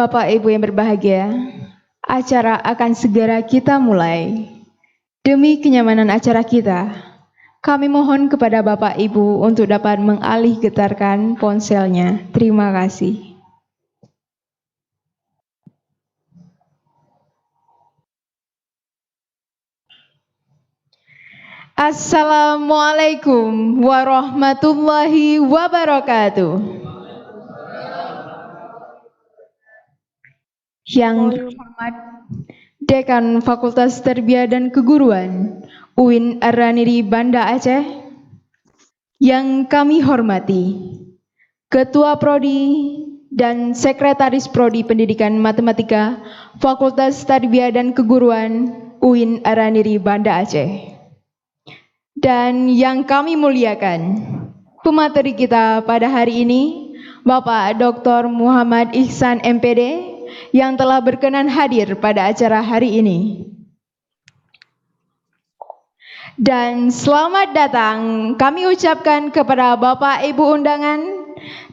Bapak Ibu yang berbahagia, acara akan segera kita mulai. Demi kenyamanan acara kita, kami mohon kepada Bapak Ibu untuk dapat mengalih getarkan ponselnya. Terima kasih. Assalamualaikum warahmatullahi wabarakatuh. Yang terhormat Dekan Fakultas Tarbiyah dan Keguruan UIN Ar-Raniri Banda Aceh, yang kami hormati Ketua Prodi dan Sekretaris Prodi Pendidikan Matematika Fakultas Tarbiyah dan Keguruan UIN Ar-Raniri Banda Aceh, dan yang kami muliakan pemateri kita pada hari ini, Bapak Dr. Muhammad Ihsan MPD, yang telah berkenan hadir pada acara hari ini. Dan selamat datang kami ucapkan kepada Bapak Ibu undangan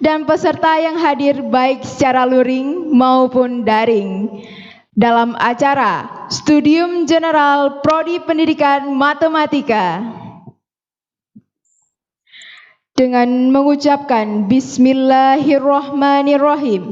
dan peserta yang hadir baik secara luring maupun daring dalam acara Studium General Prodi Pendidikan Matematika. Dengan mengucapkan Bismillahirrahmanirrahim,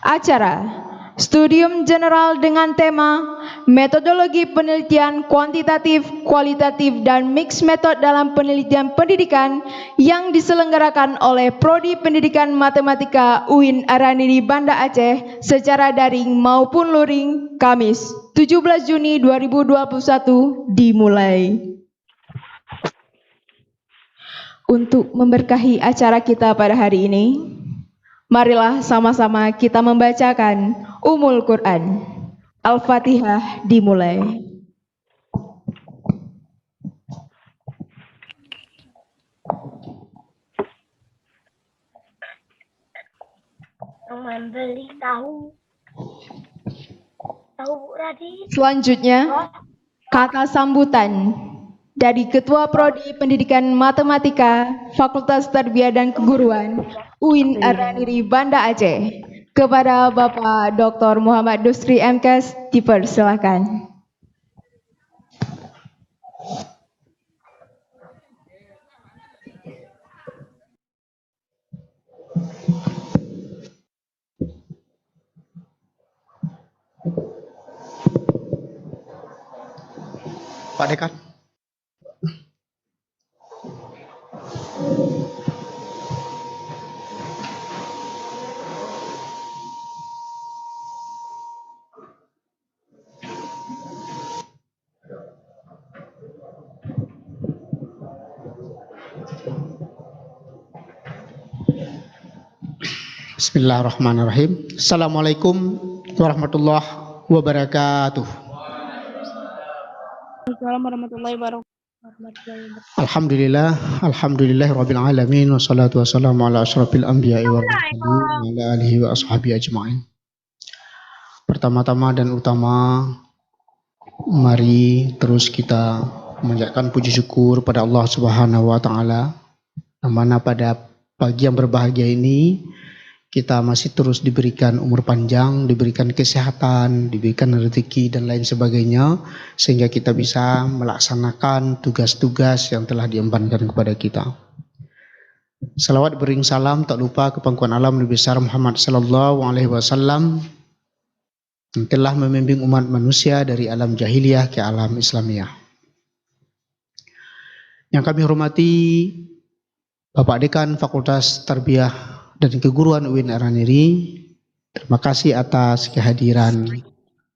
acara Studium General dengan tema Metodologi Penelitian Kuantitatif, Kualitatif, dan Mix Metode dalam Penelitian Pendidikan yang diselenggarakan oleh Prodi Pendidikan Matematika UIN Ar-Raniri Banda Aceh secara daring maupun luring, Kamis 17 Juni 2021 dimulai. Untuk memberkahi acara kita pada hari ini, marilah sama-sama kita membacakan Ummul Quran. Al-Fatihah dimulai. Membeli tahu Radit. Selanjutnya, kata sambutan dari Ketua Prodi Pendidikan Matematika Fakultas Tarbiyah dan Keguruan UIN Ar-Raniri Banda Aceh kepada Bapak Dr. Muhammad Dusri MKes, dipersilakan. Pak Dekan. Bismillahirrahmanirrahim. Assalamualaikum warahmatullahi wabarakatuh. Assalamualaikum warahmatullahi wabarakatuh. Alhamdulillahirabbil alamin, wassalatu wassalamu ala asyrafil anbiya'i wal mursalin wa ala alihi wa ashabihi ajma'in. Pertama-tama dan utama, mari terus kita memanjatkan puji syukur pada Allah Subhanahu wa taala, yang mana pada pagi yang berbahagia ini kita masih terus diberikan umur panjang, diberikan kesehatan, diberikan rezeki dan lain sebagainya, sehingga kita bisa melaksanakan tugas-tugas yang telah diembankan kepada kita. Salawat bering salam tak lupa ke pangkuan alam Nabi besar Muhammad sallallahu alaihi wasallam yang telah membimbing umat manusia dari alam jahiliyah ke alam Islamiyah. Yang kami hormati Bapak Dekan Fakultas Tarbiyah dan Keguruan UIN Ar-Raniri, terima kasih atas kehadiran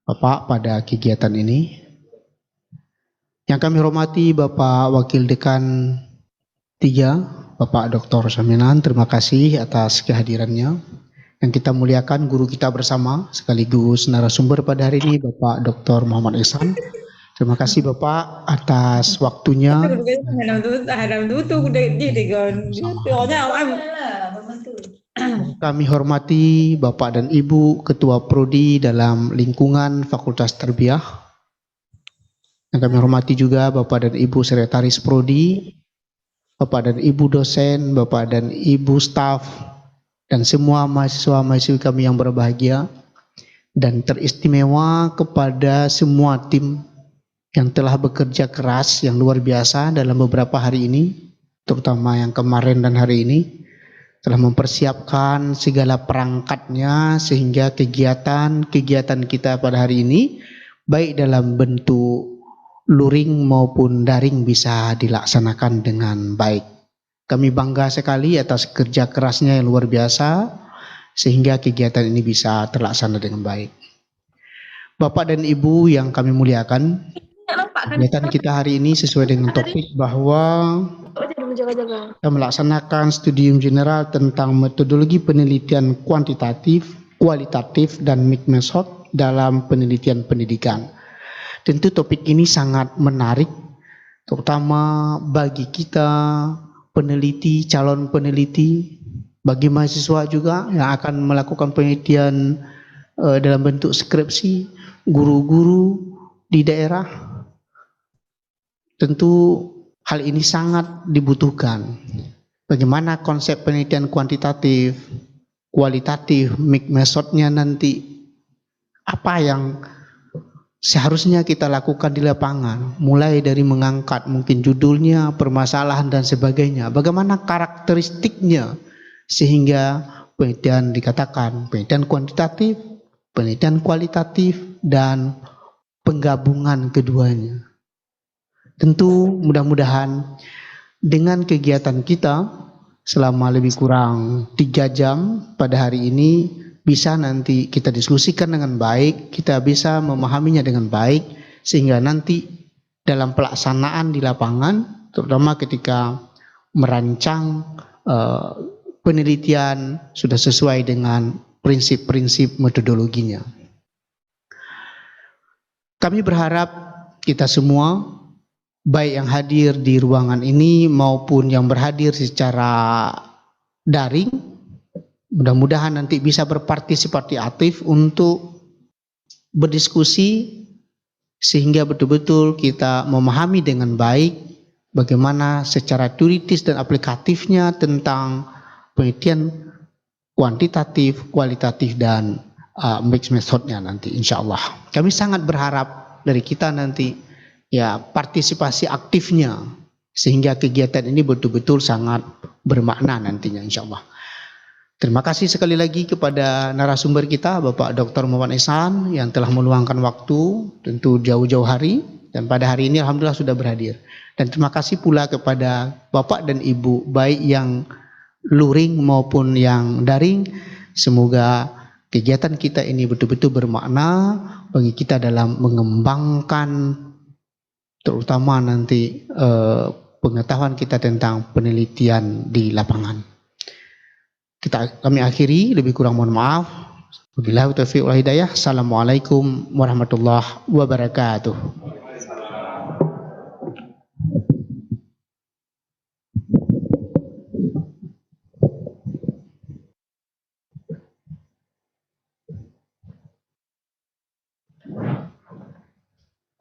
Bapak pada kegiatan ini. Yang kami hormati Bapak Wakil Dekan 3, Bapak Dr. Saminan, terima kasih atas kehadirannya. Yang kita muliakan guru kita bersama sekaligus narasumber pada hari ini, Bapak Dr. Muhammad Ihsan. Terima kasih Bapak atas waktunya. Kami hormati Bapak dan Ibu Ketua Prodi dalam lingkungan Fakultas Tarbiyah. Yang kami hormati juga Bapak dan Ibu Sekretaris Prodi, Bapak dan Ibu dosen, Bapak dan Ibu staf, dan semua mahasiswa-mahasiswi kami yang berbahagia. dan teristimewa kepada semua tim yang telah bekerja keras yang luar biasa dalam beberapa hari ini, terutama yang kemarin dan hari ini, telah mempersiapkan segala perangkatnya sehingga kegiatan-kegiatan kita pada hari ini, baik dalam bentuk luring maupun daring, bisa dilaksanakan dengan baik. Kami bangga sekali atas kerja kerasnya yang luar biasa, sehingga kegiatan ini bisa terlaksana dengan baik. Bapak dan Ibu yang kami muliakan, kegiatan kita hari ini sesuai dengan topik bahwa kita melaksanakan studium general tentang metodologi penelitian kuantitatif, kualitatif, dan mixed method dalam penelitian pendidikan. Tentu topik ini sangat menarik, terutama bagi kita peneliti, calon peneliti, bagi mahasiswa juga yang akan melakukan penelitian dalam bentuk skripsi, guru-guru di daerah. Tentu hal ini sangat dibutuhkan. Bagaimana konsep penelitian kuantitatif, kualitatif, mixed methodnya nanti, apa yang seharusnya kita lakukan di lapangan, mulai dari mengangkat mungkin judulnya, permasalahan dan sebagainya. Bagaimana karakteristiknya sehingga penelitian dikatakan penelitian kuantitatif, penelitian kualitatif, dan penggabungan keduanya. Tentu mudah-mudahan dengan kegiatan kita selama lebih kurang 3 jam pada hari ini, bisa nanti kita diskusikan dengan baik, kita bisa memahaminya dengan baik, sehingga nanti dalam pelaksanaan di lapangan, terutama ketika merancang penelitian, sudah sesuai dengan prinsip-prinsip metodologinya. Kami berharap kita semua, baik yang hadir di ruangan ini maupun yang berhadir secara daring, mudah-mudahan nanti bisa berpartisipasi aktif untuk berdiskusi sehingga betul-betul kita memahami dengan baik bagaimana secara teoritis dan aplikatifnya tentang penelitian kuantitatif, kualitatif, dan mixed methodnya nanti, insya Allah. Kami sangat berharap dari kita nanti ya partisipasi aktifnya sehingga kegiatan ini betul-betul sangat bermakna nantinya, insya Allah. Terima kasih sekali lagi kepada narasumber kita, Bapak Dr. Muhammad Ihsan, yang telah meluangkan waktu, tentu jauh-jauh hari, dan pada hari ini alhamdulillah sudah berhadir. Dan terima kasih pula kepada Bapak dan Ibu, baik yang luring maupun yang daring. Semoga kegiatan kita ini betul-betul bermakna bagi kita dalam mengembangkan terutama nanti pengetahuan kita tentang penelitian di lapangan. Kami akhiri, lebih kurang mohon maaf. Wabillahi taufiq wal hidayah. Assalamualaikum warahmatullahi wabarakatuh.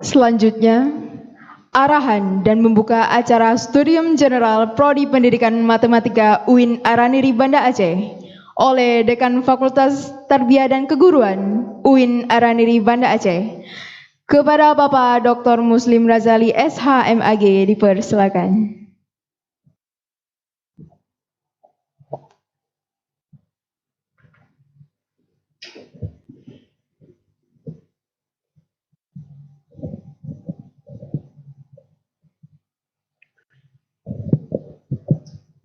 Selanjutnya, arahan dan membuka acara Studium General Prodi Pendidikan Matematika UIN Araniri Banda Aceh oleh Dekan Fakultas Tarbiyah dan Keguruan UIN Araniri Banda Aceh. Kepada Bapak Dr. Muslim Razali SH.MAG dipersilakan.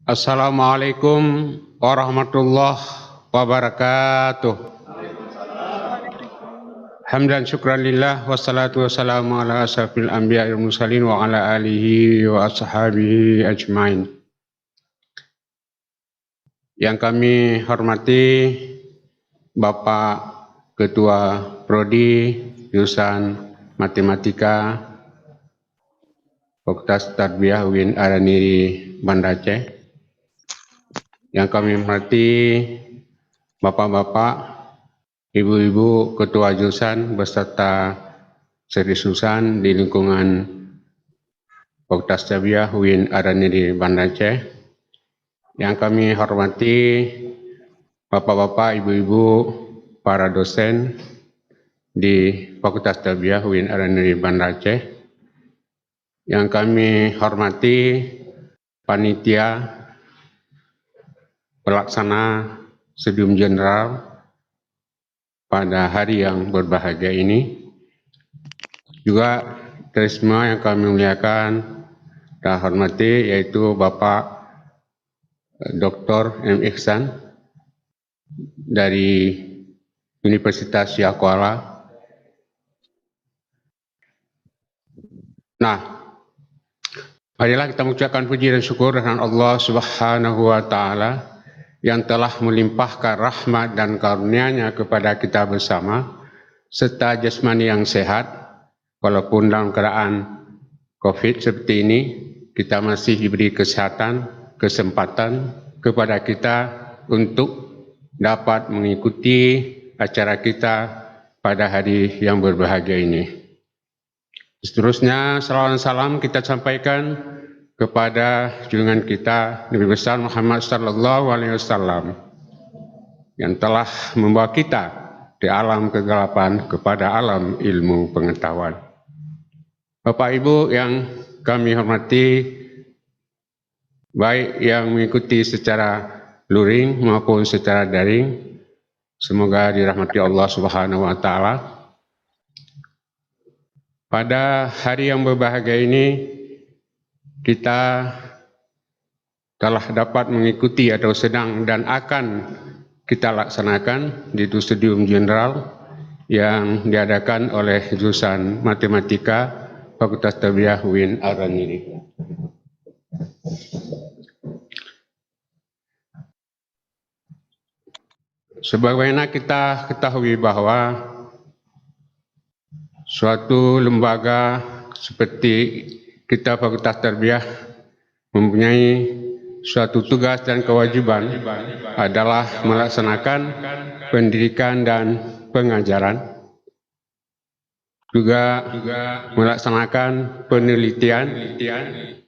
Assalamualaikum warahmatullahi wabarakatuh. Hamdan syukran lillah wassalatu wassalamu ala asrafil anbiya wal mursalin wa ala alihi wa ashabihi ajmain. Yang kami hormati Bapak Ketua Prodi Jurusan Matematika Fakultas Tarbiyah UIN Araniri Banda Aceh. Yang kami hormati Bapak-bapak, Ibu-ibu Ketua Jurusan beserta seriusan di lingkungan Fakultas Tarbiyah UIN Araniri Banda Aceh. Yang kami hormati Bapak-bapak, Ibu-ibu, para dosen di Fakultas Tarbiyah UIN Araniri Banda Aceh, yang kami hormati panitia pelaksana Studium General pada hari yang berbahagia ini, juga dari semua yang kami muliakan dan hormati, yaitu Bapak Dr. M. Ihsan dari Universitas Syiah Kuala. Nah, marilah kita mengucapkan puji dan syukur kepada Allah Subhanahu wa Ta'ala yang telah melimpahkan rahmat dan karunia-Nya kepada kita bersama, serta jasmani yang sehat, walaupun dalam keadaan COVID seperti ini, kita masih diberi kesehatan, kesempatan kepada kita untuk dapat mengikuti acara kita pada hari yang berbahagia ini. Seterusnya, salawat dan salam kita sampaikan kepada junjungan kita Nabi besar Muhammad sallallahu alaihi wasallam yang telah membawa kita di alam kegelapan kepada alam ilmu pengetahuan. Bapak Ibu yang kami hormati, baik yang mengikuti secara luring maupun secara daring, semoga dirahmati Allah Subhanahu wa Ta'ala. Pada hari yang berbahagia ini, kita telah dapat mengikuti atau sedang dan akan kita laksanakan di Studium General yang diadakan oleh jurusan Matematika Fakultas Tarbiyah UIN Araniri. Sebagaimana kita ketahui bahwa suatu lembaga seperti kita Fakultas Tarbiyah mempunyai suatu tugas dan kewajiban adalah melaksanakan pendidikan dan pengajaran, juga melaksanakan penelitian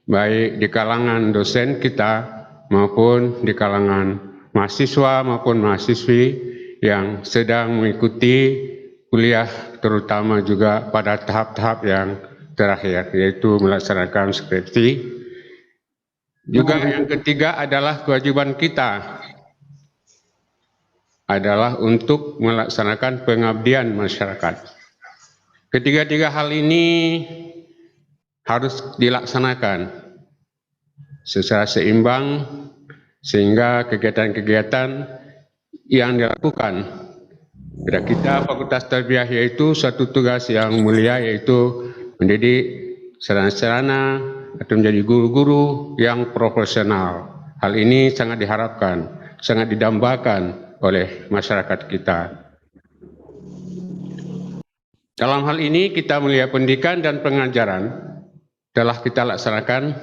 baik di kalangan dosen kita maupun di kalangan mahasiswa maupun mahasiswi yang sedang mengikuti kuliah, terutama juga pada tahap-tahap yang terakhir, yaitu melaksanakan skripsi. Juga yang ketiga adalah kewajiban kita adalah untuk melaksanakan pengabdian masyarakat. Ketiga-tiga hal ini harus dilaksanakan secara seimbang sehingga kegiatan-kegiatan yang dilakukan pada kita Fakultas Tarbiyah yaitu satu tugas yang mulia, yaitu mendidik sarana-sarana atau menjadi guru-guru yang profesional. Hal ini sangat diharapkan, sangat didambakan oleh masyarakat kita. Dalam hal ini kita melihat pendidikan dan pengajaran telah kita laksanakan.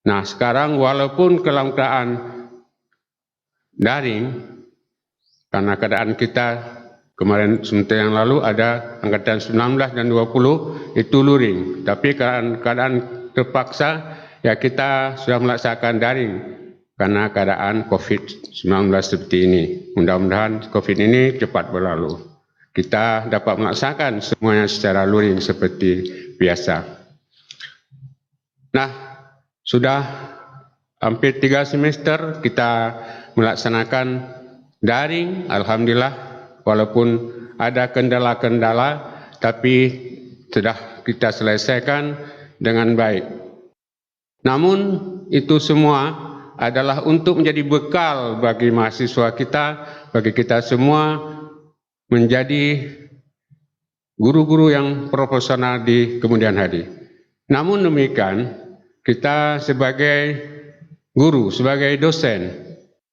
Nah, sekarang walaupun dalam keadaan daring, karena keadaan kita kemarin sebentar yang lalu ada angkatan 19 dan 20 itu luring, tapi keadaan terpaksa ya kita sudah melaksanakan daring karena keadaan COVID-19 seperti ini. Mudah-mudahan COVID ini cepat berlalu. Kita dapat melaksanakan semuanya secara luring seperti biasa. Nah, sudah hampir 3 semester kita melaksanakan daring, alhamdulillah, walaupun ada kendala-kendala, tapi sudah kita selesaikan dengan baik. Namun itu semua adalah untuk menjadi bekal bagi mahasiswa kita, bagi kita semua menjadi guru-guru yang profesional di kemudian hari. Namun demikian, kita sebagai guru, sebagai dosen,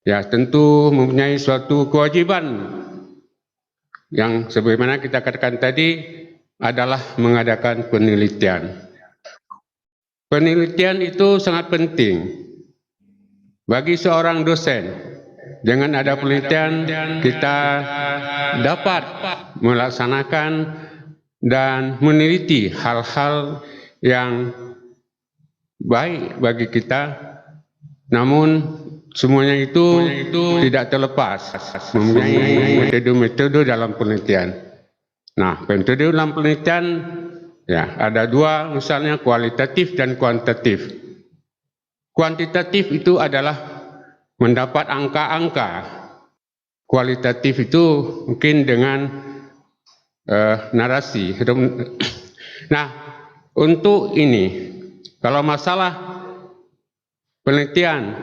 ya tentu mempunyai suatu kewajiban yang sebagaimana kita katakan tadi adalah mengadakan penelitian. Penelitian itu sangat penting bagi seorang dosen. Dengan ada penelitian kita dapat melaksanakan dan meneliti hal-hal yang baik bagi kita, namun semuanya itu tidak terlepas mempunyai metode-metode dalam penelitian. Nah, metode dalam penelitian ya ada dua, misalnya kualitatif dan kuantitatif. Kuantitatif itu adalah mendapat angka-angka. Kualitatif itu mungkin dengan narasi. Nah, untuk ini, kalau masalah penelitian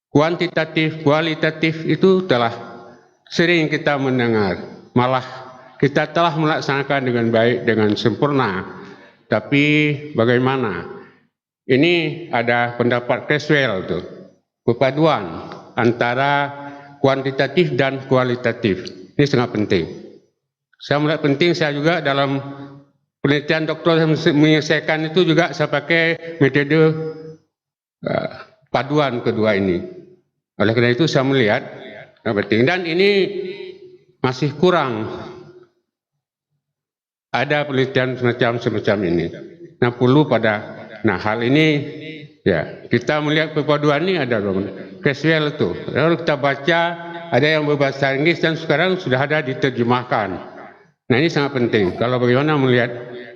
kuantitatif, kualitatif itu telah sering kita mendengar, malah kita telah melaksanakan dengan baik, dengan sempurna. Tapi bagaimana? Ini ada pendapat Creswell tuh, perpaduan antara kuantitatif dan kualitatif. Ini sangat penting. Saya melihat penting, saya juga dalam penelitian doktor menyelesaikan itu juga saya pakai metode paduan kedua ini. Oleh karena itu saya melihat penting, dan ini masih kurang ada penelitian semacam ini. Nah, perlu pada hal ini ya kita melihat perpaduan ini ada Creswell itu. Lalu kita baca ada yang berbahasa Inggris dan sekarang sudah ada diterjemahkan. Nah, ini sangat penting kalau bagaimana melihat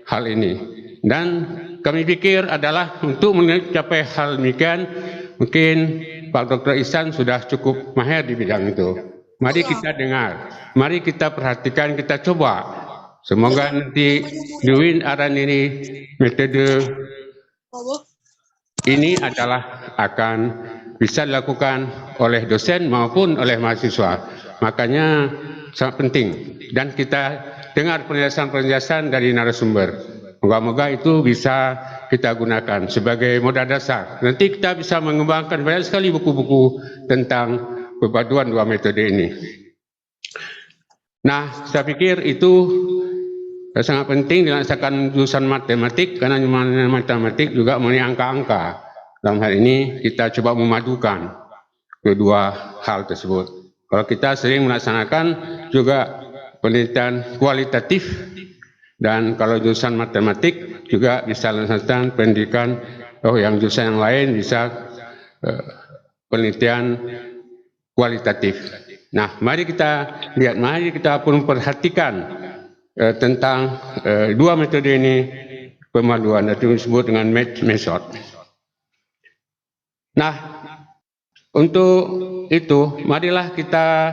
hal ini. Dan kami pikir adalah untuk mencapai hal demikian, mungkin Pak Dr. Ihsan sudah cukup mahir di bidang itu. Mari kita dengar, mari kita perhatikan, kita coba. Semoga nanti Dewin Araniri metode ini adalah akan bisa dilakukan oleh dosen maupun oleh mahasiswa. Makanya sangat penting. Dan kita dengar penjelasan-penjelasan dari narasumber. Moga-moga itu bisa kita gunakan sebagai modal dasar. Nanti kita bisa mengembangkan banyak sekali buku-buku tentang perpaduan dua metode ini. Nah, saya pikir itu sangat penting dilaksanakan jurusan matematik, karena matematik juga mengenai angka-angka. Dalam hal ini kita coba memadukan kedua hal tersebut. Kalau kita sering melaksanakan juga penelitian kualitatif, dan kalau jurusan matematik juga bisa melaksanakan pendidikan yang jurusan yang lain bisa penelitian kualitatif. Nah, mari kita lihat, mari kita pun perhatikan tentang dua metode ini, pemaduan yang disebut dengan method. Nah, untuk itu marilah kita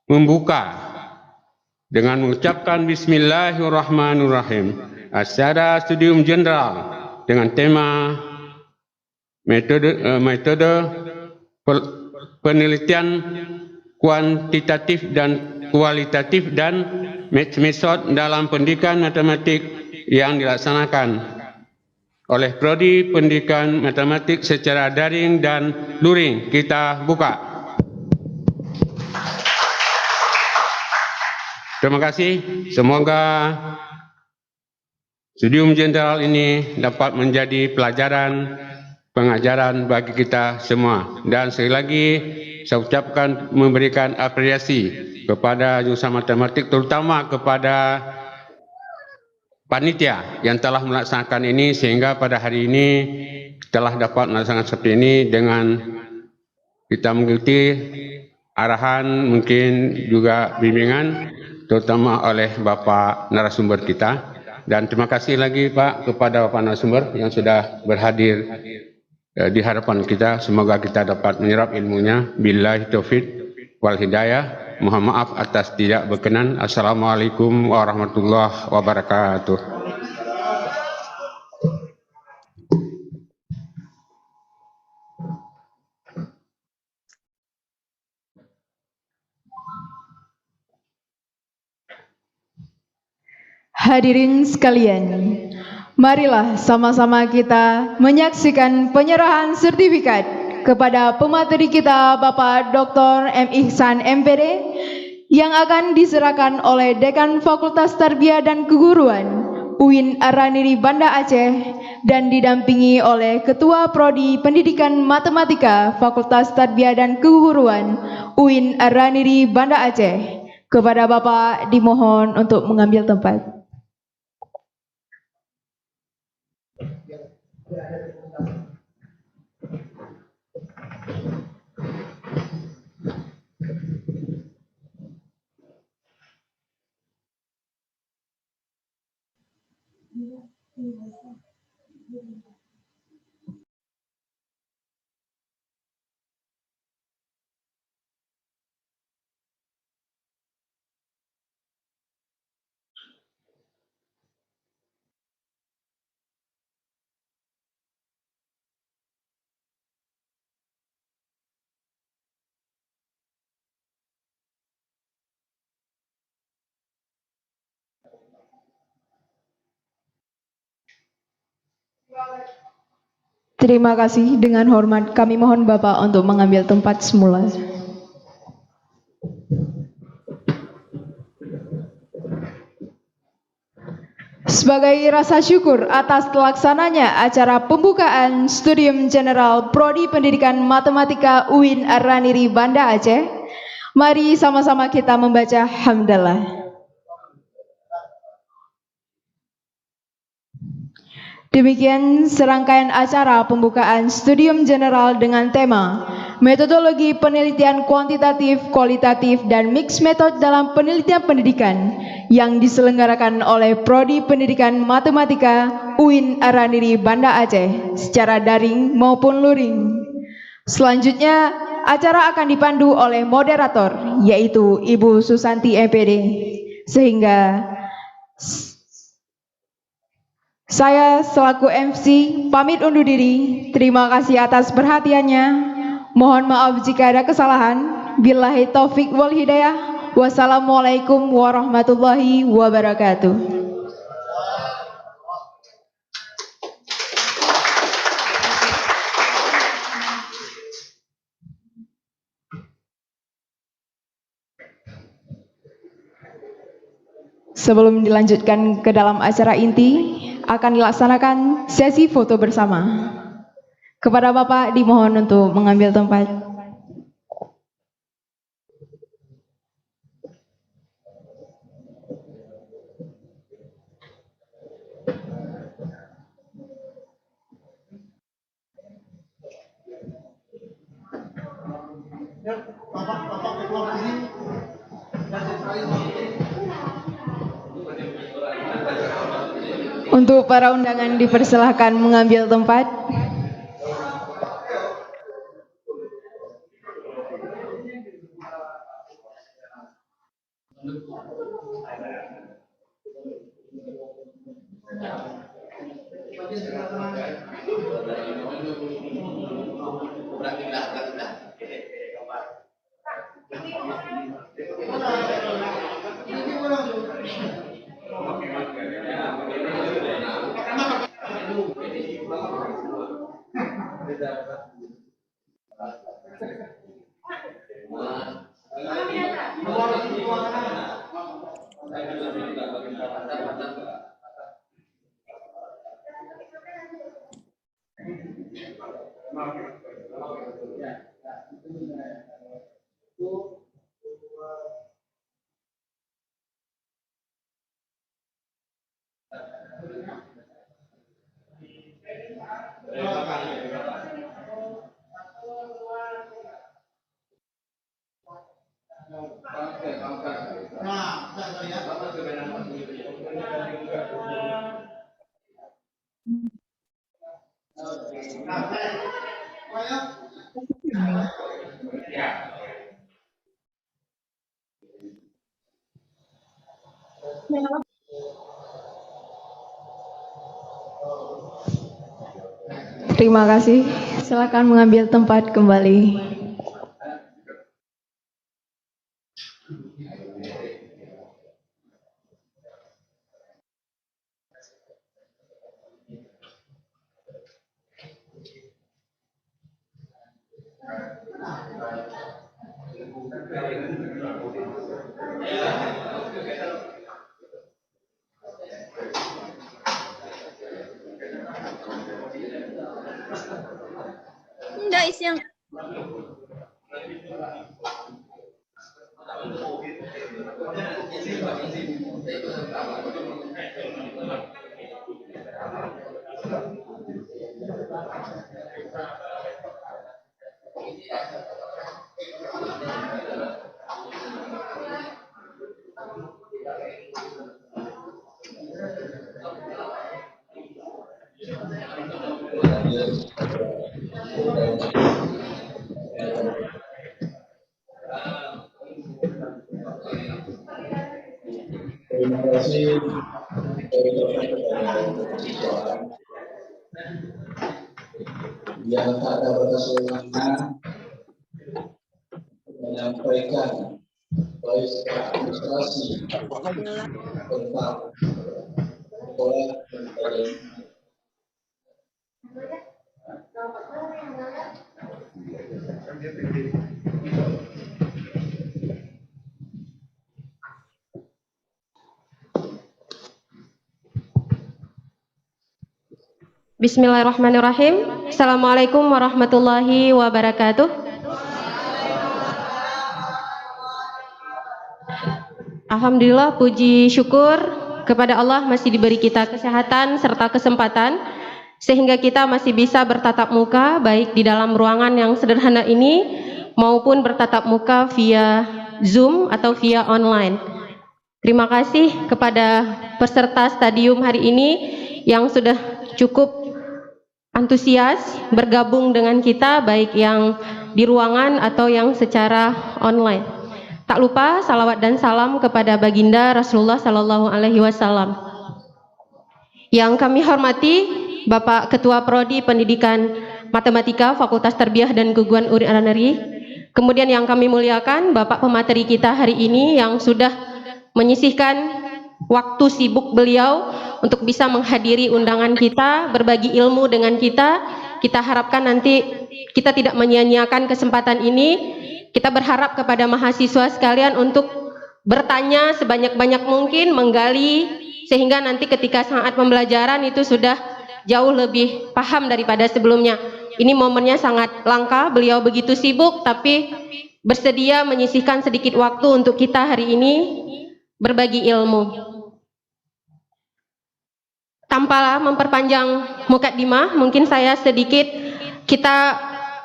membuka dengan mengucapkan Bismillahirrahmanirrahim secara studium general dengan tema metode penelitian kuantitatif dan kualitatif dan metode dalam pendidikan matematik yang dilaksanakan oleh Prodi Pendidikan Matematik secara daring dan luring. Kita buka. Terima kasih. Semoga studium jenderal ini dapat menjadi pelajaran pengajaran bagi kita semua. Dan sekali lagi saya ucapkan memberikan apresiasi kepada jurusan matematik, terutama kepada panitia yang telah melaksanakan ini, sehingga pada hari ini telah dapat melaksanakan seperti ini dengan kita mengikuti arahan, mungkin juga bimbingan, terutama oleh Bapak narasumber kita. Dan terima kasih lagi Pak kepada Bapak narasumber yang sudah berhadir di hadapan kita. Semoga kita dapat menyerap ilmunya. Billahi taufik wal hidayah. Mohon maaf atas tidak berkenan. Assalamualaikum warahmatullahi wabarakatuh. Hadirin sekalian, marilah sama-sama kita menyaksikan penyerahan sertifikat kepada pemateri kita Bapak Dr. M. Ihsan MPD yang akan diserahkan oleh Dekan Fakultas Tarbiyah dan Keguruan UIN Araniri Banda Aceh dan didampingi oleh Ketua Prodi Pendidikan Matematika Fakultas Tarbiyah dan Keguruan UIN Araniri Banda Aceh. Kepada Bapak dimohon untuk mengambil tempat. Terima kasih. Dengan hormat kami mohon Bapak untuk mengambil tempat semula. Sebagai rasa syukur atas terlaksananya acara pembukaan Studium General Prodi Pendidikan Matematika UIN Ar-Raniri Banda Aceh, mari sama-sama kita membaca hamdalah. Demikian serangkaian acara pembukaan Studium General dengan tema Metodologi Penelitian Kuantitatif, Kualitatif, dan Mix Method dalam Penelitian Pendidikan yang diselenggarakan oleh Prodi Pendidikan Matematika UIN Ar-Raniri Banda Aceh secara daring maupun luring. Selanjutnya, acara akan dipandu oleh moderator, yaitu Ibu Susanti MPD. Sehingga saya selaku MC pamit undur diri. Terima kasih atas perhatiannya. Mohon maaf jika ada kesalahan. Billahi taufik wal hidayah. Wassalamualaikum warahmatullahi wabarakatuh. Sebelum dilanjutkan ke dalam acara inti, akan dilaksanakan sesi foto bersama. Kepada Bapak dimohon untuk mengambil tempat. Untuk para undangan dipersilahkan mengambil tempat. Terima kasih. Silakan mengambil tempat kembali. Enggak isi yang Terima kasih yang tak ada batas waktunya menyampaikan baik secara administrasi tentang sekolah dan Bismillahirrahmanirrahim. Assalamualaikum warahmatullahi wabarakatuh. Alhamdulillah, puji syukur kepada Allah masih diberi kita kesehatan serta kesempatan sehingga kita masih bisa bertatap muka baik di dalam ruangan yang sederhana ini maupun bertatap muka via Zoom atau via online. Terima kasih kepada peserta stadium hari ini yang sudah cukup antusias bergabung dengan kita baik yang di ruangan atau yang secara online. Tak lupa salawat dan salam kepada baginda Rasulullah Sallallahu Alaihi Wasallam. Yang kami hormati Bapak Ketua Prodi Pendidikan Matematika Fakultas Tarbiyah dan Keguruan Urin Araneri. Kemudian yang kami muliakan Bapak pemateri kita hari ini yang sudah menyisihkan waktu sibuk beliau untuk bisa menghadiri undangan kita, berbagi ilmu dengan kita. Kita harapkan nanti kita tidak menyia-nyiakan kesempatan ini. Kita berharap kepada mahasiswa sekalian untuk bertanya sebanyak-banyak mungkin, menggali, sehingga nanti ketika saat pembelajaran itu sudah jauh lebih paham daripada sebelumnya. Ini momennya sangat langka, beliau begitu sibuk tapi bersedia menyisihkan sedikit waktu untuk kita hari ini berbagi ilmu. Tanpa memperpanjang mukaddimah, mungkin saya sedikit kita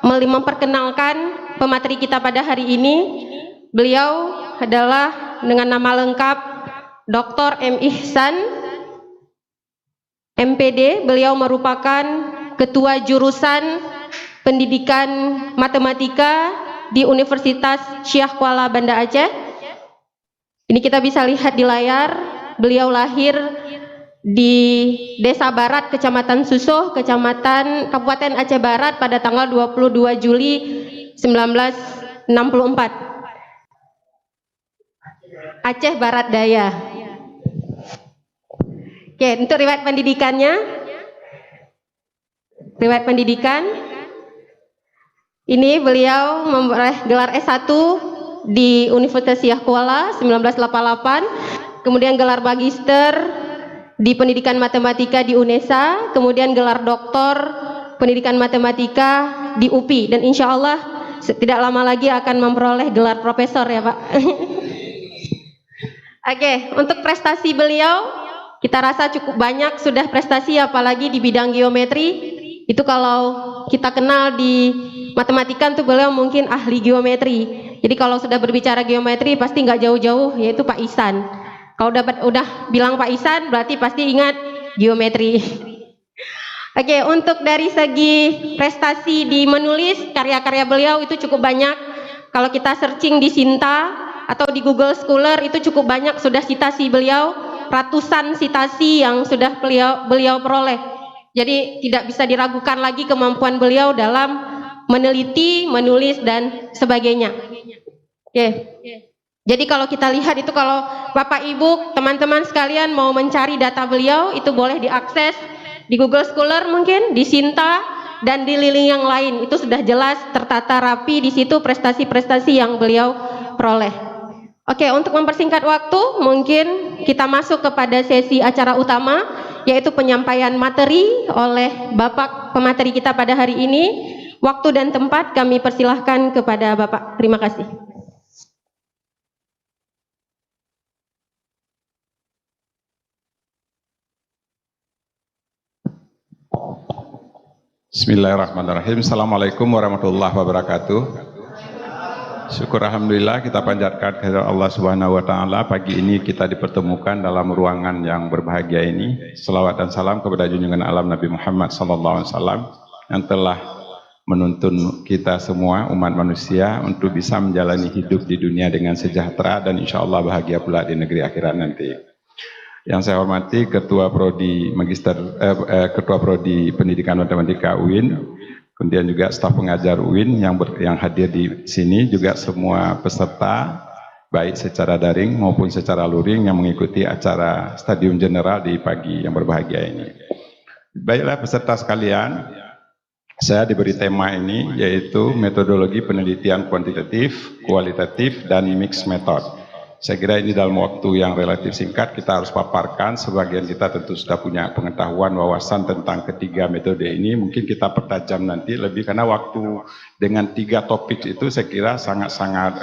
memperkenalkan pemateri kita pada hari ini. Beliau adalah dengan nama lengkap Dr. M. Ihsan, MPD. Beliau merupakan Ketua Jurusan Pendidikan Matematika di Universitas Syekh Kuala Banda Aceh. Ini kita bisa lihat di layar. Beliau lahir di Desa Barat, Kecamatan Susoh, Kabupaten Aceh Barat pada tanggal 22 Juli 1964. Aceh Barat Daya. Oke, untuk riwayat pendidikannya. Riwayat pendidikan. Ini beliau memperoleh gelar S1 di Universitas Syekh Kuala 1988, kemudian gelar magister di Pendidikan Matematika di UNESA, kemudian gelar doktor Pendidikan Matematika di UPI, dan insya Allah tidak lama lagi akan memperoleh gelar profesor ya Pak. Oke, untuk prestasi beliau kita rasa cukup banyak sudah prestasi, apalagi di bidang geometri. Itu kalau kita kenal di matematika tuh beliau mungkin ahli geometri. Jadi kalau sudah berbicara geometri pasti nggak jauh-jauh, yaitu Pak Ihsan. Kalau udah bilang Pak Ihsan berarti pasti ingat geometri. Oke, untuk dari segi prestasi di menulis, karya-karya beliau itu cukup banyak. Kalau kita searching di Sinta atau di Google Scholar itu cukup banyak sudah citasi beliau, ratusan citasi yang sudah beliau peroleh. Jadi tidak bisa diragukan lagi kemampuan beliau dalam meneliti, menulis dan sebagainya. Oke. Jadi kalau kita lihat itu, kalau Bapak Ibu, teman-teman sekalian mau mencari data beliau itu boleh diakses di Google Scholar, mungkin di Sinta dan di link yang lain. Itu sudah jelas tertata rapi di situ prestasi-prestasi yang beliau peroleh. Oke, untuk mempersingkat waktu, mungkin kita masuk kepada sesi acara utama, yaitu penyampaian materi oleh Bapak pemateri kita pada hari ini. Waktu dan tempat kami persilahkan kepada Bapak. Terima kasih. Bismillahirrahmanirrahim. Assalamualaikum warahmatullahi wabarakatuh. Syukur alhamdulillah kita panjatkan kehadirat Allah Subhanahu wa taala. Pagi ini kita dipertemukan dalam ruangan yang berbahagia ini. Selawat dan salam kepada junjungan alam Nabi Muhammad sallallahu alaihi wasallam yang telah menuntun kita semua umat manusia untuk bisa menjalani hidup di dunia dengan sejahtera dan insya Allah bahagia pula di negeri akhirat nanti. Yang saya hormati Ketua Prodi Ketua Prodi Pendidikan Matematika UIN, kemudian juga staf pengajar UIN yang hadir di sini, juga semua peserta baik secara daring maupun secara luring yang mengikuti acara Stadium General di pagi yang berbahagia ini. Baiklah peserta sekalian, saya diberi tema ini, yaitu metodologi penelitian kuantitatif, kualitatif, dan mix method. Saya kira ini dalam waktu yang relatif singkat kita harus paparkan. Sebagian kita tentu sudah punya pengetahuan, wawasan tentang ketiga metode ini. Mungkin kita pertajam nanti lebih, karena waktu dengan 3 topik itu saya kira sangat-sangat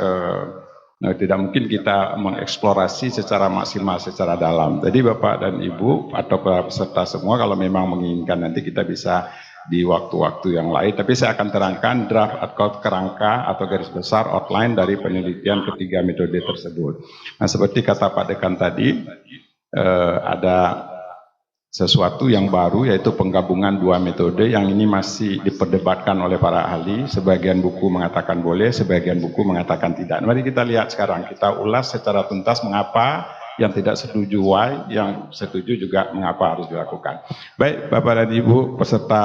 tidak mungkin kita mengeksplorasi secara maksimal, secara dalam. Jadi Bapak dan Ibu atau peserta semua, kalau memang menginginkan, nanti kita bisa di waktu-waktu yang lain, tapi saya akan terangkan draft atau kerangka atau garis besar outline dari penelitian ketiga metode tersebut. Nah, seperti kata Pak Dekan tadi, ada sesuatu yang baru, yaitu penggabungan 2 metode yang ini masih diperdebatkan oleh para ahli. Sebagian buku mengatakan boleh, sebagian buku mengatakan tidak. Mari kita lihat sekarang, kita ulas secara tuntas mengapa, yang tidak setuju why, yang setuju juga mengapa harus dilakukan. Baik, Bapak dan Ibu peserta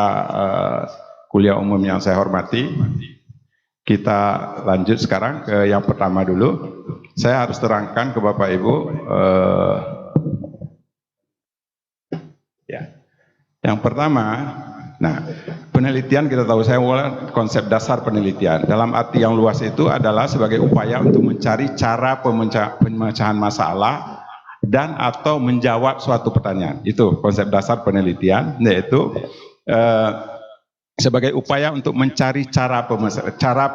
kuliah umum yang saya hormati, kita lanjut sekarang ke yang pertama dulu. Saya harus terangkan ke Bapak Ibu, ya, yang pertama, nah, penelitian kita tahu, saya mulai konsep dasar penelitian. Dalam arti yang luas itu adalah sebagai upaya untuk mencari cara pemecahan masalah dan atau menjawab suatu pertanyaan. Itu konsep dasar penelitian, yaitu sebagai upaya untuk mencari cara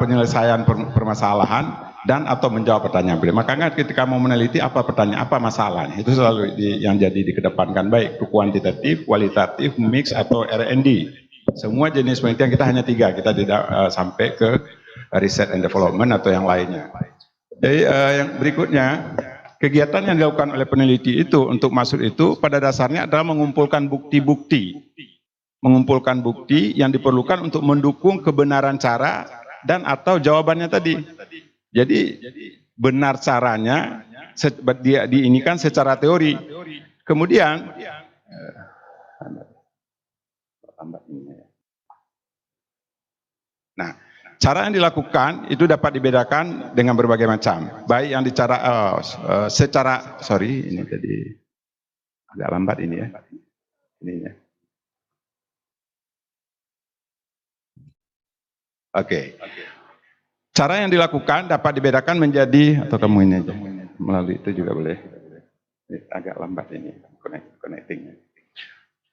penyelesaian permasalahan dan atau menjawab pertanyaan. Makanya ketika mau meneliti apa pertanyaan, apa masalahnya, itu selalu yang jadi dikedepankan, baik itu kuantitatif, kualitatif, mix atau R&D. Semua jenis penelitian kita hanya 3, kita tidak sampai ke research and development atau yang lainnya. Jadi yang berikutnya, kegiatan yang dilakukan oleh peneliti itu untuk masuk itu pada dasarnya adalah mengumpulkan bukti-bukti. Mengumpulkan bukti yang diperlukan untuk mendukung kebenaran cara dan atau jawabannya tadi. Jadi benar caranya diinikan secara teori. Kemudian nah, cara yang dilakukan itu dapat dibedakan dengan berbagai macam. Baik yang secara sorry, ini jadi agak lambat ini ya. Ini ya. Oke. Cara yang dilakukan dapat dibedakan menjadi, atau kamu ini aja, melalui itu juga boleh. Agak lambat ini connecting.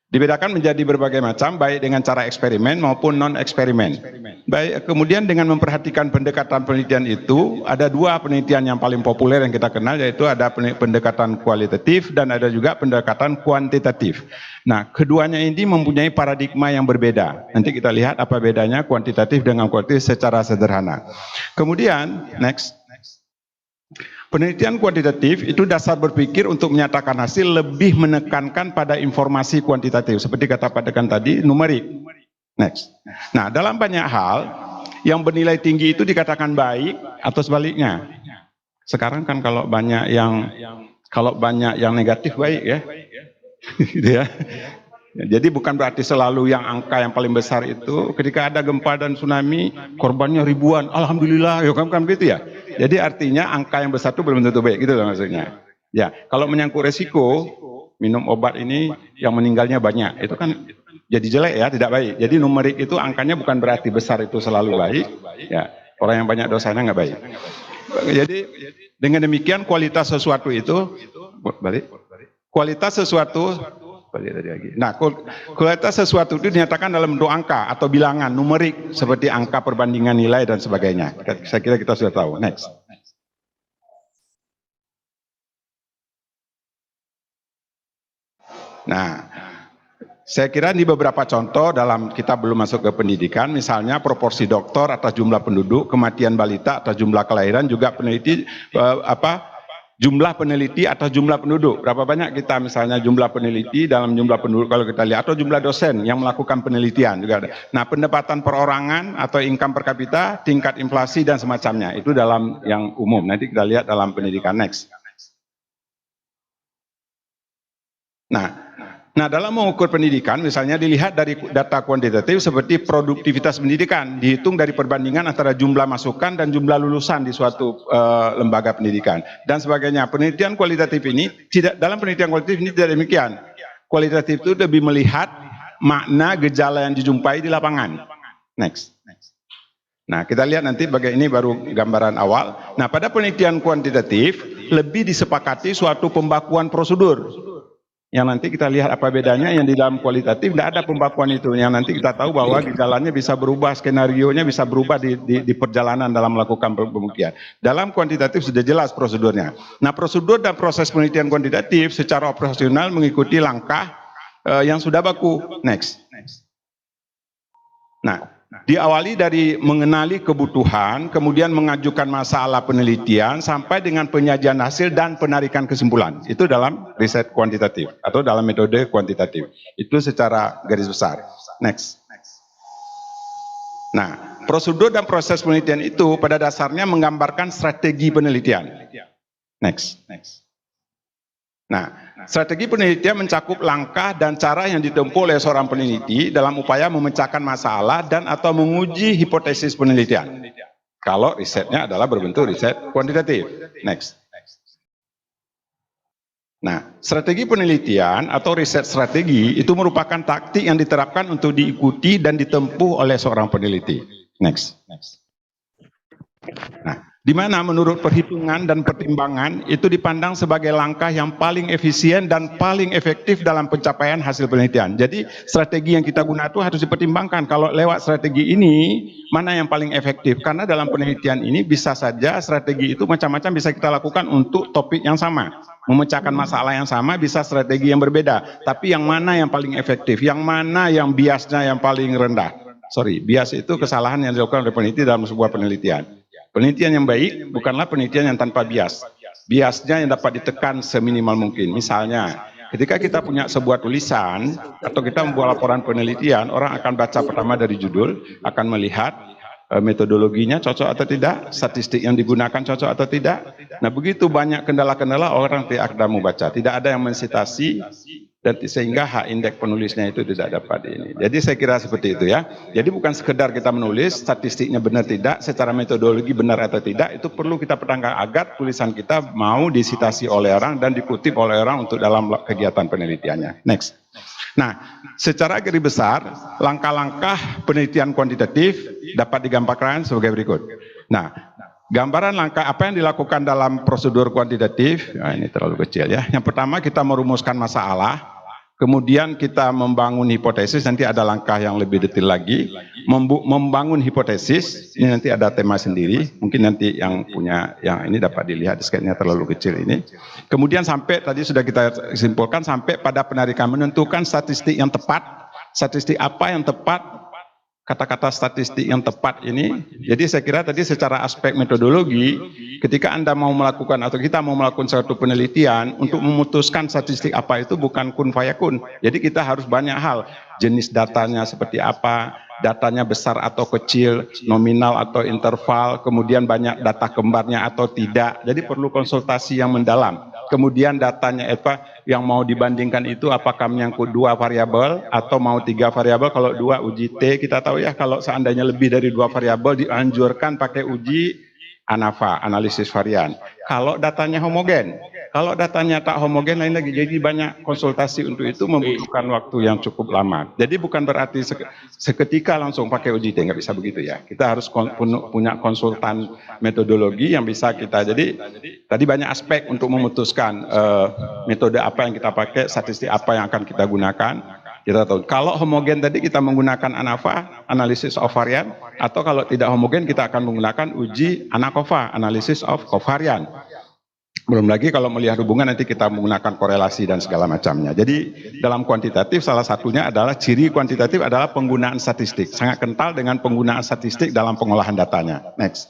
Dibedakan menjadi berbagai macam, baik dengan cara eksperimen maupun non-eksperimen. Baik, kemudian dengan memperhatikan pendekatan penelitian itu, ada 2 penelitian yang paling populer yang kita kenal, yaitu ada pendekatan kualitatif dan ada juga pendekatan kuantitatif. Nah, keduanya ini mempunyai paradigma yang berbeda. Nanti kita lihat apa bedanya kuantitatif dengan kualitatif secara sederhana. Kemudian, next. Penelitian kuantitatif itu dasar berpikir untuk menyatakan hasil lebih menekankan pada informasi kuantitatif. Seperti kata Pak Dekan tadi, numerik. Next. Nah, dalam banyak hal, yang bernilai tinggi itu dikatakan baik atau sebaliknya. Sekarang kan kalau banyak yang negatif baik ya. Gitu ya. Jadi bukan berarti selalu yang angka yang paling besar itu ketika ada gempa dan tsunami korbannya ribuan, alhamdulillah, ya kan begitu ya. Jadi artinya angka yang besar itu belum tentu baik, gitu loh maksudnya. Ya, kalau menyangkut resiko minum obat ini yang meninggalnya banyak, itu kan jadi jelek ya, tidak baik. Jadi numerik itu angkanya bukan berarti besar itu selalu baik. Ya, orang yang banyak dosanya nggak baik. Jadi dengan demikian kualitas sesuatu itu kualitas sesuatu. Nah, kualitas sesuatu itu dinyatakan dalam bentuk angka atau bilangan, numerik, seperti angka perbandingan nilai dan sebagainya. Saya kira kita sudah tahu. Next. Nah, saya kira di beberapa contoh dalam kita belum masuk ke pendidikan, misalnya proporsi dokter atas jumlah penduduk, kematian balita atas jumlah kelahiran, juga peneliti jumlah peneliti atau jumlah penduduk. Berapa banyak kita misalnya jumlah peneliti dalam jumlah penduduk kalau kita lihat, atau jumlah dosen yang melakukan penelitian juga ada. Nah, pendapatan perorangan atau income per kapita, tingkat inflasi dan semacamnya. Itu dalam yang umum. Nanti kita lihat dalam pendidikan. Next. Nah, dalam mengukur pendidikan, misalnya dilihat dari data kuantitatif seperti produktivitas pendidikan, dihitung dari perbandingan antara jumlah masukan dan jumlah lulusan di suatu lembaga pendidikan dan sebagainya. Penelitian kualitatif ini dalam penelitian kualitatif ini tidak demikian. Kualitatif itu lebih melihat makna gejala yang dijumpai di lapangan. Next. Nah, kita lihat nanti bagaimana, ini baru gambaran awal. Nah, pada penelitian kuantitatif lebih disepakati suatu pembakuan prosedur. Yang nanti kita lihat apa bedanya. Yang di dalam kualitatif tidak ada pembakuan itu. Yang nanti kita tahu bahwa gejalanya bisa berubah, skenarionya bisa berubah di perjalanan dalam melakukan pembuktian. Dalam kuantitatif sudah jelas prosedurnya. Nah, prosedur dan proses penelitian kuantitatif secara operasional mengikuti langkah yang sudah baku. Next. Nah, diawali dari mengenali kebutuhan, kemudian mengajukan masalah penelitian, sampai dengan penyajian hasil dan penarikan kesimpulan. Itu dalam riset kuantitatif atau dalam metode kuantitatif. Itu secara garis besar. Next. Nah, prosedur dan proses penelitian itu pada dasarnya menggambarkan strategi penelitian. Next. Nah, strategi penelitian mencakup langkah dan cara yang ditempuh oleh seorang peneliti dalam upaya memecahkan masalah dan atau menguji hipotesis penelitian. Kalau risetnya adalah berbentuk riset kuantitatif. Next. Nah, strategi penelitian atau riset strategi itu merupakan taktik yang diterapkan untuk diikuti dan ditempuh oleh seorang peneliti. Next. Nah, di mana menurut perhitungan dan pertimbangan itu dipandang sebagai langkah yang paling efisien dan paling efektif dalam pencapaian hasil penelitian. Jadi strategi yang kita guna itu harus dipertimbangkan. Kalau lewat strategi ini, mana yang paling efektif? Karena dalam penelitian ini bisa saja strategi itu macam-macam bisa kita lakukan untuk topik yang sama. Memecahkan masalah yang sama bisa strategi yang berbeda. Tapi yang mana yang paling efektif? Yang mana yang biasnya yang paling rendah? Bias itu kesalahan yang dilakukan oleh peneliti dalam sebuah penelitian. Penelitian yang baik bukanlah penelitian yang tanpa bias. Biasnya yang dapat ditekan seminimal mungkin. Misalnya, ketika kita punya sebuah tulisan atau kita membuat laporan penelitian, orang akan baca pertama dari judul, akan melihat metodologinya cocok atau tidak, statistik yang digunakan cocok atau tidak. Nah, begitu banyak kendala-kendala orang tidak akan membaca. Tidak ada yang mensitasi, dan sehingga hak indeks penulisnya itu tidak dapat ini. Jadi saya kira seperti itu ya. Jadi bukan sekedar kita menulis statistiknya benar tidak, secara metodologi benar atau tidak, itu perlu kita pertimbangkan agar tulisan kita mau disitasi oleh orang dan dikutip oleh orang untuk dalam kegiatan penelitiannya. Next. Nah, secara garis besar, langkah-langkah penelitian kuantitatif dapat digambarkan sebagai berikut. Nah, gambaran langkah apa yang dilakukan dalam prosedur kuantitatif, ini terlalu kecil ya. Yang pertama kita merumuskan masalah, kemudian kita membangun hipotesis, nanti ada langkah yang lebih detail lagi. Membangun hipotesis, ini nanti ada tema sendiri, mungkin nanti yang punya yang ini dapat dilihat, sketnya terlalu kecil ini. Kemudian sampai, tadi sudah kita simpulkan, sampai pada penarikan, menentukan statistik yang tepat, statistik apa yang tepat, kata-kata statistik yang tepat ini. Jadi saya kira tadi secara aspek metodologi, ketika Anda mau melakukan atau kita mau melakukan suatu penelitian, untuk memutuskan statistik apa itu bukan kun fayakun. Jadi kita harus banyak hal, jenis datanya seperti apa, datanya besar atau kecil, nominal atau interval, kemudian banyak data kembarnya atau tidak. Jadi perlu konsultasi yang mendalam. Kemudian datanya yang mau dibandingkan itu apakah menyangkut 2 variabel atau mau 3 variabel. Kalau 2 uji T, kita tahu ya kalau seandainya lebih dari 2 variabel dianjurkan pakai uji ANAVA, analisis varian. Kalau datanya homogen, kalau datanya tak homogen lain lagi. Jadi banyak konsultasi untuk itu membutuhkan waktu yang cukup lama. Jadi bukan berarti seketika langsung pakai uji T, nggak bisa begitu ya. Kita harus punya konsultan metodologi yang bisa kita. Jadi tadi banyak aspek untuk memutuskan metode apa yang kita pakai, statistik apa yang akan kita gunakan. Kita tahu kalau homogen tadi kita menggunakan ANAVA, analisis of varian, atau kalau tidak homogen kita akan menggunakan uji ANACOVA, analysis of covariant. Belum lagi kalau melihat hubungan nanti kita menggunakan korelasi dan segala macamnya. Jadi dalam kuantitatif salah satunya adalah ciri kuantitatif adalah penggunaan statistik. Sangat kental dengan penggunaan statistik dalam pengolahan datanya. Next.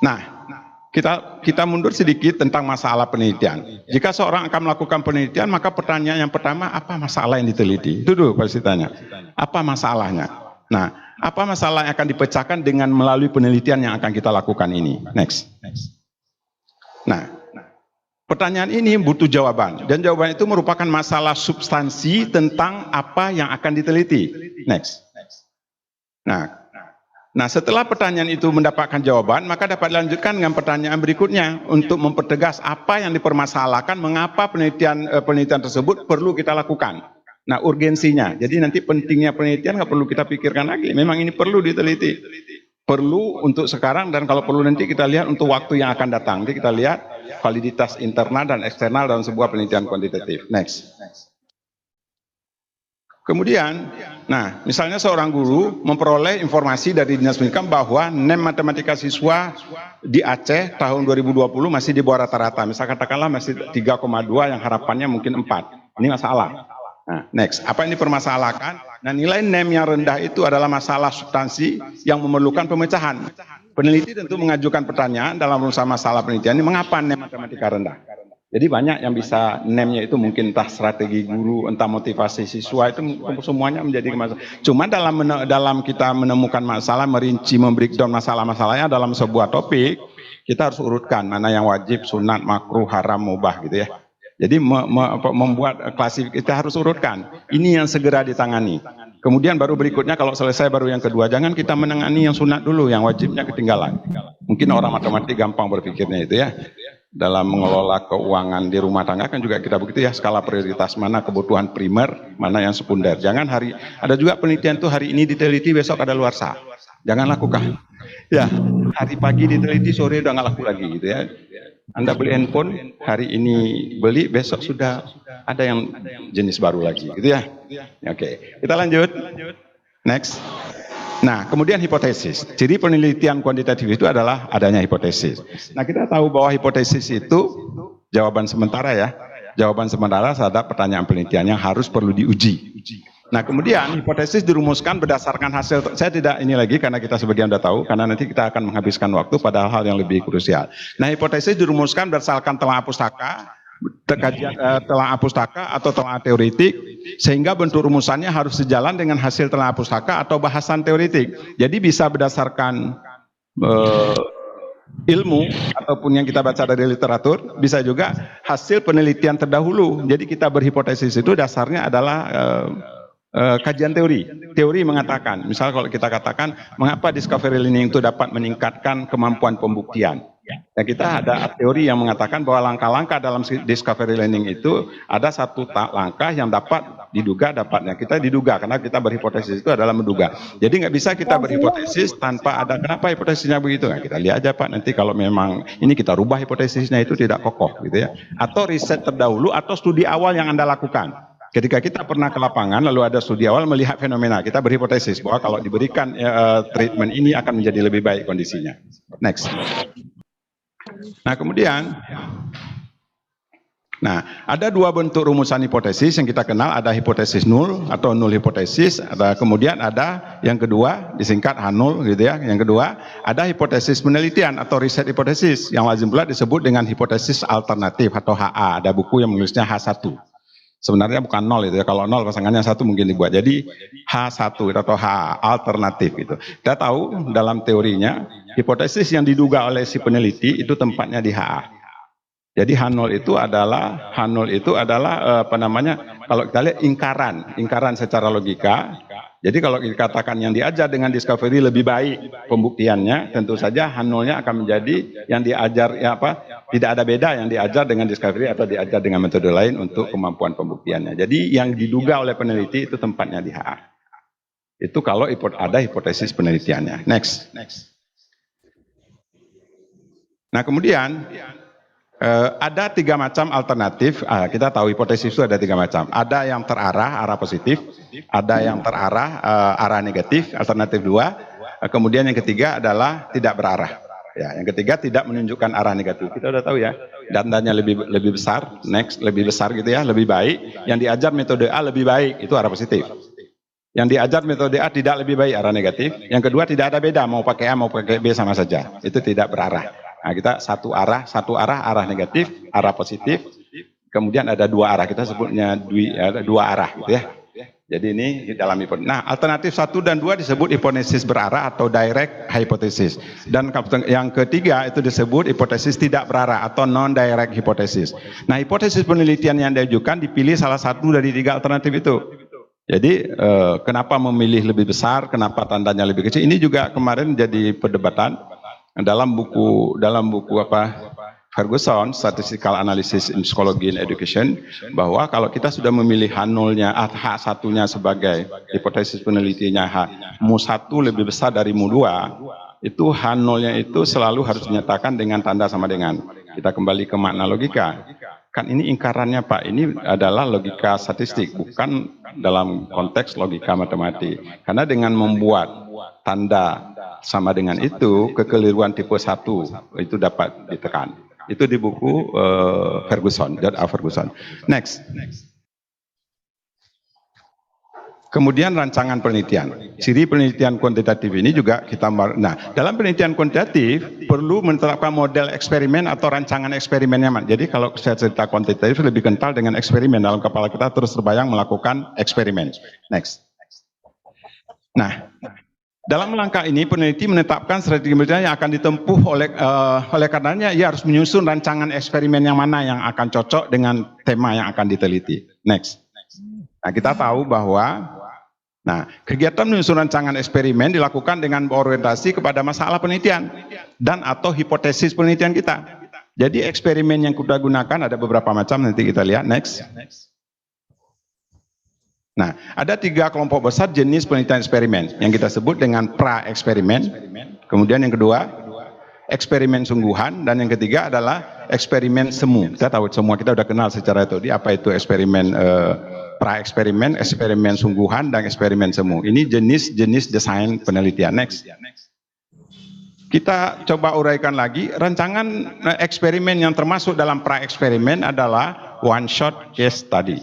Nah, kita mundur sedikit tentang masalah penelitian. Jika seorang akan melakukan penelitian, maka pertanyaan yang pertama, apa masalah yang diteliti? Itu dulu pasti tanya. Apa masalahnya? Nah, apa masalah yang akan dipecahkan dengan melalui penelitian yang akan kita lakukan ini? Next. Nah, pertanyaan ini butuh jawaban. Dan jawaban itu merupakan masalah substansi tentang apa yang akan diteliti. Next. Nah, setelah pertanyaan itu mendapatkan jawaban, maka dapat dilanjutkan dengan pertanyaan berikutnya untuk mempertegas apa yang dipermasalahkan, mengapa penelitian tersebut perlu kita lakukan. Nah, urgensinya. Jadi nanti pentingnya penelitian nggak perlu kita pikirkan lagi. Memang ini perlu diteliti. Perlu untuk sekarang dan kalau perlu nanti kita lihat untuk waktu yang akan datang. Nanti kita lihat validitas internal dan eksternal dalam sebuah penelitian kuantitatif. Next. Kemudian, nah misalnya seorang guru memperoleh informasi dari Dinas Pendidikan bahwa NEM matematika siswa di Aceh tahun 2020 masih di bawah rata-rata. Misalnya katakanlah masih 3,2 yang harapannya mungkin 4. Ini masalah. Nah, next, apa yang dipermasalahkan? Nah, nilai NEM yang rendah itu adalah masalah substansi yang memerlukan pemecahan. Peneliti tentu mengajukan pertanyaan dalam urusan masalah penelitian ini, mengapa NEM matematika rendah? Jadi banyak yang bisa NEM-nya itu mungkin entah strategi guru, entah motivasi siswa, itu semuanya menjadi masalah. Cuma dalam kita menemukan masalah, merinci, membreakdown masalah-masalahnya dalam sebuah topik, kita harus urutkan mana yang wajib, sunat, makruh, haram, mubah gitu ya. Jadi membuat klasifikasi kita harus urutkan. Ini yang segera ditangani. Kemudian baru berikutnya kalau selesai baru yang kedua, jangan kita menangani yang sunat dulu, yang wajibnya ketinggalan. Mungkin orang matematik gampang berpikirnya itu ya. Dalam mengelola keuangan di rumah tangga kan juga kita begitu ya, skala prioritas mana kebutuhan primer, mana yang sekunder. Jangan ada juga penelitian tuh hari ini diteliti, besok ada luar sah. Jangan lakukan. Ya, hari pagi diteliti, sore udah nggak laku lagi gitu ya. Anda beli handphone, hari ini beli, besok sudah ada yang jenis baru lagi gitu ya. Oke, kita lanjut. Next. Nah, kemudian hipotesis. Jadi penelitian kuantitatif itu adalah adanya hipotesis. Nah, kita tahu bahwa hipotesis itu jawaban sementara ya. Jawaban sementara terhadap pertanyaan penelitian yang harus perlu diuji. Nah, kemudian hipotesis dirumuskan berdasarkan hasil. Saya tidak ini lagi karena kita sebagian sudah tahu, karena nanti kita akan menghabiskan waktu pada hal yang lebih krusial. Nah, hipotesis dirumuskan berdasarkan telah pustaka, kajian telah pustaka atau telah teoretik, sehingga bentuk rumusannya harus sejalan dengan hasil telah pustaka atau bahasan teoretik. Jadi bisa berdasarkan ilmu ataupun yang kita baca dari literatur, bisa juga hasil penelitian terdahulu. Jadi kita berhipotesis itu dasarnya adalah kajian teori. Teori mengatakan, misal kalau kita katakan mengapa discovery learning itu dapat meningkatkan kemampuan pembuktian. Ya, kita ada teori yang mengatakan bahwa langkah-langkah dalam discovery learning itu ada satu langkah yang dapat diduga dapatnya. Kita diduga karena kita berhipotesis itu adalah menduga. Jadi nggak bisa kita berhipotesis tanpa ada kenapa hipotesisnya begitu. Nah, kita lihat aja Pak, nanti kalau memang ini kita rubah hipotesisnya itu tidak kokoh gitu ya. Atau riset terdahulu atau studi awal yang Anda lakukan. Ketika kita pernah ke lapangan lalu ada studi awal melihat fenomena, kita berhipotesis bahwa kalau diberikan treatment ini akan menjadi lebih baik kondisinya. Next. Nah, kemudian ada dua bentuk rumusan hipotesis yang kita kenal, ada hipotesis nul atau nul hipotesis, kemudian ada yang kedua disingkat H0 gitu ya. Yang kedua ada hipotesis penelitian atau riset hipotesis yang lazim pula disebut dengan hipotesis alternatif atau HA. Ada buku yang menulisnya H1. Sebenarnya bukan 0 itu ya, kalau 0 pasangannya 1 mungkin dibuat. Jadi H1 atau H alternatif itu. Kita tahu dalam teorinya hipotesis yang diduga oleh si peneliti itu tempatnya di HA. Jadi H0 itu adalah apa namanya? Kalau kita lihat ingkaran secara logika. Jadi kalau dikatakan yang diajar dengan discovery lebih baik pembuktiannya, tentu saja H0-nya akan menjadi yang diajar tidak ada beda yang diajar dengan discovery atau diajar dengan metode lain untuk kemampuan pembuktiannya. Jadi yang diduga oleh peneliti itu tempatnya di HA. Itu kalau ada hipotesis penelitiannya. Next. Nah, kemudian ada 3 macam alternatif. Kita tahu hipotesis itu ada 3 macam. Ada yang terarah, arah positif. Ada yang terarah, arah negatif, alternatif 2. Kemudian yang ketiga adalah tidak berarah. Ya, yang ketiga tidak menunjukkan arah negatif. Kita udah tahu ya. Dandanya lebih besar, next lebih besar gitu ya, lebih baik. Yang diajar metode A lebih baik, itu arah positif. Yang diajar metode A tidak lebih baik, arah negatif. Yang kedua tidak ada beda, mau pakai A mau pakai B sama saja. Itu tidak berarah. Nah, kita satu arah, arah negatif, arah positif. Kemudian ada 2 arah, kita sebutnya 2 arah gitu ya. Jadi ini di dalam hipotesis. Nah, alternatif 1 dan 2 disebut hipotesis berarah atau direct hypothesis. Dan yang ketiga itu disebut hipotesis tidak berarah atau non-direct hypothesis. Nah, hipotesis penelitian yang diajukan dipilih salah satu dari 3 alternatif itu. Jadi kenapa memilih lebih besar, kenapa tandanya lebih kecil? Ini juga kemarin jadi perdebatan dalam buku Ferguson, Statistical Analysis in Psychology and Education, bahwa kalau kita sudah memilih H0-nya, H1-nya sebagai hipotesis penelitiannya mu1 lebih besar dari mu2, itu H0-nya itu selalu harus dinyatakan dengan tanda sama dengan. Kita kembali ke makna logika. Kan ini ingkarannya Pak, ini adalah logika statistik, bukan dalam konteks logika matematik. Karena dengan membuat tanda sama dengan itu, kekeliruan tipe 1 itu dapat ditekan. Itu di buku Ferguson, J.A. Ferguson. Next. Kemudian rancangan penelitian. Ciri penelitian kuantitatif ini juga kita, nah dalam penelitian kuantitatif perlu menetapkan model eksperimen atau rancangan eksperimennya. Jadi kalau saya cerita kuantitatif lebih kental dengan eksperimen, dalam kepala kita terus terbayang melakukan eksperimen. Next. Nah, dalam langkah ini peneliti menetapkan strategi penelitian yang akan ditempuh oleh karenanya ia harus menyusun rancangan eksperimen yang mana yang akan cocok dengan tema yang akan diteliti. Next. Nah, kita tahu bahwa kegiatan menyusun rancangan eksperimen dilakukan dengan berorientasi kepada masalah penelitian dan atau hipotesis penelitian kita. Jadi eksperimen yang kita gunakan ada beberapa macam, nanti kita lihat. Next. Nah, ada 3 kelompok besar jenis penelitian eksperimen yang kita sebut dengan pra-eksperimen. Kemudian yang kedua, eksperimen sungguhan, dan yang ketiga adalah eksperimen semu. Kita tahu semua, kita sudah kenal secara itu. Apa itu eksperimen pra-eksperimen, eksperimen sungguhan, dan eksperimen semu. Ini jenis-jenis desain penelitian. Next. Kita coba uraikan lagi, rancangan eksperimen yang termasuk dalam pra-eksperimen adalah one shot case study.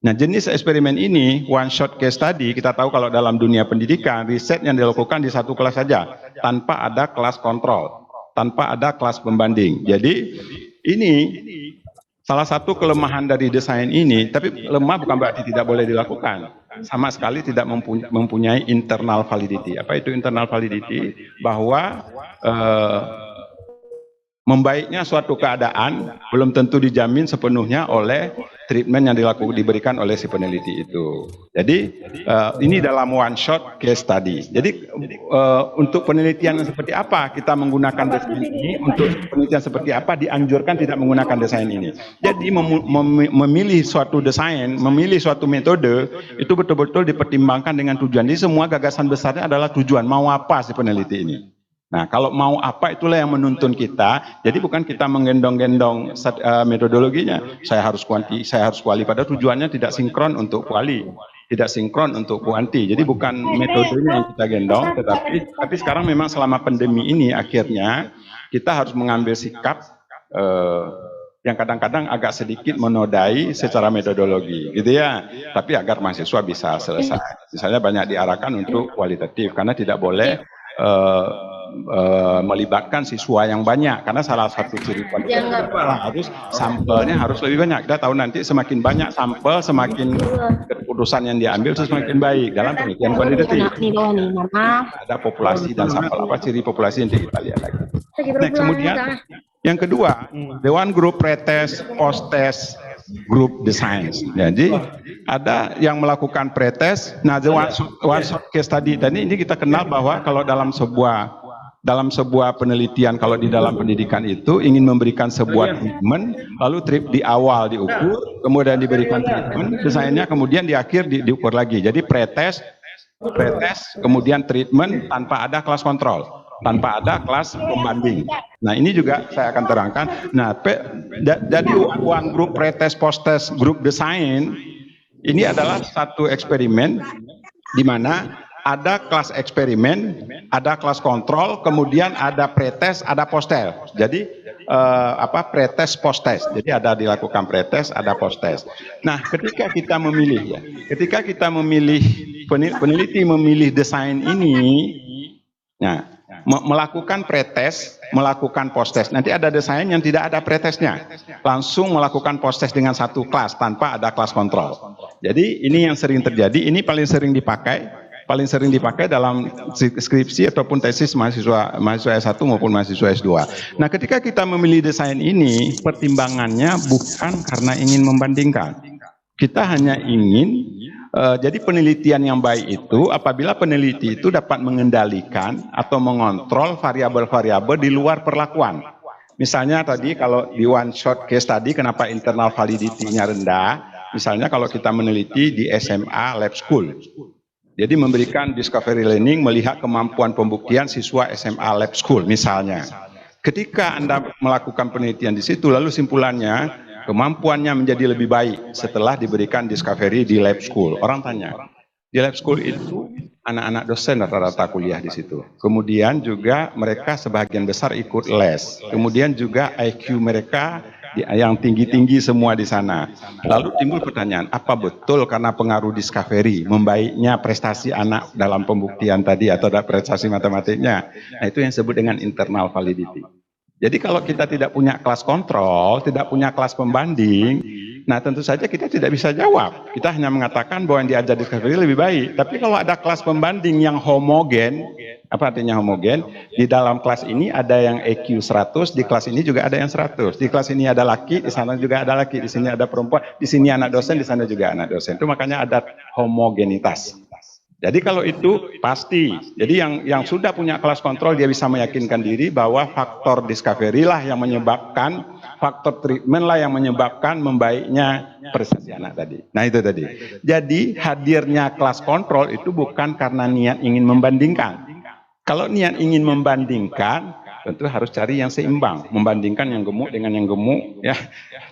Nah, jenis eksperimen ini, one shot case study, kita tahu kalau dalam dunia pendidikan, riset yang dilakukan di satu kelas saja, tanpa ada kelas kontrol, tanpa ada kelas pembanding. Jadi, ini salah satu kelemahan dari desain ini, tapi lemah bukan berarti tidak boleh dilakukan. Sama sekali tidak mempunyai internal validity. Apa itu internal validity? Bahwa membaiknya suatu keadaan belum tentu dijamin sepenuhnya oleh treatment yang diberikan oleh si peneliti itu. Jadi ini dalam one shot case study. Jadi untuk penelitian seperti apa kita menggunakan desain ini, untuk penelitian seperti apa dianjurkan tidak menggunakan desain ini. Jadi memilih suatu desain, memilih suatu metode itu betul-betul dipertimbangkan dengan tujuan. Jadi semua gagasan besarnya adalah tujuan, mau apa si peneliti ini. Nah, kalau mau apa itulah yang menuntun kita. Jadi bukan kita menggendong-gendong metodologinya. Saya harus kuanti, saya harus kuali. Padahal tujuannya tidak sinkron untuk kuali, tidak sinkron untuk kuanti. Jadi bukan metodenya yang kita gendong, tapi sekarang memang selama pandemi ini akhirnya kita harus mengambil sikap yang kadang-kadang agak sedikit menodai secara metodologi, gitu ya. Tapi agar mahasiswa bisa selesai. Misalnya banyak diarahkan untuk kualitatif karena tidak boleh melibatkan siswa yang banyak, karena salah satu ciri kuantitatif harus sampelnya harus lebih banyak. Kita tahu nanti semakin banyak sampel, semakin keputusan yang diambil itu semakin baik dalam penelitian kuantitatif. Ada populasi dan sampel, apa ciri populasi yang kita lihat lagi. Next, kemudian yang kedua, the one group pretest, post-test, group design. Jadi ada yang melakukan pretest. Nah, the one shot case study. Dan ini kita kenal bahwa kalau dalam sebuah penelitian, kalau di dalam pendidikan itu ingin memberikan sebuah treatment, lalu di awal diukur, kemudian diberikan treatment, desainnya kemudian di akhir diukur lagi. Jadi pretest, kemudian treatment tanpa ada kelas kontrol, tanpa ada kelas pembanding. Nah, ini juga saya akan terangkan. Nah, jadi one group pretest, post-test, group design ini adalah satu eksperimen di mana ada kelas eksperimen, ada kelas kontrol, kemudian ada pretest, ada post-test. Jadi pretest, post-test. Jadi ada dilakukan pretest, ada post-test. Nah, ketika kita memilih peneliti memilih desain ini, nah, melakukan pretest, melakukan post-test. Nanti ada desain yang tidak ada pretestnya, langsung melakukan post-test dengan satu kelas tanpa ada kelas kontrol. Jadi ini yang sering terjadi, ini paling sering dipakai dalam skripsi ataupun tesis mahasiswa S1 maupun mahasiswa S2. Nah, ketika kita memilih desain ini, pertimbangannya bukan karena ingin membandingkan. Kita hanya ingin jadi penelitian yang baik itu apabila peneliti itu dapat mengendalikan atau mengontrol variabel-variabel di luar perlakuan. Misalnya tadi kalau di one shot case tadi kenapa internal validity-nya rendah? Misalnya kalau kita meneliti di SMA Lab School. Jadi memberikan discovery learning melihat kemampuan pembuktian siswa SMA Lab School misalnya. Ketika Anda melakukan penelitian di situ lalu simpulannya kemampuannya menjadi lebih baik setelah diberikan discovery di Lab School. Orang tanya, di Lab School itu anak-anak dosen rata-rata kuliah di situ. Kemudian juga mereka sebagian besar ikut les. Kemudian juga IQ mereka yang tinggi-tinggi semua di sana. Lalu timbul pertanyaan, apa betul karena pengaruh discovery membaiknya prestasi anak dalam pembuktian tadi atau prestasi matematiknya? Nah, itu yang disebut dengan internal validity. Jadi kalau kita tidak punya kelas kontrol, tidak punya kelas pembanding, nah tentu saja kita tidak bisa jawab. Kita hanya mengatakan bahwa yang diajar discovery lebih baik. Tapi kalau ada kelas pembanding yang homogen, apa artinya homogen? Di dalam kelas ini ada yang EQ 100, di kelas ini juga ada yang 100. Di kelas ini ada laki, di sana juga ada laki, di sini ada perempuan, di sini anak dosen, di sana juga anak dosen. Itu makanya ada homogenitas. Jadi kalau itu pasti, jadi yang sudah punya kelas kontrol dia bisa meyakinkan diri bahwa faktor discovery lah yang menyebabkan, faktor treatment lah yang menyebabkan membaiknya prestasi anak tadi. Nah itu tadi. Jadi hadirnya kelas kontrol itu bukan karena niat ingin membandingkan. Kalau niat ingin membandingkan, tentu harus cari yang seimbang, membandingkan yang gemuk dengan yang gemuk, ya,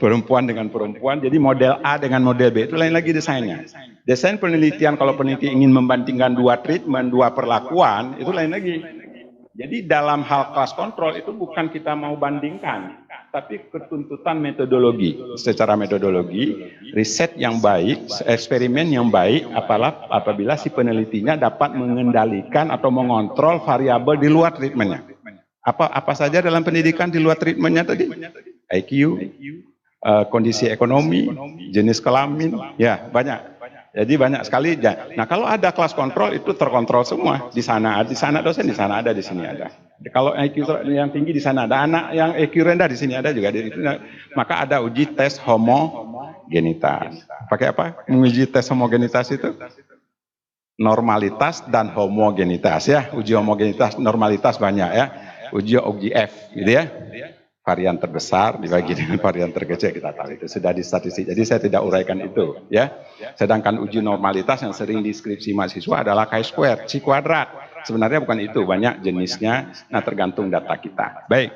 perempuan dengan perempuan. Jadi model A dengan model B itu lain lagi desainnya. Desain penelitian kalau peneliti ingin membandingkan dua treatment, dua perlakuan, itu lain lagi. Jadi dalam hal kelas kontrol itu bukan kita mau bandingkan, tapi ketuntutan metodologi. Secara metodologi, riset yang baik, eksperimen yang baik, apabila si penelitinya dapat mengendalikan atau mengontrol variabel di luar treatmentnya. Apa saja dalam pendidikan di luar treatmentnya tadi? IQ, kondisi ekonomi, jenis kelamin, ya banyak. Jadi banyak sekali. Nah kalau ada kelas kontrol itu terkontrol semua. Di sana dosen, di sana ada, di sini ada. Kalau IQ yang tinggi di sana ada, anak yang IQ rendah di sini ada juga. Maka ada uji tes homogenitas. Pakai apa? Menguji tes homogenitas itu? Normalitas dan homogenitas ya. Uji homogenitas, normalitas banyak ya. Uji F gitu ya. Varian terbesar dibagi dengan varian terkecil, kita tahu itu sudah di statistik. Jadi saya tidak uraikan itu ya. Sedangkan uji normalitas yang sering deskripsi mahasiswa adalah chi-square, chi kuadrat. Sebenarnya bukan itu, banyak jenisnya. Nah tergantung data kita. Baik.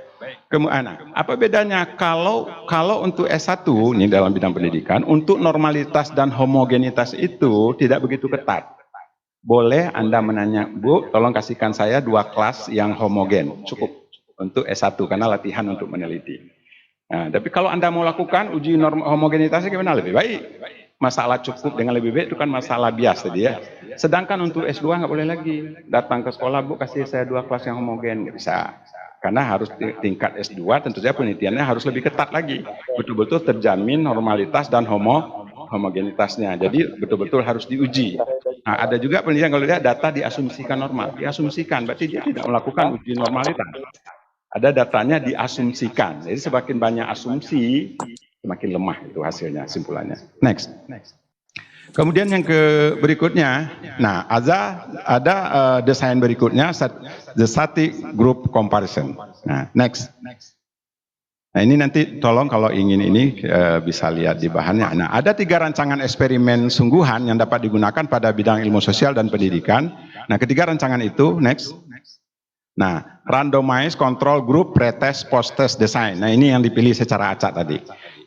Kemudian apa bedanya kalau untuk S1 ini dalam bidang pendidikan, untuk normalitas dan homogenitas itu tidak begitu ketat. Boleh Anda menanya, Bu, tolong kasihkan saya 2 kelas yang homogen, cukup untuk S1 karena latihan untuk meneliti. Nah, tapi kalau Anda mau lakukan uji homogenitasnya gimana? Lebih baik. Masalah cukup dengan lebih baik itu kan masalah bias tadi ya. Sedangkan untuk S2 nggak boleh lagi. Datang ke sekolah, Bu, kasih saya 2 kelas yang homogen, nggak bisa. Karena harus tingkat S2 tentu saja penelitiannya harus lebih ketat lagi. Betul-betul terjamin normalitas dan homogenitasnya. Jadi betul-betul harus diuji. Nah, ada juga penelitian kalau lihat data diasumsikan normal. Diasumsikan, berarti dia tidak melakukan uji normalitas. Ada datanya diasumsikan. Jadi semakin banyak asumsi, semakin lemah itu hasilnya, simpulannya. Next. Kemudian yang berikutnya, nah ada desain berikutnya, the static group comparison. Nah, next. Nah ini nanti tolong kalau ingin ini bisa lihat di bahannya. Nah ada 3 rancangan eksperimen sungguhan yang dapat digunakan pada bidang ilmu sosial dan pendidikan. Nah ketiga rancangan itu, next. Nah, randomized control group pretest post-test design. Nah, ini yang dipilih secara acak tadi.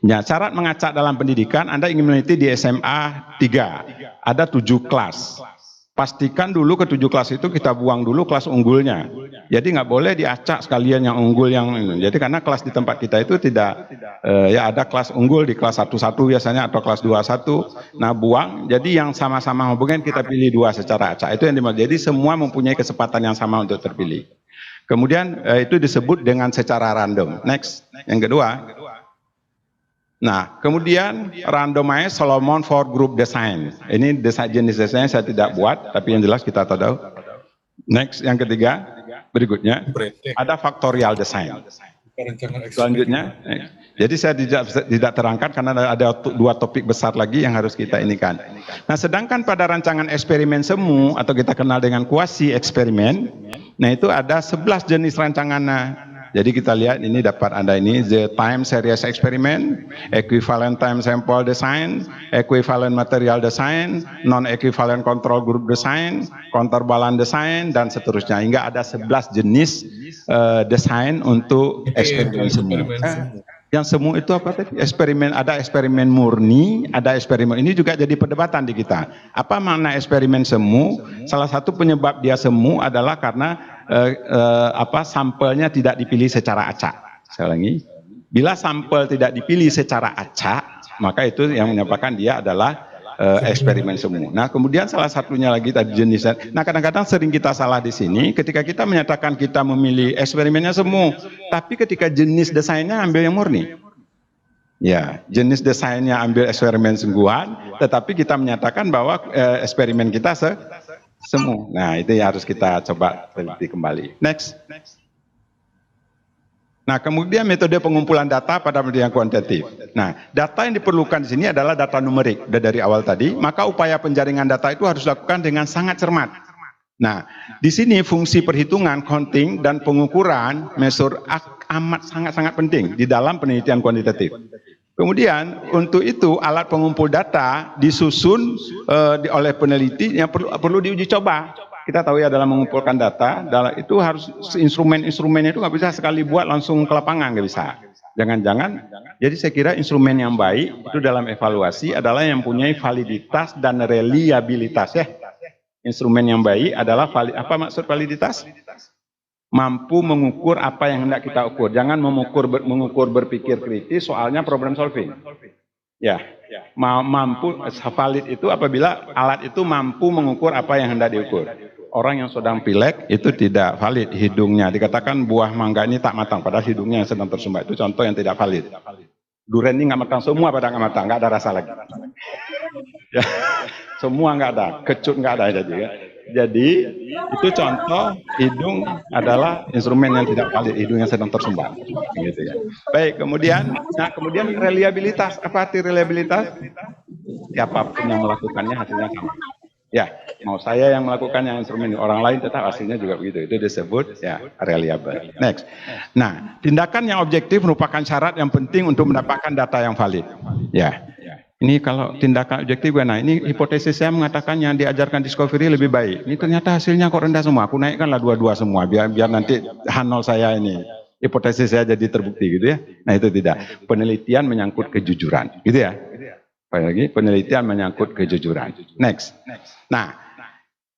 Nah, syarat mengacak dalam pendidikan, Anda ingin meneliti di SMA 3. Ada 7 kelas. Pastikan dulu ke 7 kelas itu kita buang dulu kelas unggulnya. Jadi nggak boleh diacak sekalian yang unggul yang ini. Jadi karena kelas di tempat kita itu tidak, ya ada kelas unggul di kelas 1-1 biasanya atau kelas 2-1. Nah, buang. Jadi yang sama-sama hubungan kita pilih 2 secara acak. Itu yang dimana. Jadi semua mempunyai kesempatan yang sama untuk terpilih. Kemudian itu disebut dengan secara random. Next, yang kedua. Nah, kemudian randomized Solomon for group design. Ini jenis desainnya saya tidak buat, tapi yang jelas kita tahu. Next, yang ketiga, berikutnya ada factorial design. Selanjutnya, jadi saya tidak terangkan karena ada 2 topik besar lagi yang harus kita inikan. Nah, sedangkan pada rancangan eksperimen semu atau kita kenal dengan kuasi eksperimen, nah itu ada 11 jenis rancangannya. Jadi kita lihat ini dapat ada ini the time series experiment, equivalent time sample design, equivalent material design, non-equivalent control group design, counterbalance design, dan seterusnya. Hingga ada 11 jenis desain untuk eksperimen semu. Yang semu itu apa tadi? Eksperimen, ada eksperimen murni, ada eksperimen. Ini juga jadi perdebatan di kita. Apa makna eksperimen semu? Salah satu penyebab dia semu adalah karena sampelnya tidak dipilih secara acak. Saya ulangi, bila sampel tidak dipilih secara acak, maka itu yang menyebabkan dia adalah eksperimen semu. Nah, kemudian salah satunya lagi tadi jenisnya. Nah, kadang-kadang sering kita salah di sini ketika kita menyatakan kita memilih eksperimennya semu, tapi ketika jenis desainnya ambil yang murni. Ya, jenis desainnya ambil eksperimen sungguhan, tetapi kita menyatakan bahwa eksperimen kita semu. Nah, itu yang harus kita coba teliti kembali. Next. Nah, kemudian metode pengumpulan data pada penelitian kuantitatif. Nah, data yang diperlukan di sini adalah data numerik. Udah dari awal tadi, maka upaya penjaringan data itu harus dilakukan dengan sangat cermat. Nah, di sini fungsi perhitungan, counting, dan pengukuran measure amat sangat-sangat penting di dalam penelitian kuantitatif. Kemudian untuk itu alat pengumpul data disusun oleh peneliti yang perlu diuji coba. Kita tahu ya dalam mengumpulkan data, itu harus instrumennya itu nggak bisa sekali buat langsung ke lapangan, nggak bisa. Jangan-jangan, jadi saya kira instrumen yang baik itu dalam evaluasi adalah yang punya validitas dan reliabilitas ya. Instrumen yang baik adalah apa maksud validitas? Mampu mengukur apa yang hendak kita ukur. Jangan mengukur berpikir kritis, soalnya problem solving. Ya, mampu valid itu apabila alat itu mampu mengukur apa yang hendak diukur. Orang yang sedang pilek itu tidak valid hidungnya. Dikatakan buah mangga ini tak matang, padahal hidungnya yang sedang tersumbat. Itu contoh yang tidak valid. Durian ini nggak matang, semua pada nggak matang, nggak ada rasa lagi. Ya, semua nggak ada, kecut nggak ada jadi. Ya. Jadi itu contoh hidung adalah instrumen yang tidak valid, hidung yang sedang tersumbat. Gitu ya. Baik, kemudian reliabilitas. Apa arti reliabilitas? Siapapun yang melakukannya hasilnya sama. Ya, mau saya yang melakukannya instrumen orang lain tetap hasilnya juga begitu. Itu disebut ya reliable. Next. Nah, tindakan yang objektif merupakan syarat yang penting untuk mendapatkan data yang valid. Ya. Ini kalau tindakan objektif, nah ini hipotesis saya mengatakan yang diajarkan Discovery lebih baik. Ini ternyata hasilnya kok rendah semua. Aku naikkanlah dua-dua semua biar nanti H0 saya ini hipotesis saya jadi terbukti gitu ya. Nah itu tidak. Penelitian menyangkut kejujuran, gitu ya. Lagi penelitian menyangkut kejujuran. Next. Nah,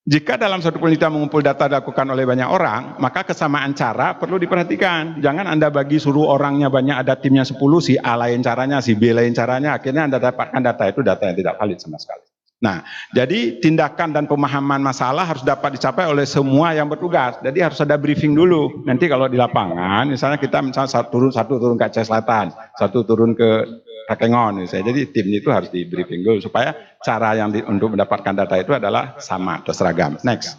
jika dalam suatu penelitian mengumpul data dilakukan oleh banyak orang, maka kesamaan cara perlu diperhatikan. Jangan Anda bagi suruh orangnya banyak, ada timnya 10, si A lain caranya, si B lain caranya, akhirnya Anda dapatkan data itu data yang tidak valid sama sekali. Nah, jadi tindakan dan pemahaman masalah harus dapat dicapai oleh semua yang bertugas. Jadi harus ada briefing dulu. Nanti kalau di lapangan, misalnya kita satu turun ke Aceh Selatan, satu turun ke Takengon, misalnya. Jadi tim itu harus di briefing dulu supaya cara yang untuk mendapatkan data itu adalah sama atau seragam. Next.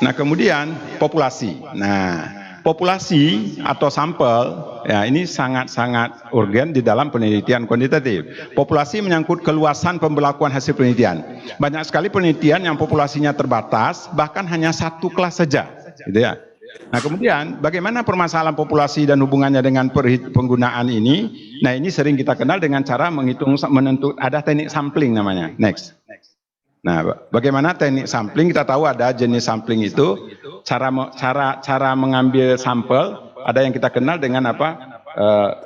Nah, kemudian populasi. Nah, populasi atau sampel, ya ini sangat-sangat urgen di dalam penelitian kuantitatif. Populasi menyangkut keluasan pembelakuan hasil penelitian. Banyak sekali penelitian yang populasinya terbatas, bahkan hanya satu kelas saja, gitu ya. Nah, kemudian bagaimana permasalahan populasi dan hubungannya dengan penggunaan ini? Nah, ini sering kita kenal dengan cara menentukan, ada teknik sampling namanya. Next. Nah, bagaimana teknik sampling? Kita tahu ada jenis sampling itu, cara mengambil sampel, ada yang kita kenal dengan apa?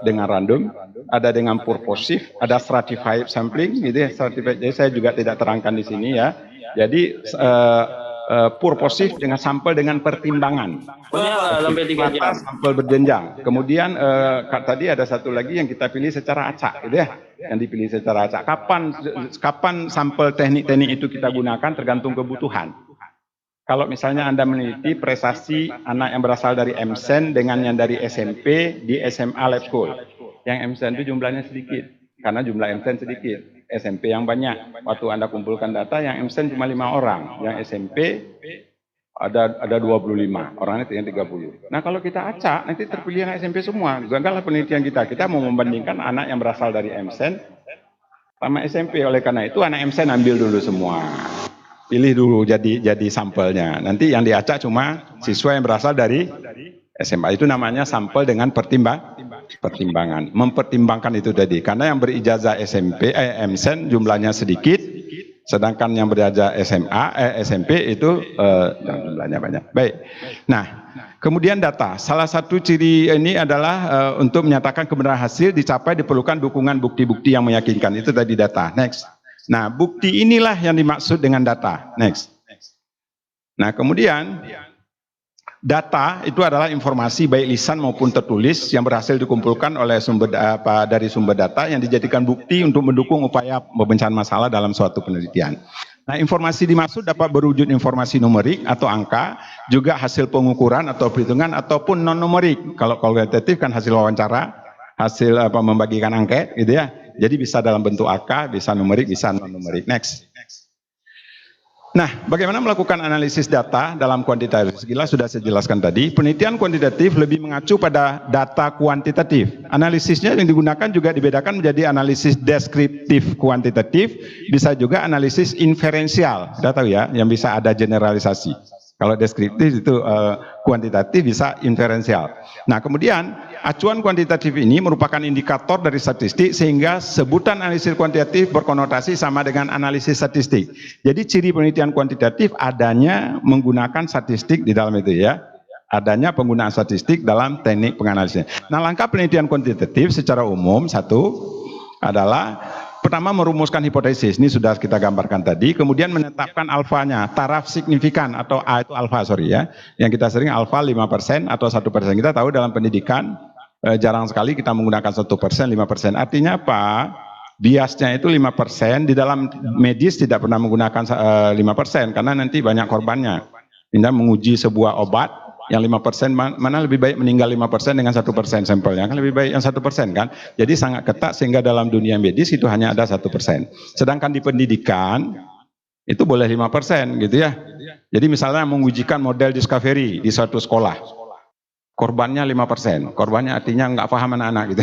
Dengan random, ada dengan purposive, ada stratified sampling, gitu ya. Stratified, jadi saya juga tidak terangkan di sini ya. Jadi purposive dengan sampel dengan pertimbangan. Sampai 3 jam. Sampel berjenjang. Kemudian tadi ada satu lagi yang kita pilih secara acak, gitu ya. Yang dipilih secara acak. Kapan sampel teknik-teknik itu kita gunakan tergantung kebutuhan. Kalau misalnya Anda meneliti prestasi anak yang berasal dari MSen dengan yang dari SMP di SMA Lab School. Yang MSen itu jumlahnya sedikit, karena jumlah MSen sedikit. SMP yang banyak. Waktu Anda kumpulkan data, yang MSen cuma 5 orang. Yang SMP ada 25, orangnya tinggal 30. Nah, kalau kita acak, nanti terpilih anak SMP semua. Gagallah penelitian kita. Kita mau membandingkan anak yang berasal dari MSen sama SMP. Oleh karena itu, anak MSen ambil dulu semua. pilih dulu jadi sampelnya. Nanti yang diacak cuma siswa yang berasal dari SMA. Itu namanya sampel dengan pertimbangan. Mempertimbangkan itu tadi. Karena yang berijazah MSen jumlahnya sedikit, sedangkan yang berijazah SMP itu jumlahnya banyak. Baik. Nah, kemudian data. Salah satu ciri ini adalah untuk menyatakan kebenaran hasil dicapai diperlukan dukungan bukti-bukti yang meyakinkan. Itu tadi data. Next. Nah, bukti inilah yang dimaksud dengan data. Next. Nah, kemudian data itu adalah informasi baik lisan maupun tertulis yang berhasil dikumpulkan oleh dari sumber data yang dijadikan bukti untuk mendukung upaya pemecahkan masalah dalam suatu penelitian. Nah, informasi dimaksud dapat berwujud informasi numerik atau angka, juga hasil pengukuran atau perhitungan ataupun non numerik. Kalau kualitatif kan hasil wawancara, hasil membagikan angket, gitu ya. Jadi bisa dalam bentuk angka, bisa numerik, bisa non numerik. Next. Nah, bagaimana melakukan analisis data dalam kuantitatif? Sudah saya jelaskan tadi. Penelitian kuantitatif lebih mengacu pada data kuantitatif. Analisisnya yang digunakan juga dibedakan menjadi analisis deskriptif kuantitatif, bisa juga analisis inferensial. Sudah tahu ya, yang bisa ada generalisasi. Kalau deskriptif itu kuantitatif, bisa inferensial. Nah, kemudian acuan kuantitatif ini merupakan indikator dari statistik, sehingga sebutan analisis kuantitatif berkonotasi sama dengan analisis statistik. Jadi ciri penelitian kuantitatif adanya menggunakan statistik di dalam itu ya. Adanya penggunaan statistik dalam teknik penganalisan. Nah, langkah penelitian kuantitatif secara umum satu adalah pertama merumuskan hipotesis, ini sudah kita gambarkan tadi, kemudian menetapkan alfanya, taraf signifikan atau A itu alfa, yang kita sering alfa 5% atau 1%. Kita tahu dalam pendidikan jarang sekali kita menggunakan 1%, 5%. Artinya apa? Biasnya itu 5%, di dalam medis tidak pernah menggunakan 5%, karena nanti banyak korbannya. Kita menguji sebuah obat, yang 5% mana lebih baik meninggal 5% dengan 1% sampelnya, kan lebih baik yang 1% kan. Jadi sangat ketat sehingga dalam dunia medis itu hanya ada 1%. Sedangkan di pendidikan itu boleh 5% gitu ya. Jadi misalnya mengujikan model discovery di suatu sekolah, korbannya 5%. Korbannya artinya nggak paham anak-anak gitu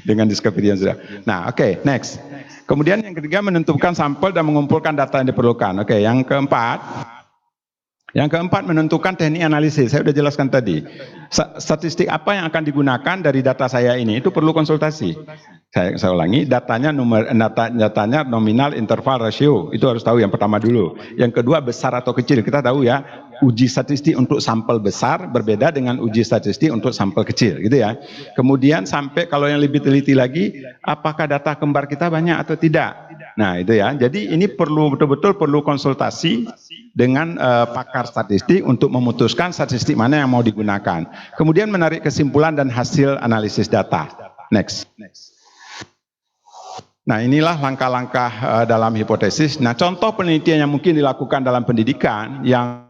dengan discovery yang sudah. Nah, oke, next. Kemudian yang ketiga menentukan sampel dan mengumpulkan data yang diperlukan. Oke, yang keempat menentukan teknik analisis. Saya sudah jelaskan tadi. Statistik apa yang akan digunakan dari data saya ini itu perlu konsultasi. Saya ulangi, datanya nominal, interval, rasio. Itu harus tahu yang pertama dulu. Yang kedua besar atau kecil. Kita tahu ya, uji statistik untuk sampel besar berbeda dengan uji statistik untuk sampel kecil, gitu ya. Kemudian sampai kalau yang lebih teliti lagi, apakah data kembar kita banyak atau tidak? Nah, itu ya. Jadi ini betul-betul perlu konsultasi dengan pakar statistik untuk memutuskan statistik mana yang mau digunakan. Kemudian menarik kesimpulan dan hasil analisis data. Next. Nah, inilah langkah-langkah dalam hipotesis. Nah, contoh penelitian yang mungkin dilakukan dalam pendidikan yang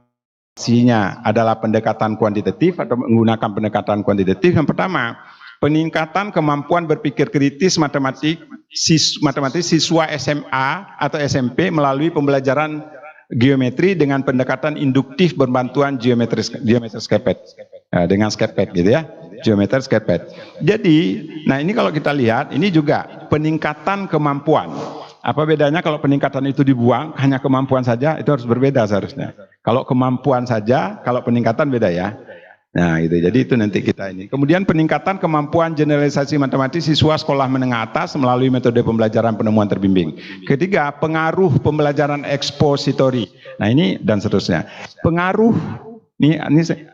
isinya adalah pendekatan kuantitatif atau menggunakan pendekatan kuantitatif. Yang pertama, peningkatan kemampuan berpikir kritis matematis siswa SMA atau SMP melalui pembelajaran geometri dengan pendekatan induktif berbantuan geometri skepet. Nah, dengan skepet gitu ya, geometri skepet. Jadi, nah ini kalau kita lihat, ini juga peningkatan kemampuan. Apa bedanya kalau peningkatan itu dibuang, hanya kemampuan saja, itu harus berbeda seharusnya. Kalau kemampuan saja, kalau peningkatan beda ya. Nah, gitu. Jadi itu nanti kita ini. Kemudian peningkatan kemampuan generalisasi matematis siswa sekolah menengah atas melalui metode pembelajaran penemuan terbimbing. Ketiga, pengaruh pembelajaran ekspositori. Nah, ini dan seterusnya. Pengaruh ini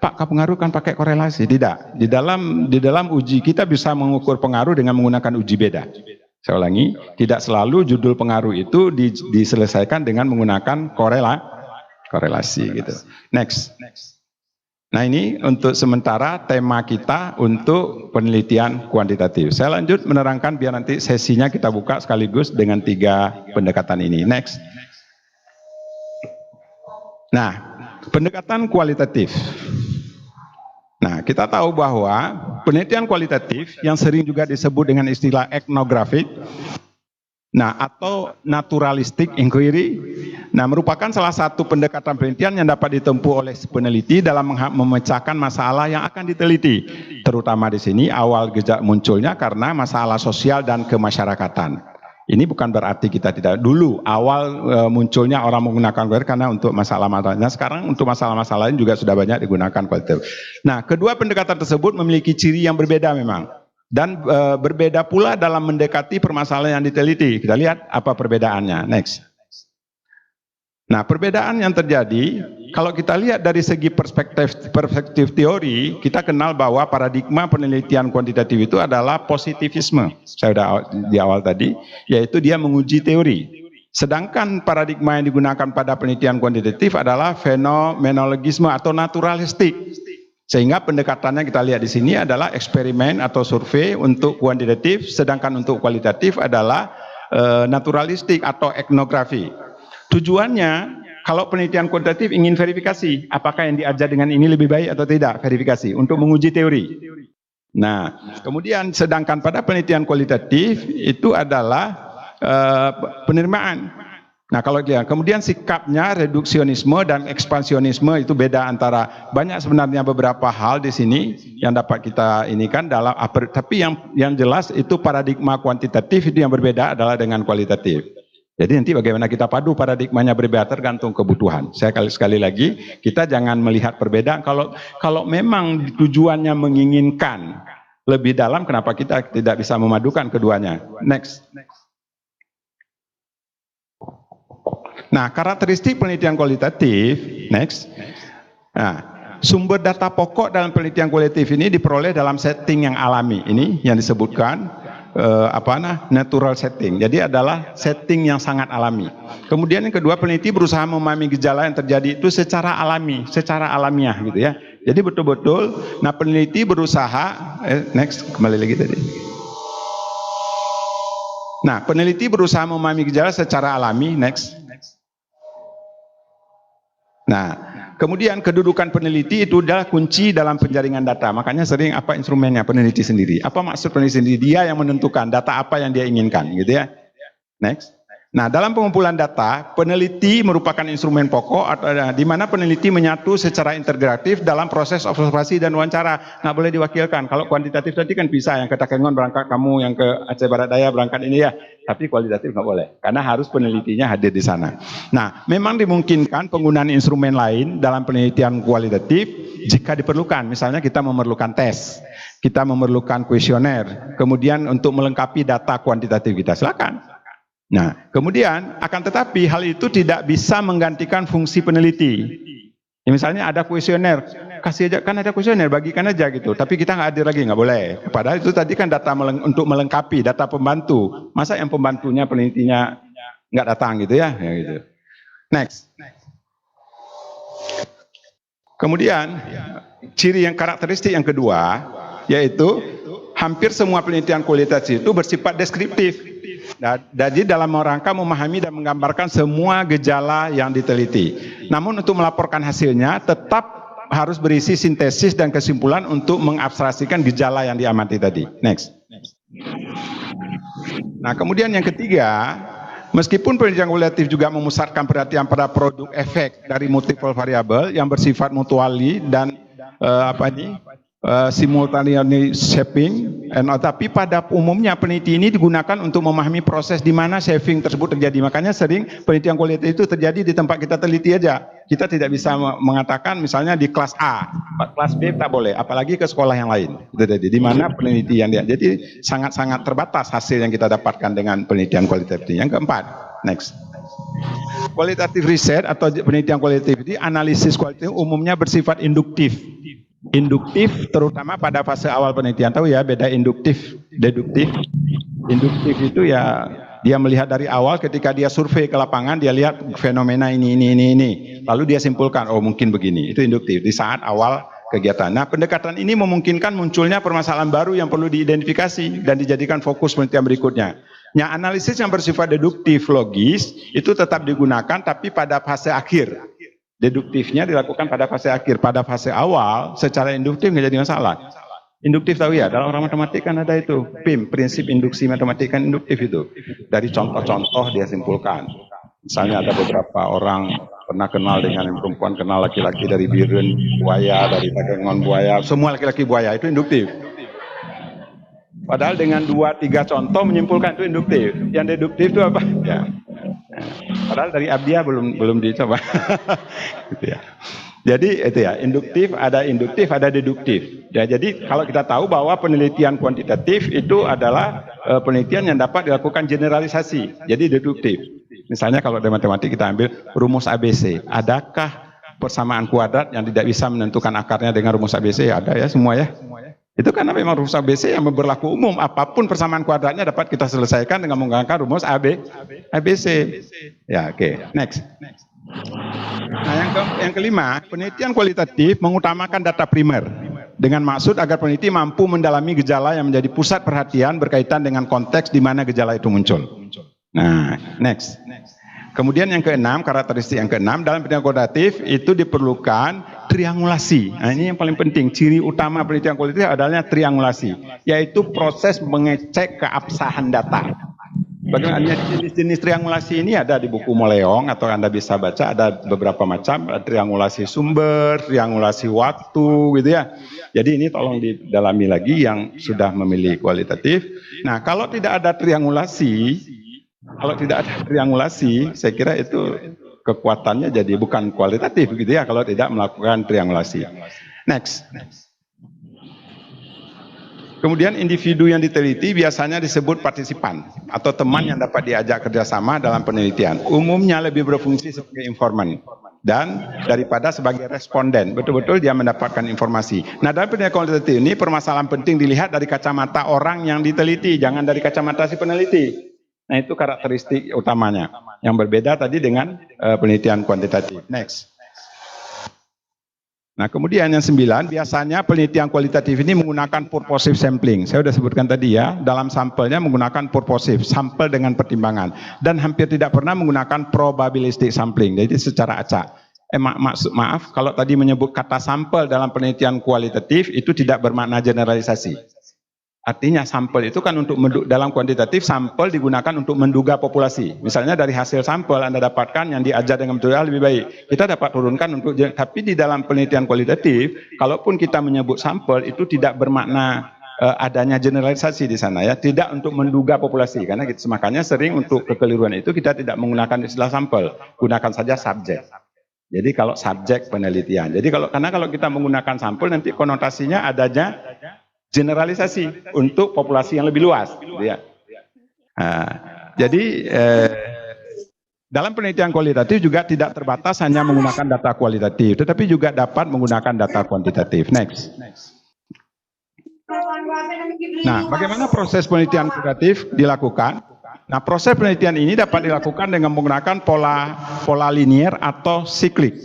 Pak, pengaruh kan pakai korelasi? Tidak. Di dalam uji kita bisa mengukur pengaruh dengan menggunakan uji beda. Saya ulangi, tidak selalu judul pengaruh itu diselesaikan dengan menggunakan korelasi gitu. Next. Nah, ini untuk sementara tema kita untuk penelitian kuantitatif. Saya lanjut menerangkan biar nanti sesinya kita buka sekaligus dengan 3 pendekatan ini. Next. Nah, pendekatan kualitatif. Nah, kita tahu bahwa penelitian kualitatif yang sering juga disebut dengan istilah etnografik, nah atau naturalistic inquiry, nah merupakan salah satu pendekatan penelitian yang dapat ditempuh oleh peneliti dalam memecahkan masalah yang akan diteliti. Terutama di sini awal gejala munculnya karena masalah sosial dan kemasyarakatan. Ini bukan berarti kita tidak. Dulu awal munculnya orang menggunakan kualitatif karena untuk masalah-masalahnya. Sekarang untuk masalah-masalah lain juga sudah banyak digunakan kualitatif. Nah, kedua pendekatan tersebut memiliki ciri yang berbeda memang. Dan berbeda pula dalam mendekati permasalahan yang diteliti. Kita lihat apa perbedaannya. Next. Nah, perbedaan yang terjadi, kalau kita lihat dari segi perspektif teori, kita kenal bahwa paradigma penelitian kuantitatif itu adalah positivisme. Saya sudah di awal tadi, yaitu dia menguji teori. Sedangkan paradigma yang digunakan pada penelitian kuantitatif adalah fenomenologisme atau naturalistik. Sehingga pendekatannya kita lihat di sini adalah eksperimen atau survei untuk kuantitatif, sedangkan untuk kualitatif adalah naturalistik atau etnografi. Tujuannya, kalau penelitian kuantitatif ingin verifikasi, apakah yang diajar dengan ini lebih baik atau tidak, verifikasi, untuk menguji teori. Nah, kemudian sedangkan pada penelitian kualitatif, itu adalah penerimaan. Nah, kalau lihat, kemudian sikapnya reduksionisme dan ekspansionisme itu beda antara, banyak sebenarnya beberapa hal di sini yang dapat kita inikan dalam, tapi yang jelas itu paradigma kuantitatif itu yang berbeda adalah dengan kualitatif. Jadi nanti bagaimana kita padu paradigmanya berbeda tergantung kebutuhan. Saya sekali lagi, kita jangan melihat perbedaan. Kalau memang tujuannya menginginkan lebih dalam, kenapa kita tidak bisa memadukan keduanya? Next. Nah, karakteristik penelitian kualitatif, next. Nah, sumber data pokok dalam penelitian kualitatif ini diperoleh dalam setting yang alami. Ini yang disebutkan natural setting. Jadi adalah setting yang sangat alami. Kemudian yang kedua, peneliti berusaha memahami gejala yang terjadi itu secara alami, secara alamiah gitu ya. Jadi betul-betul, nah peneliti berusaha, next, kembali lagi tadi. Nah, peneliti berusaha memahami gejala secara alami, next. Nah, kemudian kedudukan peneliti itu adalah kunci dalam penjaringan data. Makanya sering apa instrumennya peneliti sendiri. Apa maksud peneliti sendiri? Dia yang menentukan data apa yang dia inginkan, gitu ya. Next. Nah, dalam pengumpulan data, peneliti merupakan instrumen pokok di mana peneliti menyatu secara integratif dalam proses observasi dan wawancara. Nggak boleh diwakilkan. Kalau kuantitatif tadi kan bisa, yang ke Takengon berangkat kamu, yang ke Aceh Barat Daya berangkat ini ya. Tapi kualitatif nggak boleh, karena harus penelitinya hadir di sana. Nah, memang dimungkinkan penggunaan instrumen lain dalam penelitian kualitatif jika diperlukan. Misalnya kita memerlukan tes, kita memerlukan kuesioner, kemudian untuk melengkapi data kuantitatif kita, silakan. Nah, kemudian akan tetapi hal itu tidak bisa menggantikan fungsi peneliti. Ya, misalnya ada kuesioner, kasih aja, kan ada kuesioner, bagikan aja gitu. Tapi kita nggak hadir lagi, nggak boleh. Padahal itu tadi kan data untuk melengkapi, data pembantu. Masa yang pembantunya penelitinya nggak datang gitu ya? Ya gitu. Next. Kemudian ciri yang karakteristik yang kedua, yaitu hampir semua penelitian kualitatif itu bersifat deskriptif. Jadi dalam rangka memahami dan menggambarkan semua gejala yang diteliti. Namun untuk melaporkan hasilnya tetap harus berisi sintesis dan kesimpulan untuk mengabstraksikan gejala yang diamati tadi. Next. Nah, kemudian yang ketiga, meskipun penelitian kualitatif juga memusatkan perhatian pada produk efek dari multiple variabel yang bersifat mutuali dan simultaneous shaping, tapi pada umumnya peneliti ini digunakan untuk memahami proses di mana shaping tersebut terjadi. Makanya sering penelitian kualitatif itu terjadi di tempat kita teliti aja. Kita tidak bisa mengatakan misalnya di kelas A, kelas B tak boleh, apalagi ke sekolah yang lain. Jadi di mana penelitian dia. Jadi sangat-sangat terbatas hasil yang kita dapatkan dengan penelitian kualitatif. Yang keempat, next. Kualitatif riset atau penelitian kualitatif ini, analisis kualitatif umumnya bersifat induktif. Induktif terutama pada fase awal penelitian. Tahu ya beda induktif, deduktif. Induktif itu ya dia melihat dari awal, ketika dia survei ke lapangan dia lihat fenomena ini. Lalu dia simpulkan, oh mungkin begini. Itu induktif di saat awal kegiatan. Nah, pendekatan ini memungkinkan munculnya permasalahan baru yang perlu diidentifikasi dan dijadikan fokus penelitian berikutnya. Nah, analisis yang bersifat deduktif logis itu tetap digunakan tapi pada fase akhir. Deduktifnya dilakukan pada fase akhir. Pada fase awal secara induktif nggak jadi masalah. Induktif tahu ya, dalam orang matematik kan ada itu PIM, prinsip induksi matematik kan induktif itu. Dari contoh-contoh dia simpulkan. Misalnya ada beberapa orang pernah kenal dengan perempuan, kenal laki-laki dari Biren buaya, dari Takengon buaya, semua laki-laki buaya, itu induktif. Padahal dengan 2-3 contoh menyimpulkan itu induktif. Yang deduktif itu apa? Ya. Padahal dari Abdia belum dicoba. Gitu ya. Jadi itu ya, induktif, ada deduktif. Ya, jadi kalau kita tahu bahwa penelitian kuantitatif itu adalah penelitian yang dapat dilakukan generalisasi. Jadi deduktif. Misalnya kalau dari matematik kita ambil rumus ABC. Adakah persamaan kuadrat yang tidak bisa menentukan akarnya dengan rumus ABC? Ada ya semua ya. Itu karena memang rumus ABC yang berlaku umum. Apapun persamaan kuadratnya dapat kita selesaikan dengan menggunakan rumus ABC. Ya, oke. Next. Nah, yang kelima, penelitian kualitatif mengutamakan data primer dengan maksud agar peneliti mampu mendalami gejala yang menjadi pusat perhatian berkaitan dengan konteks di mana gejala itu muncul. Nah, next. Kemudian yang keenam, karakteristik yang keenam dalam penelitian kualitatif itu diperlukan triangulasi. Nah, ini yang paling penting. Ciri utama penelitian kualitatif adalah triangulasi, yaitu proses mengecek keabsahan data. Bagaimana jenis-jenis triangulasi ini ada di buku Moleong atau Anda bisa baca, ada beberapa macam, triangulasi sumber, triangulasi waktu gitu ya. Jadi ini tolong didalami lagi yang sudah memilih kualitatif. Nah, kalau tidak ada triangulasi, saya kira itu kekuatannya jadi bukan kualitatif gitu ya kalau tidak melakukan triangulasi. Next. Kemudian individu yang diteliti biasanya disebut partisipan atau teman yang dapat diajak kerjasama dalam penelitian. Umumnya lebih berfungsi sebagai informan dan daripada sebagai responden. Betul-betul dia mendapatkan informasi. Nah, dalam penelitian kualitatif ini permasalahan penting dilihat dari kacamata orang yang diteliti, jangan dari kacamata si peneliti. Nah, itu karakteristik utamanya yang berbeda tadi dengan penelitian kuantitatif. Next. Nah, kemudian yang 9, biasanya penelitian kualitatif ini menggunakan purposive sampling. Saya sudah sebutkan tadi ya, dalam sampelnya menggunakan purposive, sampel dengan pertimbangan. Dan hampir tidak pernah menggunakan probabilistic sampling, jadi secara acak. Maaf, kalau tadi menyebut kata sampel dalam penelitian kualitatif, itu tidak bermakna generalisasi. Artinya sampel itu kan untuk dalam kuantitatif sampel digunakan untuk menduga populasi. Misalnya dari hasil sampel Anda dapatkan yang diajar dengan metode lebih baik. Kita dapat turunkan untuk, tapi di dalam penelitian kualitatif, kalaupun kita menyebut sampel itu tidak bermakna adanya generalisasi di sana ya, tidak untuk menduga populasi. Karena makanya sering untuk kekeliruan itu kita tidak menggunakan istilah sampel, gunakan saja subjek. Jadi kalau subjek penelitian. Jadi karena kalau kita menggunakan sampel nanti konotasinya adanya generalisasi untuk populasi yang lebih luas, gitu ya. Jadi dalam penelitian kualitatif juga tidak terbatas hanya menggunakan data kualitatif, tetapi juga dapat menggunakan data kuantitatif. Next. Nah, bagaimana proses penelitian kualitatif dilakukan? Nah, proses penelitian ini dapat dilakukan dengan menggunakan pola linier atau siklik.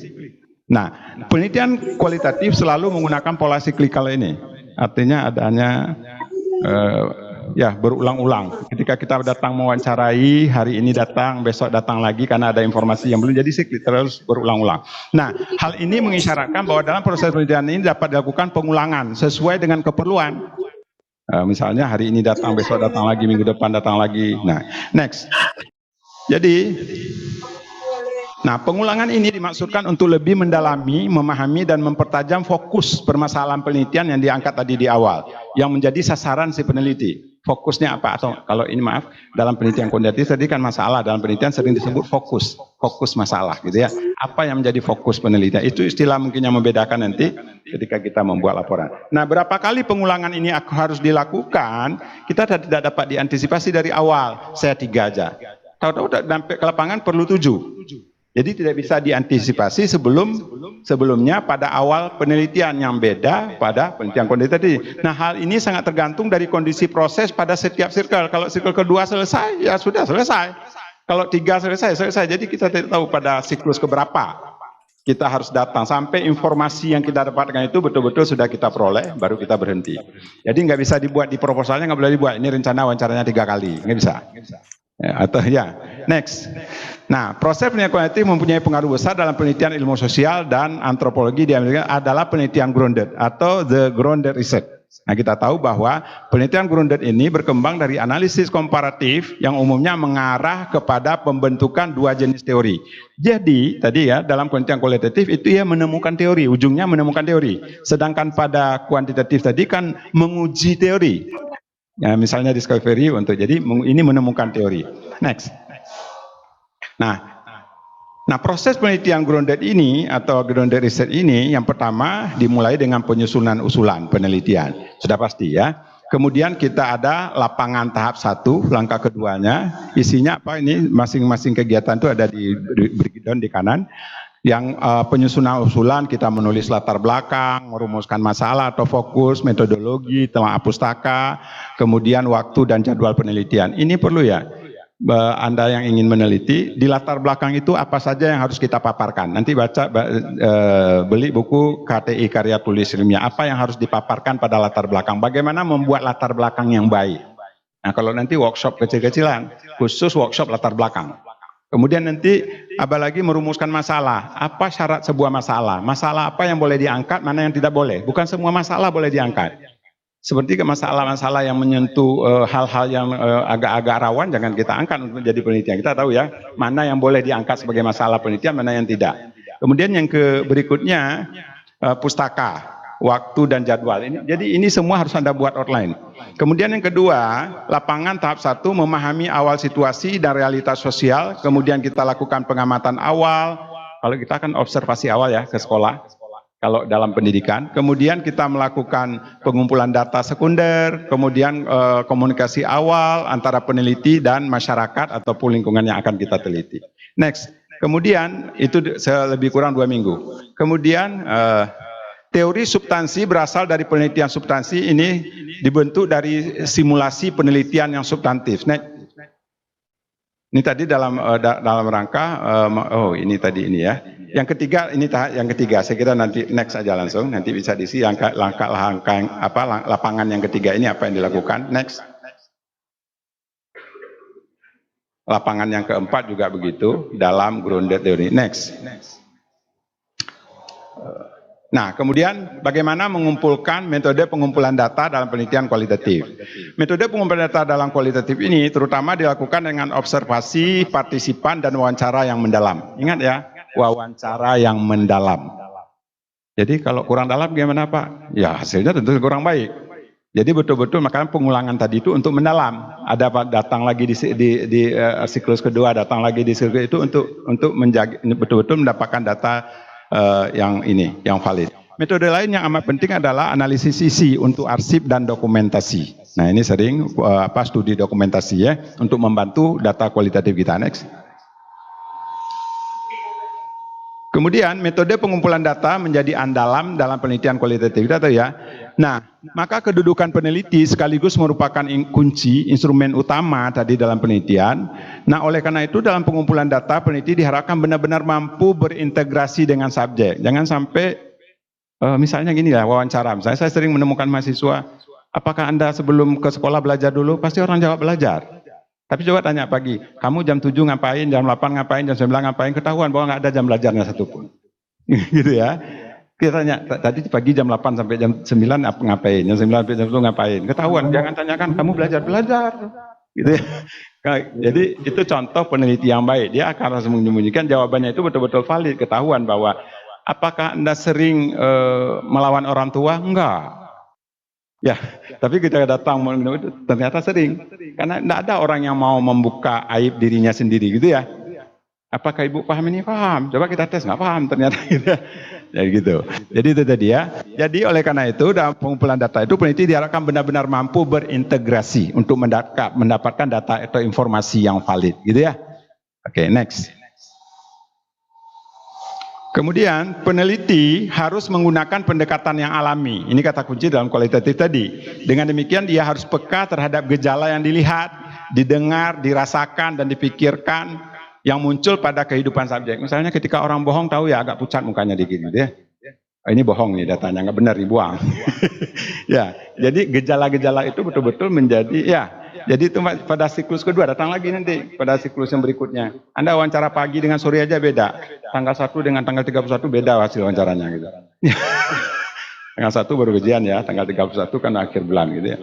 Nah, penelitian kualitatif selalu menggunakan pola siklikal ini. Artinya adanya berulang-ulang. Ketika kita datang mewawancarai, hari ini datang, besok datang lagi karena ada informasi yang belum jadi siklik, terus berulang-ulang. Nah, hal ini mengisyaratkan bahwa dalam proses penelitian ini dapat dilakukan pengulangan sesuai dengan keperluan. Misalnya hari ini datang, besok datang lagi, minggu depan datang lagi. Nah, next. Jadi, pengulangan ini dimaksudkan untuk lebih mendalami, memahami, dan mempertajam fokus permasalahan penelitian yang diangkat tadi di awal, yang menjadi sasaran si peneliti. Fokusnya apa? Atau kalau ini maaf, dalam penelitian kuantitatif tadi kan masalah, dalam penelitian sering disebut fokus masalah gitu ya. Apa yang menjadi fokus penelitian? Itu istilah mungkin yang membedakan nanti ketika kita membuat laporan. Nah, berapa kali pengulangan ini harus dilakukan, kita tidak dapat diantisipasi dari awal. Saya 3 aja. Tahu-tahu sampai ke lapangan perlu 7. Jadi tidak bisa diantisipasi sebelumnya pada awal penelitian, yang beda pada penelitian kuantitatif. Nah, hal ini sangat tergantung dari kondisi proses pada setiap circle. Kalau circle kedua selesai, ya sudah selesai. Kalau 3 selesai. Jadi kita tidak tahu pada siklus keberapa kita harus datang sampai informasi yang kita dapatkan itu betul-betul sudah kita peroleh, baru kita berhenti. Jadi nggak bisa dibuat di proposalnya, nggak boleh dibuat. Ini rencana wawancaranya 3 kali, nggak bisa. Next. Nah, proses penelitian kualitatif mempunyai pengaruh besar dalam penelitian ilmu sosial dan antropologi di Amerika adalah penelitian grounded atau the grounded research. Nah, kita tahu bahwa penelitian grounded ini berkembang dari analisis komparatif yang umumnya mengarah kepada pembentukan 2 jenis teori. Jadi, tadi ya, dalam penelitian kualitatif itu ya menemukan teori, ujungnya menemukan teori. Sedangkan pada kuantitatif tadi kan menguji teori. Ya, misalnya discovery untuk jadi ini menemukan teori. Next. Nah, proses penelitian grounded ini atau grounded research ini yang pertama dimulai dengan penyusunan usulan penelitian. Sudah pasti ya. Kemudian kita ada lapangan tahap 1, langkah keduanya isinya apa ini masing-masing kegiatan itu ada di breakdown di kanan. Yang penyusunan usulan kita menulis latar belakang, merumuskan masalah atau fokus, metodologi, telaah pustaka, kemudian waktu dan jadwal penelitian. Ini perlu ya, Anda yang ingin meneliti, di latar belakang itu apa saja yang harus kita paparkan. Nanti beli buku KTI Karya Tulis Ilmiah, apa yang harus dipaparkan pada latar belakang, bagaimana membuat latar belakang yang baik. Nah kalau nanti workshop kecil-kecilan, khusus workshop latar belakang. Kemudian nanti apalagi merumuskan masalah, apa syarat sebuah masalah, masalah apa yang boleh diangkat, mana yang tidak boleh. Bukan semua masalah boleh diangkat. Seperti masalah-masalah yang menyentuh hal-hal yang agak-agak rawan, jangan kita angkat untuk menjadi penelitian. Kita tahu ya, mana yang boleh diangkat sebagai masalah penelitian, mana yang tidak. Kemudian yang berikutnya, pustaka, waktu dan jadwal. Jadi ini semua harus Anda buat outline. Kemudian yang kedua, lapangan tahap 1 memahami awal situasi dan realitas sosial. Kemudian kita lakukan pengamatan awal. Kalau kita kan observasi awal ya ke sekolah. Kalau dalam pendidikan. Kemudian kita melakukan pengumpulan data sekunder. Kemudian komunikasi awal antara peneliti dan masyarakat ataupun lingkungan yang akan kita teliti. Next. Kemudian itu lebih kurang 2 minggu. Kemudian teori substansi berasal dari penelitian substansi ini dibentuk dari simulasi penelitian yang substantif. Ini tadi dalam rangka ini tadi ini ya. Yang ketiga ini yang ketiga. Saya kira nanti next aja langsung. Nanti bisa diisi lapangan yang ketiga ini apa yang dilakukan. Next. Lapangan yang keempat juga begitu dalam grounded theory. Next. Nah, kemudian bagaimana mengumpulkan metode pengumpulan data dalam penelitian kualitatif. Metode pengumpulan data dalam kualitatif ini terutama dilakukan dengan observasi, partisipan, dan wawancara yang mendalam. Ingat ya, wawancara yang mendalam. Jadi kalau kurang dalam gimana Pak? Ya hasilnya tentu kurang baik. Jadi betul-betul makanya pengulangan tadi itu untuk mendalam. Ada datang lagi di siklus kedua, datang lagi di siklus itu untuk menjaga betul-betul mendapatkan data yang valid. Metode lain yang amat penting adalah analisis isi untuk arsip dan dokumentasi. Nah ini sering studi dokumentasi ya untuk membantu data kualitatif kita. Next. Kemudian metode pengumpulan data menjadi andalan dalam penelitian kualitatif kita tahu ya. Nah maka kedudukan peneliti sekaligus merupakan kunci instrumen utama tadi dalam penelitian. Nah oleh karena itu dalam pengumpulan data peneliti diharapkan benar-benar mampu berintegrasi dengan subjek. Jangan sampai misalnya gini ya wawancara. Misalnya saya sering menemukan mahasiswa, apakah Anda sebelum ke sekolah belajar dulu? Pasti orang jawab belajar. Tapi coba tanya pagi, kamu jam 7 ngapain, jam 8 ngapain, jam 9 ngapain, ketahuan bahwa nggak ada jam belajarnya satupun. Gitu ya. Kita tanya, tadi pagi jam 8 sampai jam 9 ngapain, jam 9 sampai jam 10 ngapain, ketahuan. Jangan tanyakan, kamu belajar. Gitu ya. Jadi itu contoh peneliti yang baik. Dia akan langsung menyembunyikan jawabannya itu betul-betul valid, ketahuan bahwa apakah Anda sering melawan orang tua? Enggak. Ya, tapi kita datang ternyata sering. Karena tidak ada orang yang mau membuka aib dirinya sendiri gitu ya. Apakah Ibu paham ini? Paham. Coba kita tes, nggak paham ternyata gitu ya. Ya gitu. Jadi itu tadi ya. Jadi oleh karena itu dalam pengumpulan data itu peneliti diharapkan benar-benar mampu berintegrasi untuk mendapatkan data atau informasi yang valid gitu ya. Oke, next. Kemudian peneliti harus menggunakan pendekatan yang alami. Ini kata kunci dalam kualitatif tadi. Dengan demikian dia harus peka terhadap gejala yang dilihat, didengar, dirasakan, dan dipikirkan yang muncul pada kehidupan subjek. Misalnya ketika orang bohong tahu ya agak pucat mukanya dikit gitu ya. Ini bohong nih datanya, nggak benar dibuang. Ya, jadi gejala-gejala itu betul-betul menjadi ya. Jadi itu pada siklus kedua datang lagi nanti pada siklus yang berikutnya. Anda wawancara pagi dengan sore aja beda. Tanggal 1 dengan tanggal 31 beda hasil wawancaranya gitu. Tanggal 1 baru gajian ya, tanggal 31 kan akhir bulan gitu ya.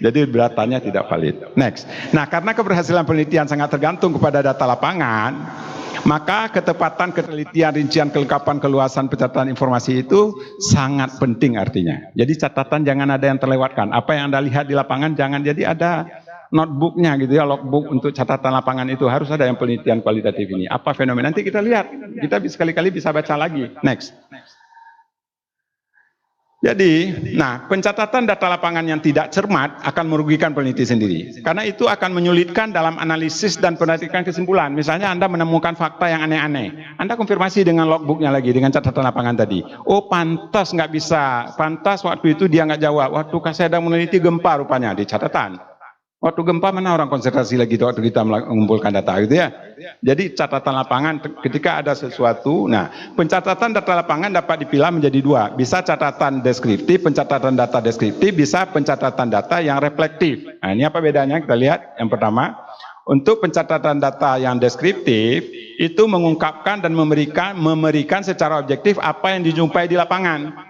Jadi datanya tidak valid. Next. Nah, karena keberhasilan penelitian sangat tergantung kepada data lapangan, Maka ketepatan, ketelitian, rincian, kelengkapan, keluasan pencatatan informasi itu sangat penting artinya. Jadi catatan jangan ada yang terlewatkan. Apa yang Anda lihat di lapangan jangan jadi ada notebooknya gitu ya, logbook untuk catatan lapangan itu harus ada yang penelitian kualitatif ini. Apa fenomena nanti kita lihat, kita sekali-kali bisa baca lagi. Next. Jadi, nah pencatatan data lapangan yang tidak cermat akan merugikan peneliti sendiri. Karena itu akan menyulitkan dalam analisis dan penarikan kesimpulan. Misalnya Anda menemukan fakta yang aneh-aneh, Anda konfirmasi dengan logbooknya lagi, dengan catatan lapangan tadi. Oh pantas nggak bisa, pantas waktu itu dia nggak jawab. Waktu saya sedang meneliti gempa rupanya di catatan. Waktu gempa mana orang konsentrasi lagi waktu kita mengumpulkan data gitu ya. Jadi catatan lapangan ketika ada sesuatu, nah pencatatan data lapangan dapat dipilah menjadi dua. Bisa catatan deskriptif, pencatatan data deskriptif, bisa pencatatan data yang reflektif. Nah ini apa bedanya kita lihat. Yang pertama, untuk pencatatan data yang deskriptif itu mengungkapkan dan memberikan secara objektif apa yang dijumpai di lapangan.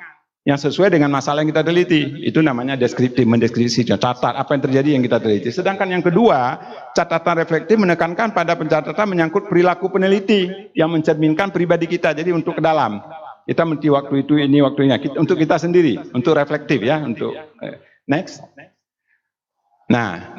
Yang sesuai dengan masalah yang kita teliti, itu namanya deskriptif, mendeskripsi, catat apa yang terjadi yang kita teliti. Sedangkan yang kedua, catatan reflektif menekankan pada pencatatan menyangkut perilaku peneliti yang mencerminkan pribadi kita, jadi untuk ke dalam. Kita meneliti waktu itu, ini waktunya, untuk kita sendiri, untuk reflektif ya, untuk next. Nah,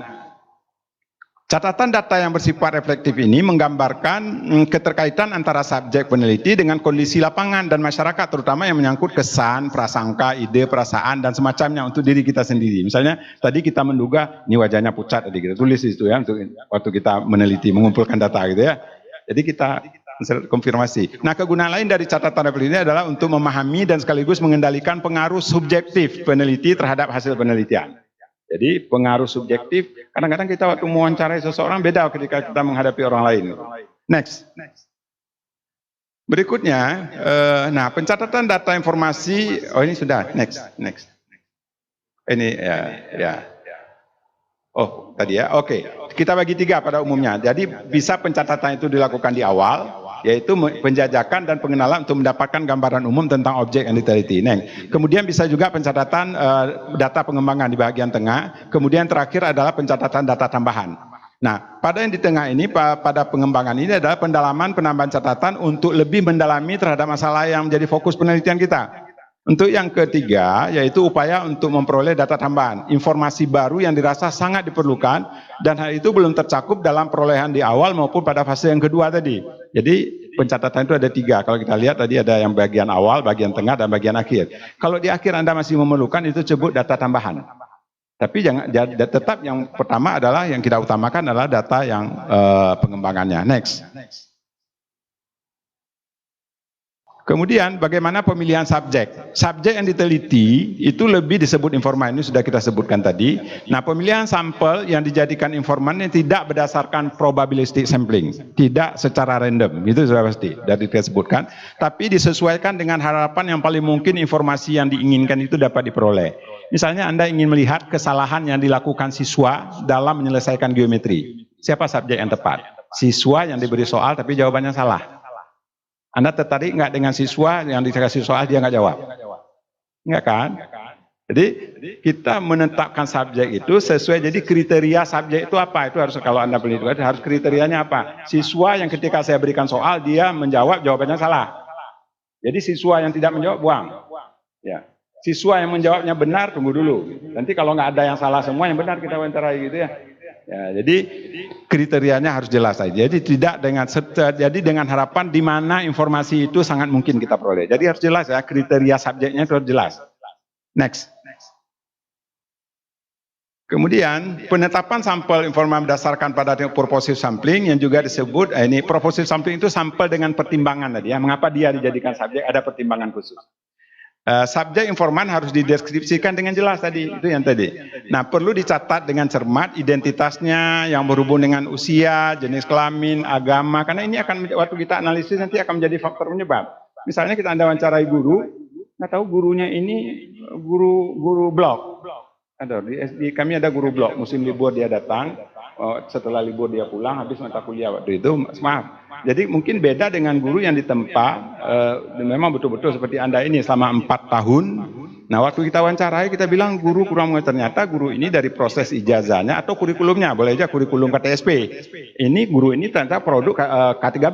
catatan data yang bersifat reflektif ini menggambarkan keterkaitan antara subjek peneliti dengan kondisi lapangan dan masyarakat, terutama yang menyangkut kesan, prasangka, ide, perasaan, dan semacamnya untuk diri kita sendiri. Misalnya tadi kita menduga ini wajahnya pucat, tadi kita tulis itu ya, untuk waktu kita meneliti, mengumpulkan data gitu ya. Jadi kita konfirmasi. Nah kegunaan lain dari catatan reflektif ini adalah untuk memahami dan sekaligus mengendalikan pengaruh subjektif peneliti terhadap hasil penelitian. Jadi pengaruh subjektif, kadang-kadang kita waktu mewawancarai seseorang beda ketika kita menghadapi orang lain. Next. Berikutnya, nah pencatatan data informasi, oh ini sudah, next. Ini ya. Oh tadi ya, oke. Kita bagi tiga pada umumnya. Jadi bisa pencatatan itu dilakukan di awal, yaitu penjajakan dan pengenalan untuk mendapatkan gambaran umum tentang objek yang diteliti. Nah, kemudian bisa juga pencatatan data pengembangan di bagian tengah. Kemudian terakhir adalah pencatatan data tambahan. Nah, pada yang di tengah ini, pada pengembangan ini adalah pendalaman penambahan catatan untuk lebih mendalami terhadap masalah yang menjadi fokus penelitian kita. Untuk yang ketiga, yaitu upaya untuk memperoleh data tambahan, informasi baru yang dirasa sangat diperlukan, dan hal itu belum tercakup dalam perolehan di awal maupun pada fase yang kedua tadi. Jadi pencatatan itu ada tiga, kalau kita lihat tadi ada yang bagian awal, bagian tengah, dan bagian akhir. Kalau di akhir Anda masih memerlukan, itu disebut data tambahan. Tapi tetap yang pertama adalah, yang kita utamakan adalah data yang pengembangannya. Next. Kemudian bagaimana pemilihan subjek? Subjek yang diteliti itu lebih disebut informan, ini sudah kita sebutkan tadi. Nah pemilihan sampel yang dijadikan informan ini tidak berdasarkan probabilistic sampling, tidak secara random, itu sudah pasti, dari kita sebutkan. Tapi disesuaikan dengan harapan yang paling mungkin informasi yang diinginkan itu dapat diperoleh. Misalnya Anda ingin melihat kesalahan yang dilakukan siswa dalam menyelesaikan geometri. Siapa subjek yang tepat? Siswa yang diberi soal tapi jawabannya salah. Anda tertarik nggak dengan siswa yang dikasih soal dia nggak jawab? Nggak kan? Jadi kita menetapkan subjek itu sesuai, jadi kriteria subjek itu apa? Itu harus, kalau Anda peneliti harus kriterianya apa? Siswa yang ketika saya berikan soal dia menjawab jawabannya salah. Jadi siswa yang tidak menjawab buang. Ya. Siswa yang menjawabnya benar tunggu dulu. Nanti kalau nggak ada yang salah semua yang benar kita wawancarai gitu ya. Ya, jadi kriterianya harus jelas aja. Jadi tidak dengan harapan di mana informasi itu sangat mungkin kita peroleh. Jadi harus jelas ya, kriteria subjeknya itu harus jelas. Next. Kemudian penetapan sampel informasi berdasarkan pada purposive sampling yang juga disebut ini purposive sampling itu sampel dengan pertimbangan tadi ya. Mengapa dia dijadikan subjek, ada pertimbangan khusus. Subjek informan harus dideskripsikan dengan jelas tadi, itu yang tadi. Nah, perlu dicatat dengan cermat identitasnya yang berhubung dengan usia, jenis kelamin, agama, karena ini akan waktu kita analisis nanti akan menjadi faktor penyebab. Misalnya kita Anda wawancarai guru, nggak tahu gurunya ini guru blok. Ada di kami ada guru blok, musim libur dia datang, setelah libur dia pulang, habis mata kuliah waktu itu, maaf. Jadi mungkin beda dengan guru yang ditempa, memang betul-betul seperti Anda ini selama 4 tahun Nah, waktu kita wawancarai, kita bilang guru kurang mengetahui. Ternyata guru ini dari proses ijazahnya atau kurikulumnya, boleh aja kurikulum KTSP. Ini guru ini ternyata produk K13,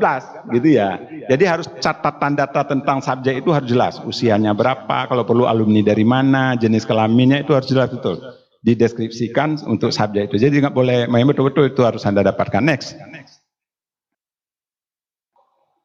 gitu ya. Jadi harus catatan data tentang subjek itu harus jelas. Usianya berapa, kalau perlu alumni dari mana, jenis kelaminnya itu harus jelas betul. Dideskripsikan untuk subjek itu. Jadi nggak boleh main betul-betul, itu harus Anda dapatkan. Next.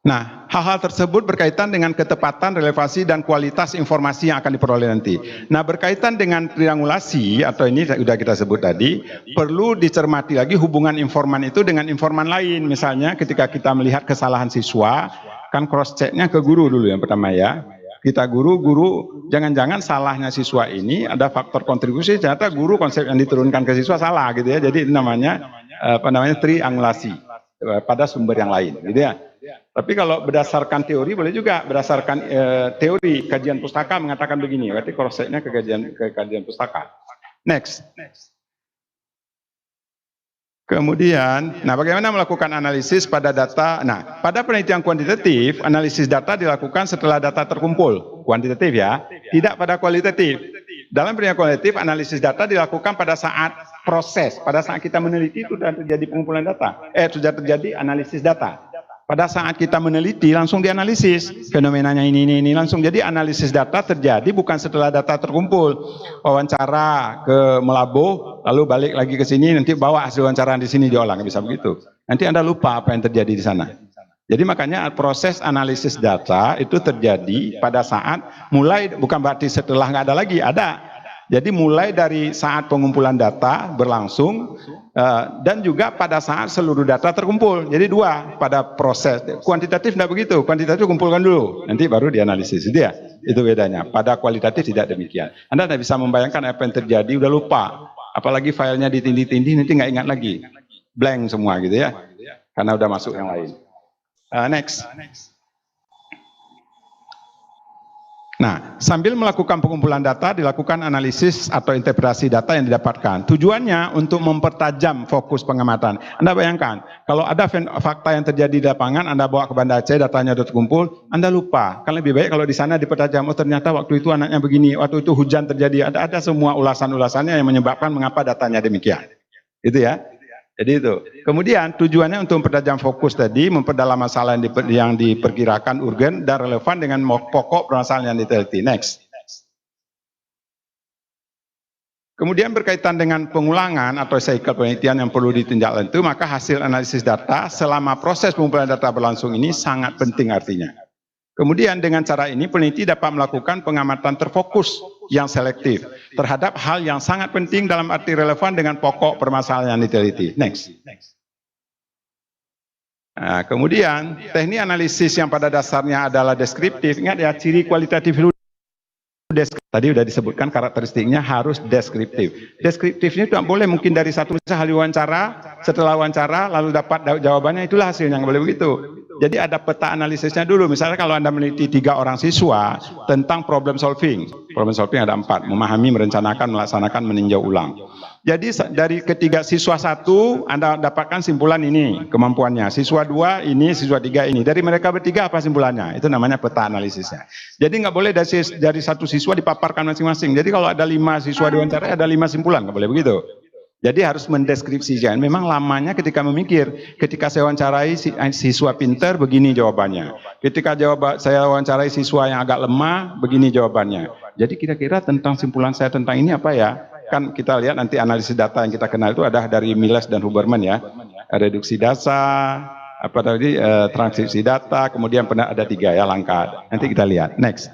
Nah, hal-hal tersebut berkaitan dengan ketepatan, relevansi, dan kualitas informasi yang akan diperoleh nanti. Nah, berkaitan dengan triangulasi, atau ini sudah kita sebut tadi, perlu dicermati lagi hubungan informan itu dengan informan lain. Misalnya ketika kita melihat kesalahan siswa, kan cross-check-nya ke guru dulu yang pertama ya. Kita guru, jangan-jangan salahnya siswa ini ada faktor kontribusi, ternyata guru konsep yang diturunkan ke siswa salah gitu ya. Jadi itu namanya triangulasi pada sumber yang lain gitu ya. Tapi kalau berdasarkan teori boleh juga, berdasarkan teori kajian pustaka mengatakan begini, berarti cross-check-nya ke kajian pustaka. Next. Kemudian, nah bagaimana melakukan analisis pada data? Nah, pada penelitian kuantitatif, analisis data dilakukan setelah data terkumpul, kuantitatif ya, tidak pada kualitatif. Dalam penelitian kualitatif, analisis data dilakukan pada saat proses, pada saat kita meneliti itu sudah terjadi pengumpulan data, sudah terjadi analisis data. Pada saat kita meneliti langsung dianalisis fenomenanya ini langsung. Jadi analisis data terjadi bukan setelah data terkumpul. Wawancara ke Melabuh lalu balik lagi ke sini, nanti bawa hasil wawancara di sini diolah, nggak bisa begitu. Nanti Anda lupa apa yang terjadi di sana. Jadi makanya proses analisis data itu terjadi pada saat mulai, bukan berarti setelah nggak ada lagi, ada. Jadi mulai dari saat pengumpulan data berlangsung dan juga pada saat seluruh data terkumpul. Jadi dua pada proses. Kuantitatif tidak begitu. Kuantitatif kumpulkan dulu, nanti baru dianalisis. Itu ya. Itu bedanya. Pada kualitatif tidak demikian. Anda tidak bisa membayangkan apa yang terjadi, udah lupa. Apalagi filenya ditindih-tindih, nanti nggak ingat lagi. Blank semua gitu ya. Karena udah masuk yang lain. Next. Nah, sambil melakukan pengumpulan data, dilakukan analisis atau interpretasi data yang didapatkan. Tujuannya untuk mempertajam fokus pengamatan. Anda bayangkan, kalau ada fakta yang terjadi di lapangan, Anda bawa ke Banda Aceh, datanya sudah terkumpul, Anda lupa. Kan lebih baik kalau di sana dipertajam, oh ternyata waktu itu anaknya begini, waktu itu hujan terjadi, ada semua ulasan-ulasannya yang menyebabkan mengapa datanya demikian. Itu ya. Jadi itu. Kemudian tujuannya untuk mempertajam fokus tadi, memperdalam masalah yang diperkirakan urgen dan relevan dengan pokok permasalahan yang diteliti. Next. Kemudian berkaitan dengan pengulangan atau cycle penelitian yang perlu ditinjau lanjut, maka hasil analisis data selama proses pengumpulan data berlangsung ini sangat penting artinya. Kemudian dengan cara ini peneliti dapat melakukan pengamatan terfokus yang selektif terhadap hal yang sangat penting dalam arti relevan dengan pokok permasalahan yang diteliti. Next. Nah, kemudian teknik analisis yang pada dasarnya adalah deskriptif. Ingat ya, ciri kualitatif itu tadi sudah disebutkan karakteristiknya harus deskriptif. Deskriptifnya tidak boleh mungkin dari satu ahli wawancara, setelah wawancara lalu dapat jawabannya, itulah hasilnya, nggak boleh begitu. Jadi ada peta analisisnya dulu. Misalnya kalau Anda meneliti 3 orang siswa tentang problem solving. Problem solving ada 4, memahami, merencanakan, melaksanakan, meninjau ulang. Jadi dari ketiga siswa 1 Anda dapatkan simpulan ini kemampuannya. Siswa 2 ini, siswa 3 ini. Dari mereka bertiga apa simpulannya? Itu namanya peta analisisnya. Jadi nggak boleh dari satu siswa dipaparkan masing-masing. Jadi kalau ada 5 siswa diwawancara ada 5 simpulan, nggak boleh begitu. Jadi harus mendeskripsikan. Memang lamanya ketika memikir. Ketika saya wawancarai siswa pinter, begini jawabannya. Ketika saya wawancarai siswa yang agak lemah, begini jawabannya. Jadi kira-kira tentang simpulan saya tentang ini apa ya? Kan kita lihat nanti analisis data yang kita kenal itu ada dari Miles dan Huberman ya. Reduksi data, apa tadi, transkripsi data, kemudian ada 3 ya langkah. Nanti kita lihat. Next.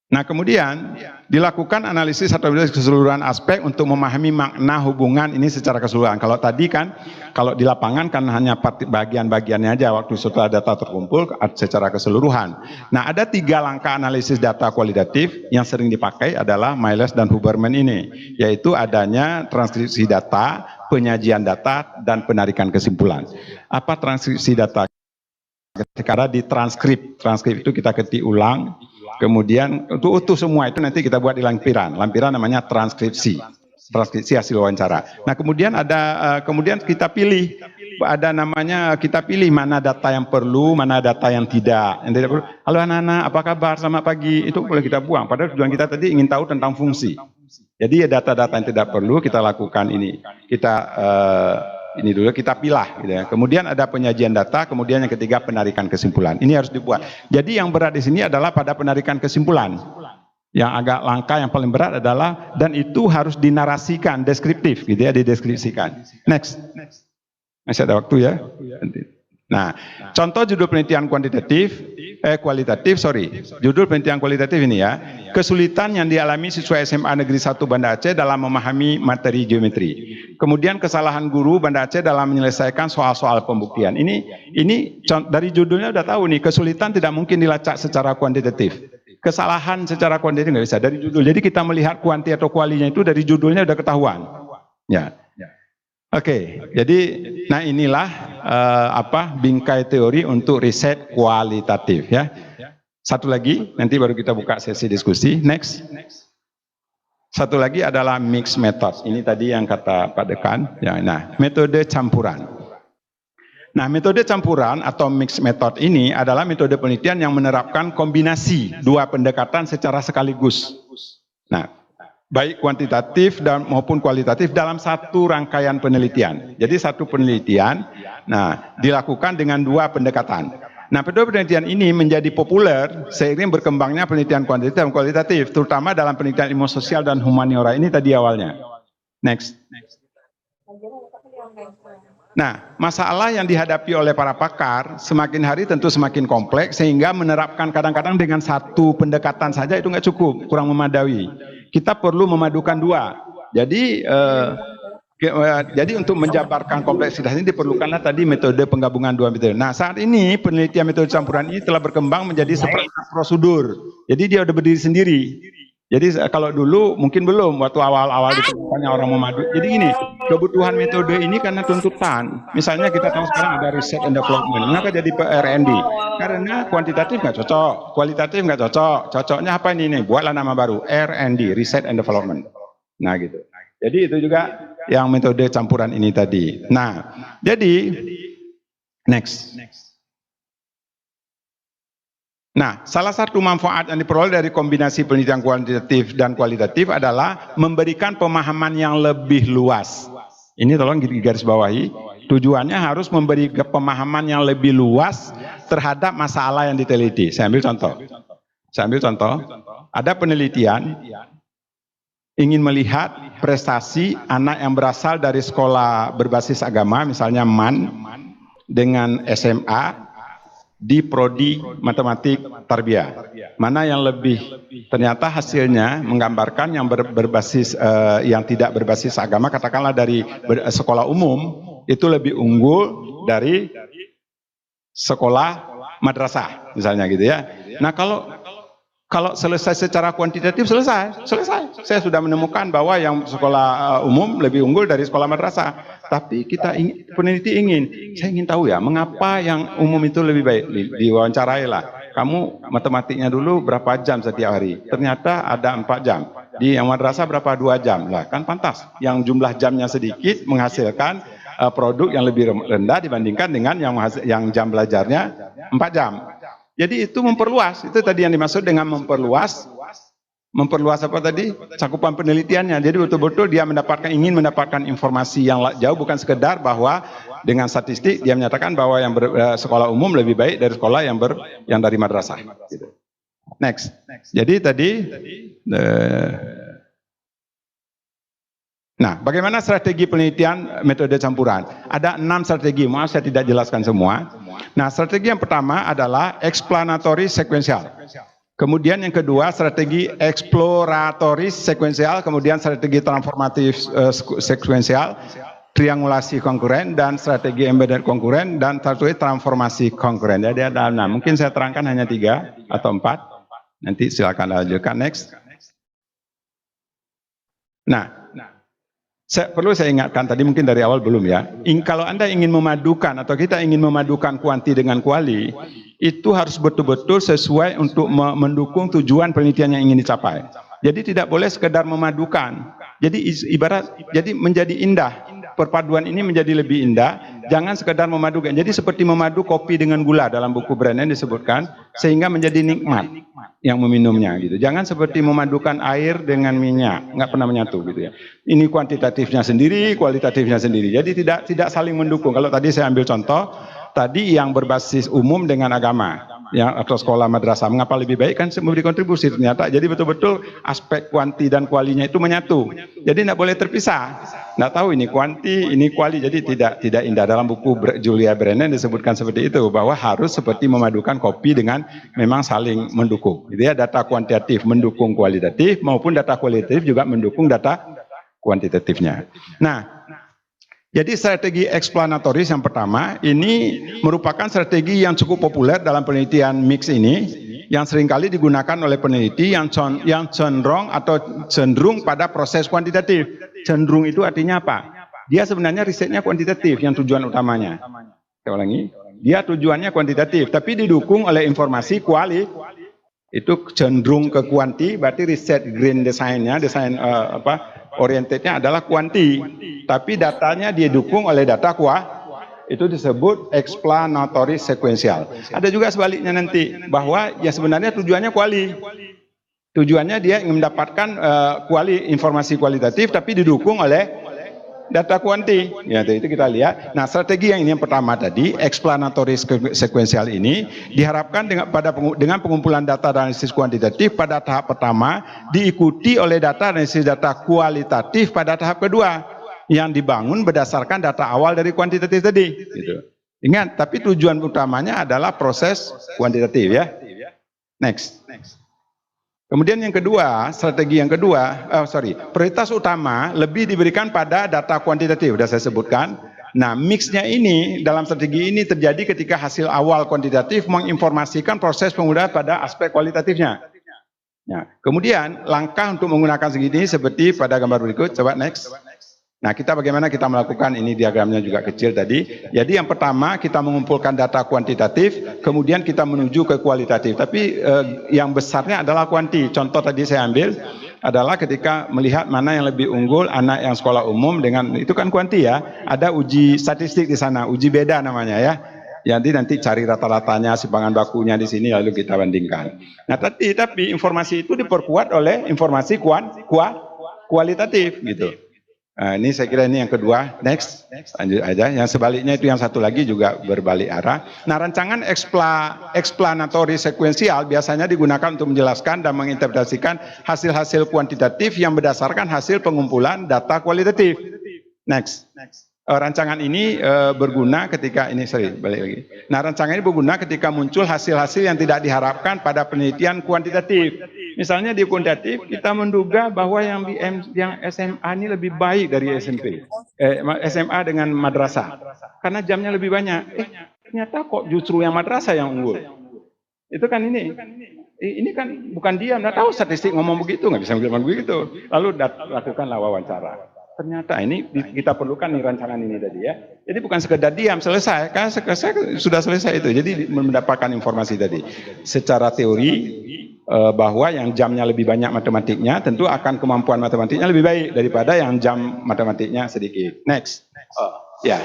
Nah, kemudian dilakukan analisis atau keseluruhan aspek untuk memahami makna hubungan ini secara keseluruhan. Kalau tadi kan, kalau di lapangan kan hanya bagian-bagiannya aja waktu setelah data terkumpul secara keseluruhan. Nah, ada 3 langkah analisis data kualitatif yang sering dipakai adalah Miles dan Huberman ini, yaitu adanya transkripsi data, penyajian data, dan penarikan kesimpulan. Apa transkripsi data? Ketika ditranskrip, transkrip itu kita ketik ulang. Kemudian untuk utuh semua itu nanti kita buat di lampiran. Lampiran namanya transkripsi. Transkripsi hasil wawancara. Nah, kemudian ada kemudian kita pilih ada namanya kita pilih mana data yang perlu, mana data yang tidak. Yang tidak perlu. Halo anak-anak, apa kabar? Selamat pagi. Itu boleh kita buang. Padahal tujuan kita tadi ingin tahu tentang fungsi. Jadi data-data yang tidak perlu kita lakukan ini. Ini dulu kita pilah. Gitu ya. Kemudian ada penyajian data. Kemudian yang ketiga penarikan kesimpulan. Ini harus dibuat. Jadi yang berat di sini adalah pada penarikan kesimpulan. Yang agak langka, yang paling berat adalah dan itu harus dinarasikan, deskriptif, gitu ya, dideskripsikan. Next. Masih ada waktu ya. Nah, contoh judul penelitian kualitatif, judul penelitian kualitatif ini ya, kesulitan yang dialami siswa SMA Negeri 1 Banda Aceh dalam memahami materi geometri. Kemudian kesalahan guru Banda Aceh dalam menyelesaikan soal-soal pembuktian. Ini dari judulnya udah tahu nih, kesulitan tidak mungkin dilacak secara kuantitatif. Kesalahan secara kuantitatif nggak bisa dari judul. Jadi kita melihat kuanti atau kualinya itu dari judulnya udah ketahuan. Ya. Oke, jadi nah inilah bingkai teori untuk riset kualitatif ya. Satu lagi, nanti baru kita buka sesi diskusi. Next. Satu lagi adalah mixed method. Ini tadi yang kata Pak Dekan. Ya, nah, metode campuran. Nah, metode campuran atau mixed method ini adalah metode penelitian yang menerapkan kombinasi dua pendekatan secara sekaligus. Nah, baik kuantitatif dan maupun kualitatif dalam satu rangkaian penelitian. Jadi satu penelitian, nah dilakukan dengan dua pendekatan. Nah, metode penelitian ini menjadi populer seiring berkembangnya penelitian kuantitatif dan kualitatif, terutama dalam penelitian ilmu sosial dan humaniora ini tadi awalnya. Next. Nah, masalah yang dihadapi oleh para pakar semakin hari tentu semakin kompleks sehingga menerapkan kadang-kadang dengan satu pendekatan saja itu nggak cukup, kurang memadai. Kita perlu memadukan dua. Jadi untuk menjabarkan kompleksitas ini diperlukanlah tadi metode penggabungan dua metode. Nah, saat ini penelitian metode campuran ini telah berkembang menjadi seperangkat prosedur. Jadi dia udah berdiri sendiri. Jadi kalau dulu mungkin belum waktu awal-awal ditemukannya orang memadu. Jadi gini, kebutuhan metode ini karena tuntutan. Misalnya kita tahu sekarang ada research and development. Mengapa jadi R&D? Karena kuantitatif nggak cocok, kualitatif nggak cocok. Cocoknya apa ini? Buatlah nama baru, R&D, research and development. Nah gitu. Jadi itu juga yang metode campuran ini tadi. Nah, jadi next. Nah, salah satu manfaat yang diperoleh dari kombinasi penelitian kuantitatif dan kualitatif adalah memberikan pemahaman yang lebih luas. Ini tolong digaris bawahi. Tujuannya harus memberi pemahaman yang lebih luas terhadap masalah yang diteliti. Saya ambil contoh. Ada penelitian ingin melihat prestasi anak yang berasal dari sekolah berbasis agama, misalnya MAN, dengan SMA, di prodi matematik tarbiyah. Mana yang lebih, ternyata hasilnya menggambarkan yang berbasis yang tidak berbasis agama, katakanlah dari sekolah umum itu lebih unggul dari sekolah madrasah misalnya gitu ya. Nah, kalau selesai secara kuantitatif selesai. Saya sudah menemukan bahwa yang sekolah umum lebih unggul dari sekolah madrasah. Tapi peneliti saya ingin tahu ya, mengapa yang umum itu lebih baik? Diwawancarai lah. Kamu matematiknya dulu berapa jam setiap hari? Ternyata ada 4 jam. Di yang madrasah berapa 2 jam? Lah kan pantas. Yang jumlah jamnya sedikit menghasilkan produk yang lebih rendah dibandingkan dengan yang jam belajarnya 4 jam. Jadi itu memperluas, itu tadi yang dimaksud dengan memperluas apa tadi? Cakupan penelitiannya. Jadi betul-betul dia ingin mendapatkan informasi yang jauh, bukan sekedar bahwa dengan statistik dia menyatakan bahwa yang sekolah umum lebih baik dari sekolah yang dari madrasah. Gitu. Next. Jadi tadi nah, bagaimana strategi penelitian metode campuran? Ada 6 strategi, maaf saya tidak jelaskan semua. Nah, strategi yang pertama adalah explanatory sequential. Kemudian yang kedua strategi exploratory sequential, kemudian strategi transformatif sequential, triangulasi konkuren, dan strategi embedded konkuren, dan strategi transformasi konkuren. Jadi ada 6, mungkin saya terangkan hanya 3 atau 4. Nanti silakan lanjutkan. Next. Nah, perlu saya ingatkan tadi mungkin dari awal belum ya. Kalau Anda ingin memadukan atau kita ingin memadukan kuanti dengan kuali, itu harus betul-betul sesuai untuk mendukung tujuan penelitian yang ingin dicapai. Jadi tidak boleh sekedar memadukan. Jadi jadi menjadi indah. Perpaduan ini menjadi lebih indah jangan sekedar memadukan. Jadi seperti memadu kopi dengan gula dalam buku Brennan disebutkan, sehingga menjadi nikmat yang meminumnya gitu. Jangan seperti memadukan air dengan minyak, nggak pernah menyatu gitu ya. Ini kuantitatifnya sendiri, kualitatifnya sendiri. Jadi tidak saling mendukung. Kalau tadi saya ambil contoh, tadi yang berbasis umum dengan agama, yang atau sekolah madrasah, mengapa lebih baik kan memberi kontribusi ternyata. Jadi betul-betul aspek kuanti dan kualinya itu menyatu. Jadi tidak boleh terpisah. Tidak tahu ini kuanti, ini kuali. Jadi tidak indah. Dalam buku Julia Brennan disebutkan seperti itu, bahwa harus seperti memadukan kopi dengan memang saling mendukung. Jadi ya, data kuantitatif mendukung kualitatif, maupun data kualitatif juga mendukung data kuantitatifnya. Nah, jadi strategi explanatoris yang pertama ini merupakan strategi yang cukup populer dalam penelitian mix ini, yang seringkali digunakan oleh peneliti yang cenderung pada proses kuantitatif. Cenderung itu artinya apa? Dia sebenarnya risetnya kuantitatif yang tujuan utamanya. Saya ulangi, dia tujuannya kuantitatif, tapi didukung oleh informasi kuali. Itu cenderung ke kuanti, berarti riset green design-nya, desain orientednya adalah kuanti, tapi datanya didukung oleh data itu disebut explanatory sequential. Ada juga sebaliknya nanti, bahwa ya sebenarnya tujuannya kuali. Tujuannya dia ingin mendapatkan informasi kualitatif, tapi didukung oleh data kuanti. Ya, itu kita lihat. Nah, strategi yang ini yang pertama tadi, explanatory sequential ini diharapkan dengan pengumpulan data dan analisis kuantitatif pada tahap pertama, diikuti oleh data analisis data kualitatif pada tahap kedua, yang dibangun berdasarkan data awal dari kuantitatif tadi. Gitu. Ingat, tapi tujuan utamanya adalah proses kuantitatif ya. Next. Kemudian yang kedua, strategi yang kedua, prioritas utama lebih diberikan pada data kuantitatif, sudah saya sebutkan. Nah, mixnya ini dalam strategi ini terjadi ketika hasil awal kuantitatif menginformasikan proses penggunaan pada aspek kualitatifnya. Nah, kemudian langkah untuk menggunakan segini seperti pada gambar berikut, coba next. Nah, bagaimana kita melakukan ini, diagramnya juga kecil tadi. Jadi yang pertama kita mengumpulkan data kuantitatif, kemudian kita menuju ke kualitatif. Tapi yang besarnya adalah kuanti. Contoh tadi saya ambil adalah ketika melihat mana yang lebih unggul anak yang sekolah umum dengan, itu kan kuanti ya. Ada uji statistik di sana, uji beda namanya ya. Jadi nanti cari rata-ratanya, simpangan bakunya di sini lalu kita bandingkan. Nah, tapi informasi itu diperkuat oleh informasi kualitatif gitu. Nah, ini saya kira ini yang kedua. Next, lanjut aja. Yang sebaliknya itu yang satu lagi juga berbalik arah. Nah, rancangan explanatory sequential biasanya digunakan untuk menjelaskan dan menginterpretasikan hasil-hasil kuantitatif yang berdasarkan hasil pengumpulan data kualitatif. Next. Rancangan ini berguna ketika balik lagi. Nah, rancangan ini berguna ketika muncul hasil-hasil yang tidak diharapkan pada penelitian kuantitatif. Misalnya di kuantitatif kita menduga bahwa yang SMA ini lebih baik dari SMP, SMA dengan madrasah, karena jamnya lebih banyak. Ternyata kok justru yang madrasah yang unggul. Itu kan ini kan bukan dia, nggak tahu statistik ngomong begitu, nggak bisa ngomong begitu. Lalu lakukanlah wawancara. Ternyata ini kita perlukan nih rancangan ini tadi ya. Jadi bukan sekedar diam selesai, kan sudah selesai itu. Jadi mendapatkan informasi tadi. Secara teori bahwa yang jamnya lebih banyak matematiknya, tentu akan kemampuan matematiknya lebih baik daripada yang jam matematiknya sedikit. Next. Ya.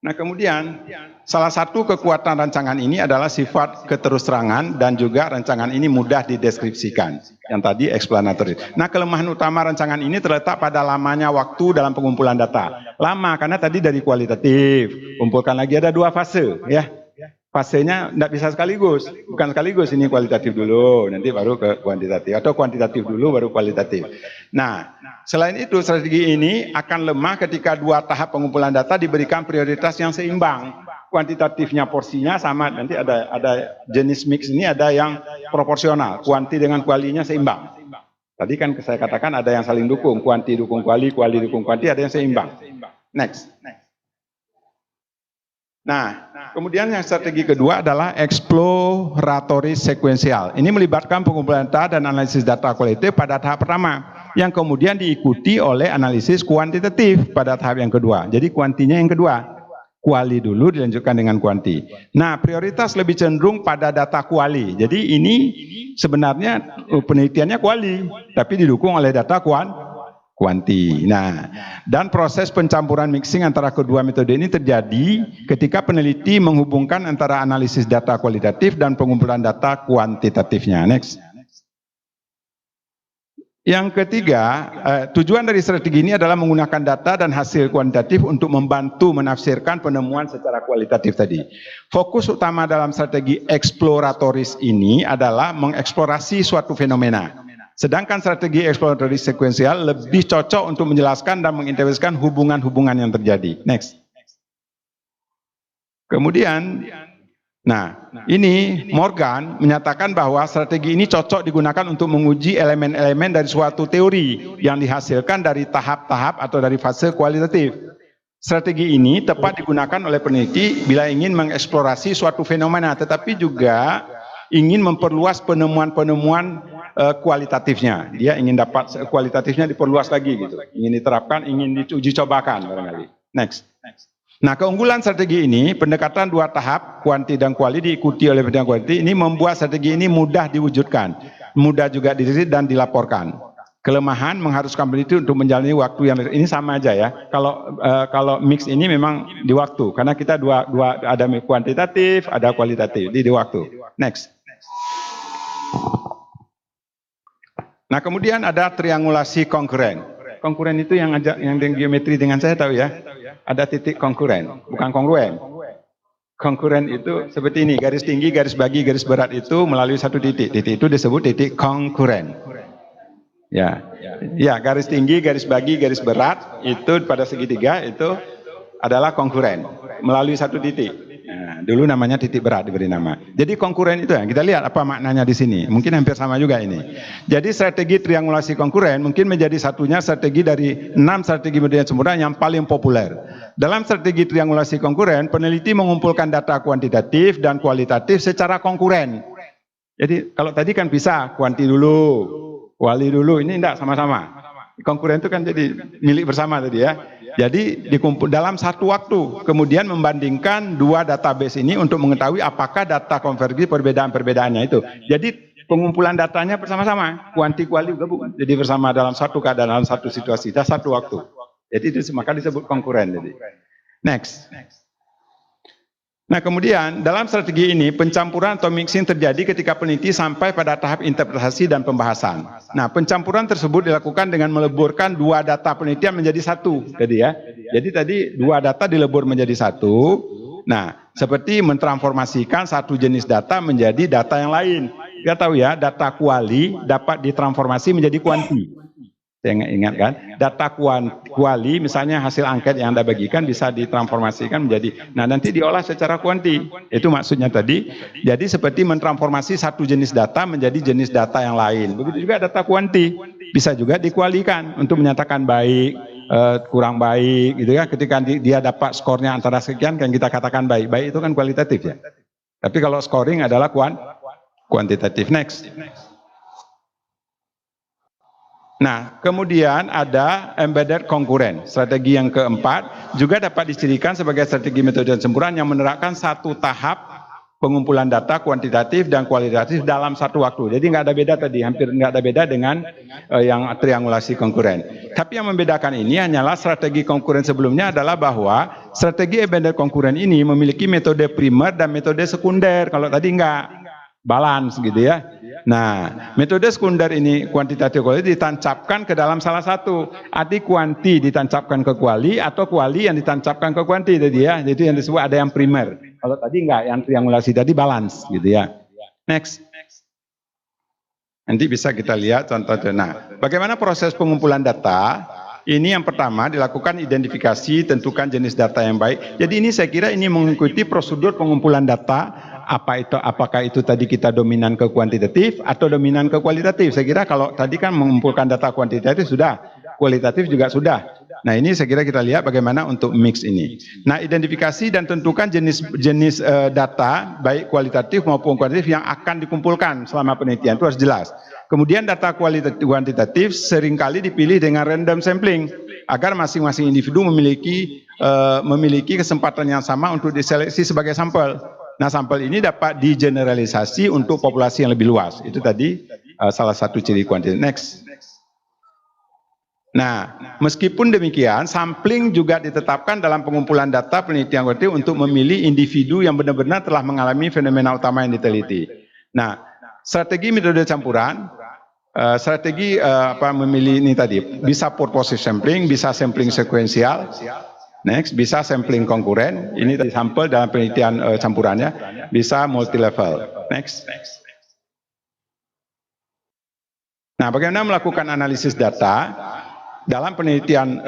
Nah, kemudian salah satu kekuatan rancangan ini adalah sifat keterus-terangan dan juga rancangan ini mudah dideskripsikan. Yang tadi explanatory. Nah, kelemahan utama rancangan ini terletak pada lamanya waktu dalam pengumpulan data. Lama karena tadi dari kualitatif, kumpulkan lagi ada 2 fase ya. Fasenya tidak bisa sekaligus, bukan sekaligus, ini kualitatif dulu, nanti baru ke kuantitatif, atau kuantitatif dulu baru kualitatif. Nah, selain itu strategi ini akan lemah ketika 2 tahap pengumpulan data diberikan prioritas yang seimbang. Kuantitatifnya porsinya sama, nanti ada jenis mix ini ada yang proporsional, kuanti dengan kualinya seimbang. Tadi kan saya katakan ada yang saling dukung, kuanti dukung kuali, kuali dukung kuanti, ada yang seimbang. Next. Nah, kemudian yang strategi kedua adalah exploratory sequential. Ini melibatkan pengumpulan data dan analisis data kualitatif pada tahap pertama, yang kemudian diikuti oleh analisis kuantitatif pada tahap yang kedua. Jadi kuantinya yang kedua, kuali dulu dilanjutkan dengan kuanti. Nah, prioritas lebih cenderung pada data kuali. Jadi ini sebenarnya penelitiannya kuali, tapi didukung oleh data kuanti. Nah, dan proses pencampuran mixing antara kedua metode ini terjadi ketika peneliti menghubungkan antara analisis data kualitatif dan pengumpulan data kuantitatifnya. Next. Yang ketiga, tujuan dari strategi ini adalah menggunakan data dan hasil kuantitatif untuk membantu menafsirkan penemuan secara kualitatif tadi. Fokus utama dalam strategi eksploratoris ini adalah mengeksplorasi suatu fenomena. Sedangkan strategi eksploratoris sekuensial lebih cocok untuk menjelaskan dan mengintegrasikan hubungan-hubungan yang terjadi. Next. Kemudian, ini Morgan menyatakan bahwa strategi ini cocok digunakan untuk menguji elemen-elemen dari suatu teori yang dihasilkan dari tahap-tahap atau dari fase kualitatif. Strategi ini tepat digunakan oleh peneliti bila ingin mengeksplorasi suatu fenomena, tetapi juga ingin memperluas penemuan-penemuan kualitatifnya. Dia ingin dapat kualitatifnya diperluas lagi gitu. Ingin diterapkan, ingin diuji cobakan barangkali. Next. Nah, keunggulan strategi ini, pendekatan dua tahap, kuanti dan kuali diikuti oleh pendekatan kuanti, ini membuat strategi ini mudah diwujudkan, mudah juga dirilis dan dilaporkan. Kelemahan mengharuskan peneliti untuk menjalani waktu yang ini sama aja ya. Kalau mix ini memang di waktu, karena kita dua ada kuantitatif, ada kualitatif, di waktu. Next. Nah, kemudian ada triangulasi konkuren. Konkuren itu yang geometri dengan saya tahu ya. Ada titik konkuren, bukan kongruen. Konkuren itu seperti ini, garis tinggi, garis bagi, garis berat itu melalui satu titik. Titik itu disebut titik konkuren. Ya, garis tinggi, garis bagi, garis berat itu pada segitiga itu adalah konkuren melalui satu titik. Nah, dulu namanya titik berat diberi nama. Jadi konkuren itu ya, kita lihat apa maknanya di sini. Mungkin hampir sama juga ini. Jadi strategi triangulasi konkuren mungkin menjadi satunya strategi dari 6 strategi metode sempurna yang paling populer. Dalam strategi triangulasi konkuren, peneliti mengumpulkan data kuantitatif dan kualitatif secara konkuren. Jadi kalau tadi kan bisa kuanti dulu, kuali dulu, ini enggak sama-sama. Konkuren itu kan jadi milik bersama tadi ya. Jadi dikumpul dalam satu waktu, kemudian membandingkan dua database ini untuk mengetahui apakah data konvergi perbedaan-perbedaannya itu. Jadi pengumpulan datanya bersama-sama, kuanti kuali gabung, jadi bersama dalam satu keadaan, dalam satu situasi, dalam satu waktu. Jadi maka disebut konkuren. Jadi. Next. Nah, kemudian dalam strategi ini pencampuran atau mixing terjadi ketika peneliti sampai pada tahap interpretasi dan pembahasan. Nah, pencampuran tersebut dilakukan dengan meleburkan dua data penelitian menjadi satu. Jadi ya. Jadi tadi dua data dilebur menjadi satu. Nah, seperti mentransformasikan satu jenis data menjadi data yang lain. Kita tahu ya, data kuali dapat ditransformasi menjadi kuanti. Saya ingat kan, data kuali misalnya hasil angket yang Anda bagikan bisa ditransformasikan menjadi, nah nanti diolah secara kuanti, itu maksudnya tadi. Jadi seperti mentransformasi satu jenis data menjadi jenis data yang lain. Begitu juga data kuanti, bisa juga dikualikan untuk menyatakan baik, kurang baik, gitu ya. Ketika dia dapat skornya antara sekian kan kita katakan baik, baik itu kan kualitatif ya. Tapi kalau scoring adalah kuantitatif. Next. Nah, kemudian ada embedded konkuren. Strategi yang keempat juga dapat dicirikan sebagai strategi metode sempurna yang menerapkan satu tahap pengumpulan data kuantitatif dan kualitatif dalam satu waktu. Jadi nggak ada beda tadi, hampir nggak ada beda dengan yang triangulasi konkuren. Tapi yang membedakan ini hanyalah strategi konkuren sebelumnya adalah bahwa strategi embedded konkuren ini memiliki metode primer dan metode sekunder. Kalau tadi nggak, balance gitu ya. Nah, metode sekunder ini kuantitatif kuali ditancapkan ke dalam salah satu. Arti kuanti ditancapkan ke kuali atau kuali yang ditancapkan ke kuanti tadi ya. Jadi yang disebut ada yang primer. Kalau tadi enggak, yang triangulasi tadi balance gitu ya. Next. Nanti bisa kita lihat contohnya. Nah, bagaimana proses pengumpulan data? Ini yang pertama dilakukan identifikasi, tentukan jenis data yang baik. Jadi ini saya kira ini mengikuti prosedur pengumpulan data. Apakah itu tadi kita dominan ke kuantitatif atau dominan ke kualitatif? Saya kira kalau tadi kan mengumpulkan data kuantitatif sudah, kualitatif juga sudah. Nah, ini saya kira kita lihat bagaimana untuk mix ini. Nah, identifikasi dan tentukan jenis data baik kualitatif maupun kuantitatif yang akan dikumpulkan selama penelitian itu harus jelas. Kemudian data kuantitatif seringkali dipilih dengan random sampling agar masing-masing individu memiliki kesempatan yang sama untuk diseleksi sebagai sampel. Nah, sampel ini dapat digeneralisasi untuk populasi yang lebih luas. Itu tadi salah satu ciri kuantitatif. Next. Nah, meskipun demikian, sampling juga ditetapkan dalam pengumpulan data penelitian kuantitatif untuk memilih individu yang benar-benar telah mengalami fenomena utama yang diteliti. Nah, strategi metode campuran, memilih ini tadi, bisa purposive sampling, bisa sampling sekuensial, next, bisa sampling konkuren, ini tadi sampel dalam penelitian campurannya, bisa multi level, next. Nah, bagaimana melakukan analisis data? Dalam penelitian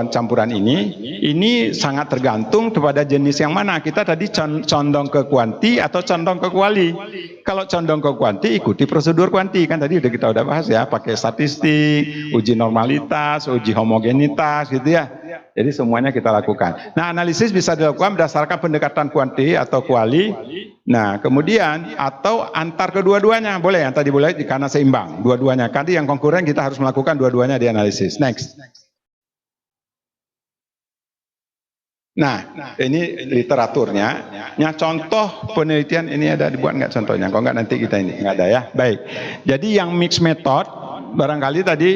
campuran ini sangat tergantung kepada jenis yang mana. Kita tadi condong ke kuanti atau condong ke kuali. Kalau condong ke kuanti, ikuti prosedur kuanti. Kan tadi kita udah bahas ya, pakai statistik, uji normalitas, uji homogenitas gitu ya. Jadi semuanya kita lakukan. Nah, analisis bisa dilakukan berdasarkan pendekatan kuanti atau kuali. Nah, kemudian atau antar kedua-duanya. Boleh, yang tadi boleh karena seimbang. Dua-duanya. Tadi yang konkuren kita harus melakukan dua-duanya di analisis. Next. Nah, ini literaturnya. Contoh penelitian ini ada dibuat nggak contohnya? Kalau nggak nanti kita ini nggak ada ya. Baik. Jadi yang mixed method, barangkali tadi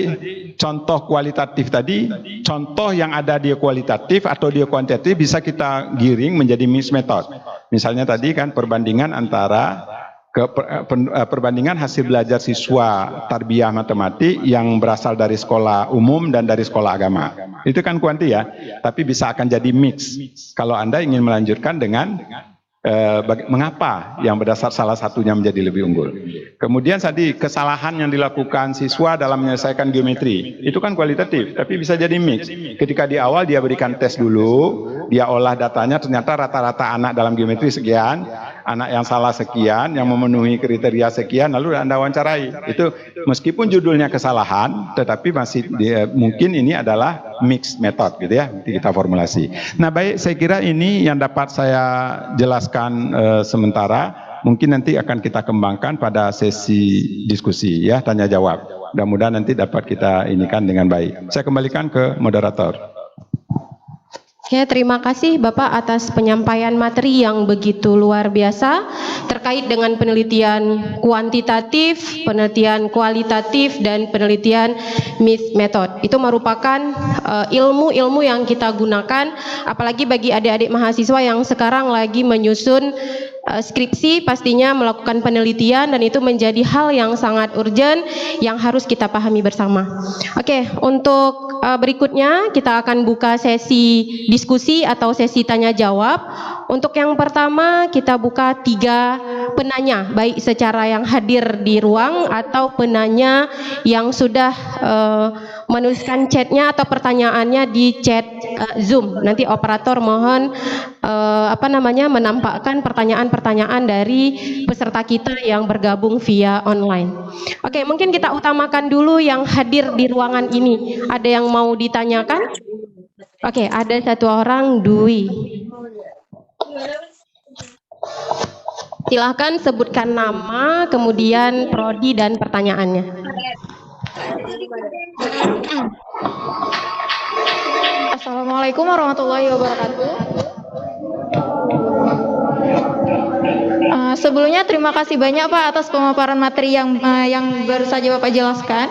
contoh kualitatif tadi, contoh yang ada dia kualitatif atau dia kuantitatif bisa kita giring menjadi mixed method. Misalnya tadi kan perbandingan antara perbandingan hasil belajar siswa tarbiyah matematik yang berasal dari sekolah umum dan dari sekolah agama. Itu kan kuanti ya, tapi bisa akan jadi mix. Kalau Anda ingin melanjutkan dengan mengapa yang berdasar salah satunya menjadi lebih unggul. Kemudian tadi kesalahan yang dilakukan siswa dalam menyelesaikan geometri, itu kan kualitatif, tapi bisa jadi mix. Ketika di awal dia berikan tes dulu, dia olah datanya, ternyata rata-rata anak dalam geometri sekian, anak yang salah sekian, yang memenuhi kriteria sekian, lalu Anda wawancarai. Itu meskipun judulnya kesalahan, tetapi masih mungkin ini adalah mixed method gitu ya, nanti kita formulasi. Nah baik, saya kira ini yang dapat saya jelaskan sementara. Mungkin nanti akan kita kembangkan pada sesi diskusi ya, tanya jawab. Mudah-mudahan nanti dapat kita inikan dengan baik. Saya kembalikan ke moderator. Ya, terima kasih Bapak atas penyampaian materi yang begitu luar biasa terkait dengan penelitian kuantitatif, penelitian kualitatif, dan penelitian mixed method. Itu merupakan ilmu-ilmu yang kita gunakan, apalagi bagi adik-adik mahasiswa yang sekarang lagi menyusun skripsi, pastinya melakukan penelitian, dan itu menjadi hal yang sangat urgent yang harus kita pahami bersama. Oke, untuk berikutnya kita akan buka sesi diskusi atau sesi tanya jawab. Untuk yang pertama kita buka 3 penanya, baik secara yang hadir di ruang atau penanya yang sudah menuliskan chatnya atau pertanyaannya di chat Zoom. Nanti operator mohon menampakkan pertanyaan-pertanyaan dari peserta kita yang bergabung via online. Oke, mungkin kita utamakan dulu yang hadir di ruangan ini. Ada yang mau ditanyakan? Oke, ada satu orang, Dwi. Silahkan sebutkan nama, kemudian prodi dan pertanyaannya. Assalamualaikum warahmatullahi wabarakatuh. Sebelumnya terima kasih banyak Pak atas pemaparan materi yang baru saja Bapak jelaskan.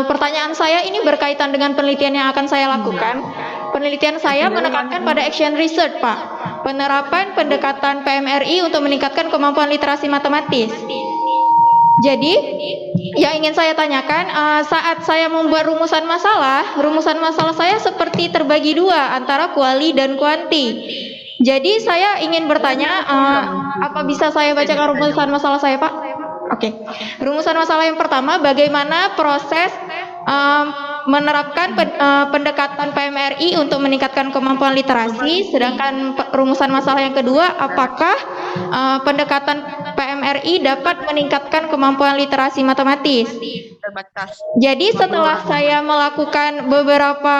Pertanyaan saya ini berkaitan dengan penelitian yang akan saya lakukan. Penelitian saya menekankan pada action research Pak, penerapan pendekatan PMRI untuk meningkatkan kemampuan literasi matematis. Jadi, yang ingin saya tanyakan, saat saya membuat rumusan masalah saya seperti terbagi 2 antara kuali dan kuanti. Jadi, saya ingin bertanya, apa bisa saya bacakan rumusan masalah saya, Pak? Oke. Rumusan masalah yang pertama, bagaimana proses menerapkan pendekatan PMRI untuk meningkatkan kemampuan literasi, sedangkan rumusan masalah yang kedua, apakah pendekatan PMRI dapat meningkatkan kemampuan literasi matematis. Jadi setelah saya melakukan beberapa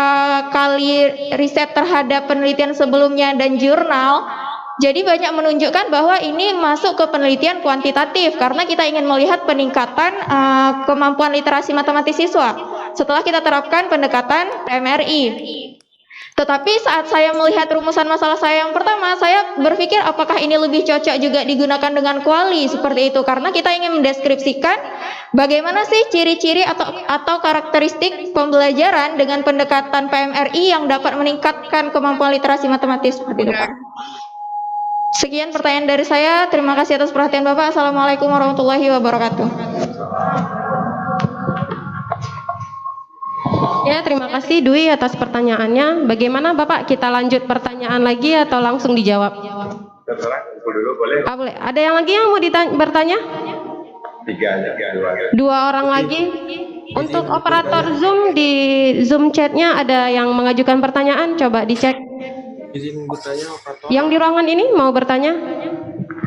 kali riset terhadap penelitian sebelumnya dan jurnal, jadi banyak menunjukkan bahwa ini masuk ke penelitian kuantitatif karena kita ingin melihat peningkatan kemampuan literasi matematis siswa setelah kita terapkan pendekatan PMRI. Tetapi saat saya melihat rumusan masalah saya yang pertama, saya berpikir apakah ini lebih cocok juga digunakan dengan kuali seperti itu, karena kita ingin mendeskripsikan bagaimana sih ciri-ciri atau karakteristik pembelajaran dengan pendekatan PMRI yang dapat meningkatkan kemampuan literasi matematis seperti itu, Pak. Sekian pertanyaan dari saya. Terima kasih atas perhatian Bapak. Assalamualaikum warahmatullahi wabarakatuh. Ya, terima kasih Dwi atas pertanyaannya. Bagaimana Bapak, kita lanjut pertanyaan lagi atau langsung dijawab? Boleh. Ada yang lagi yang mau bertanya? Dua orang lagi. Untuk operator Zoom, di Zoom chatnya ada yang mengajukan pertanyaan, coba dicek. Izin bertanya operator. Yang di ruangan ini mau bertanya?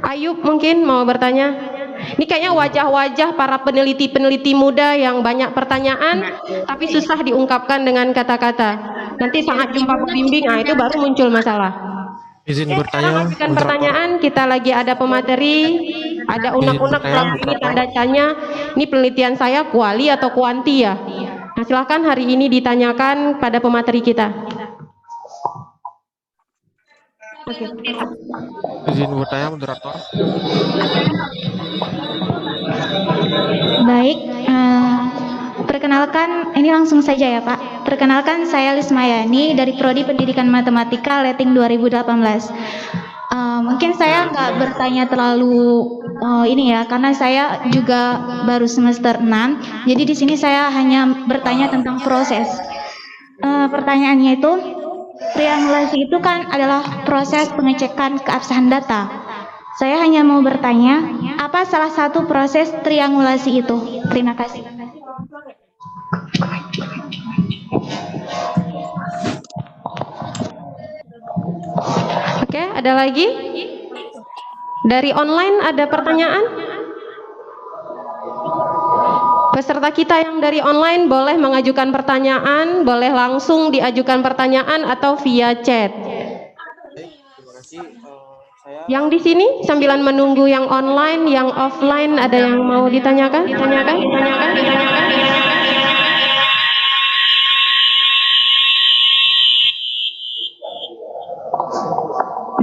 Ayub mungkin mau bertanya? Ini kayaknya wajah-wajah para peneliti-peneliti muda yang banyak pertanyaan tapi susah diungkapkan dengan kata-kata. Nanti sangat jumpa pembimbing, itu baru muncul masalah. Izin Sekarang bertanya. ajukan pertanyaan, kita lagi ada pemateri, ada unek-unek ini tanda tanya. Ini penelitian saya kuali atau kuanti ya? Nah, silahkan hari ini ditanyakan pada pemateri kita. Oke. Izin bertanya moderator. Baik, perkenalkan, ini langsung saja ya Pak. Perkenalkan, saya Lismayani dari Prodi Pendidikan Matematika Leting 2018. Mungkin saya nggak bertanya terlalu ini ya, karena saya juga baru semester 6. Jadi di sini saya hanya bertanya tentang proses. Pertanyaannya itu, triangulasi itu kan adalah proses pengecekan keabsahan data. Saya hanya mau bertanya, apa salah satu proses triangulasi itu? Terima kasih. Oke, ada lagi? Dari online ada pertanyaan? Peserta kita yang dari online boleh mengajukan pertanyaan, boleh langsung diajukan pertanyaan atau via chat. Terima kasih. Yang di sini sambilan menunggu yang online, yang offline, ada yang mau ditanyakan? Ditanyakan.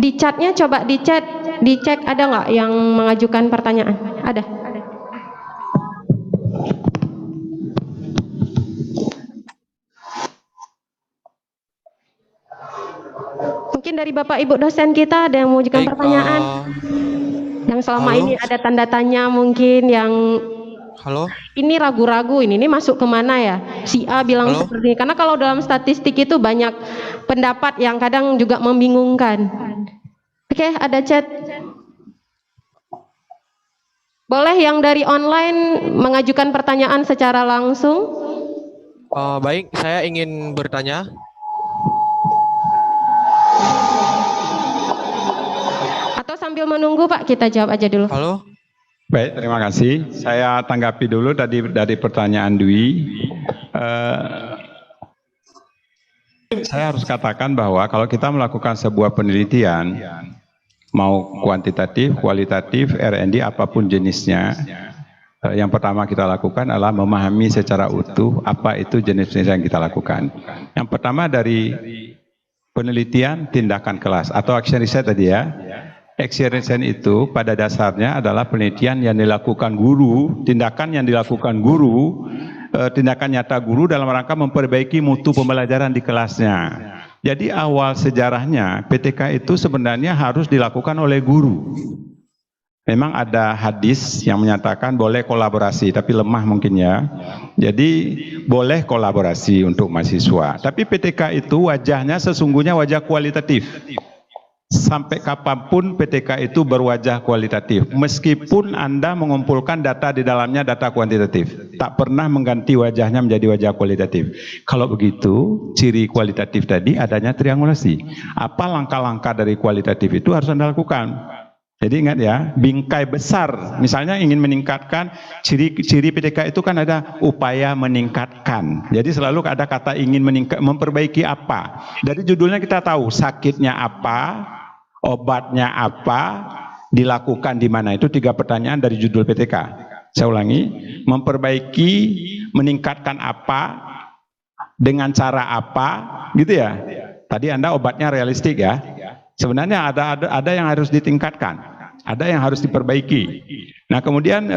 Di chatnya coba dicek ada nggak yang mengajukan pertanyaan? Ada. Mungkin dari Bapak Ibu dosen kita ada yang mengajukan pertanyaan. Yang selama halo? ini ada tanda tanya mungkin yang Halo. ini ragu-ragu ini masuk kemana ya? Si A bilang Halo? seperti ini. Karena kalau dalam statistik itu banyak pendapat yang kadang juga membingungkan. Oke, ada chat. Boleh yang dari online mengajukan pertanyaan secara langsung? Baik, saya ingin bertanya. Atau sambil menunggu Pak, kita jawab aja dulu. Halo. Baik, terima kasih. Saya tanggapi dulu dari pertanyaan Dwi. Saya harus katakan bahwa kalau kita melakukan sebuah penelitian, mau kuantitatif, kualitatif, R&D, apapun jenisnya, yang pertama kita lakukan adalah memahami secara utuh apa itu jenis-jenis yang kita lakukan. Yang pertama dari penelitian tindakan kelas atau action research tadi ya. Action research itu pada dasarnya adalah penelitian yang dilakukan guru, tindakan yang dilakukan guru, tindakan nyata guru dalam rangka memperbaiki mutu pembelajaran di kelasnya. Jadi awal sejarahnya PTK itu sebenarnya harus dilakukan oleh guru. Memang ada hadis yang menyatakan boleh kolaborasi, tapi lemah mungkin ya. Jadi boleh kolaborasi untuk mahasiswa. Tapi PTK itu wajahnya sesungguhnya wajah kualitatif. Sampai kapanpun PTK itu berwajah kualitatif. Meskipun Anda mengumpulkan data di dalamnya data kuantitatif. Tak pernah mengganti wajahnya menjadi wajah kualitatif. Kalau begitu, ciri kualitatif tadi adanya triangulasi. Apa langkah-langkah dari kualitatif itu harus Anda lakukan. Jadi ingat ya, bingkai besar. Misalnya ingin meningkatkan, ciri PTK itu kan ada upaya meningkatkan. Jadi selalu ada kata ingin memperbaiki apa. Dari judulnya kita tahu sakitnya apa, obatnya apa, dilakukan di mana. Itu 3 pertanyaan dari judul PTK. Saya ulangi, memperbaiki, meningkatkan apa, dengan cara apa, gitu ya. Tadi Anda obatnya realistik ya. Sebenarnya ada yang harus ditingkatkan, ada yang harus diperbaiki. Nah kemudian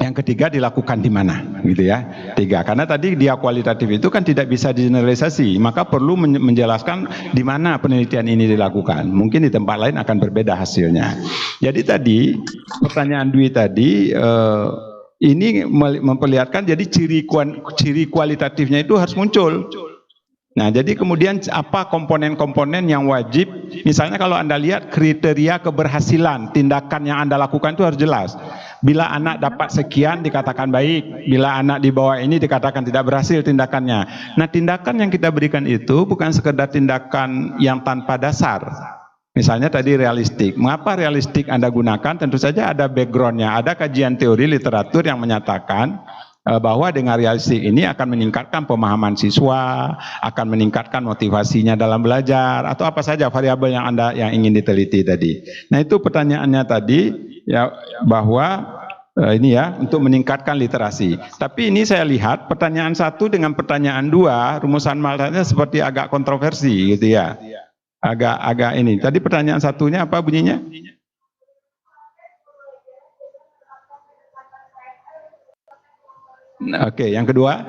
yang ketiga dilakukan di mana, gitu ya. 3, karena tadi dia kualitatif itu kan tidak bisa digeneralisasi, maka perlu menjelaskan di mana penelitian ini dilakukan. Mungkin di tempat lain akan berbeda hasilnya. Jadi tadi pertanyaan Dwi tadi ini memperlihatkan jadi ciri kualitatifnya itu harus muncul. Nah, jadi kemudian apa komponen-komponen yang wajib? Misalnya kalau Anda lihat kriteria keberhasilan tindakan yang Anda lakukan itu harus jelas. Bila anak dapat sekian dikatakan baik, bila anak di bawah ini dikatakan tidak berhasil tindakannya. Nah, tindakan yang kita berikan itu bukan sekedar tindakan yang tanpa dasar. Misalnya tadi realistik. Mengapa realistik Anda gunakan? Tentu saja ada backgroundnya, ada kajian teori literatur yang menyatakan bahwa dengan realistik ini akan meningkatkan pemahaman siswa, akan meningkatkan motivasinya dalam belajar, atau apa saja variabel yang yang ingin diteliti tadi. Nah itu pertanyaannya tadi ya, bahwa ini ya untuk meningkatkan literasi. Tapi ini saya lihat pertanyaan 1 dengan pertanyaan 2 rumusan malanya seperti agak kontroversi gitu ya. Agak ini. Tadi pertanyaan satunya apa bunyinya? Nah, oke, yang kedua.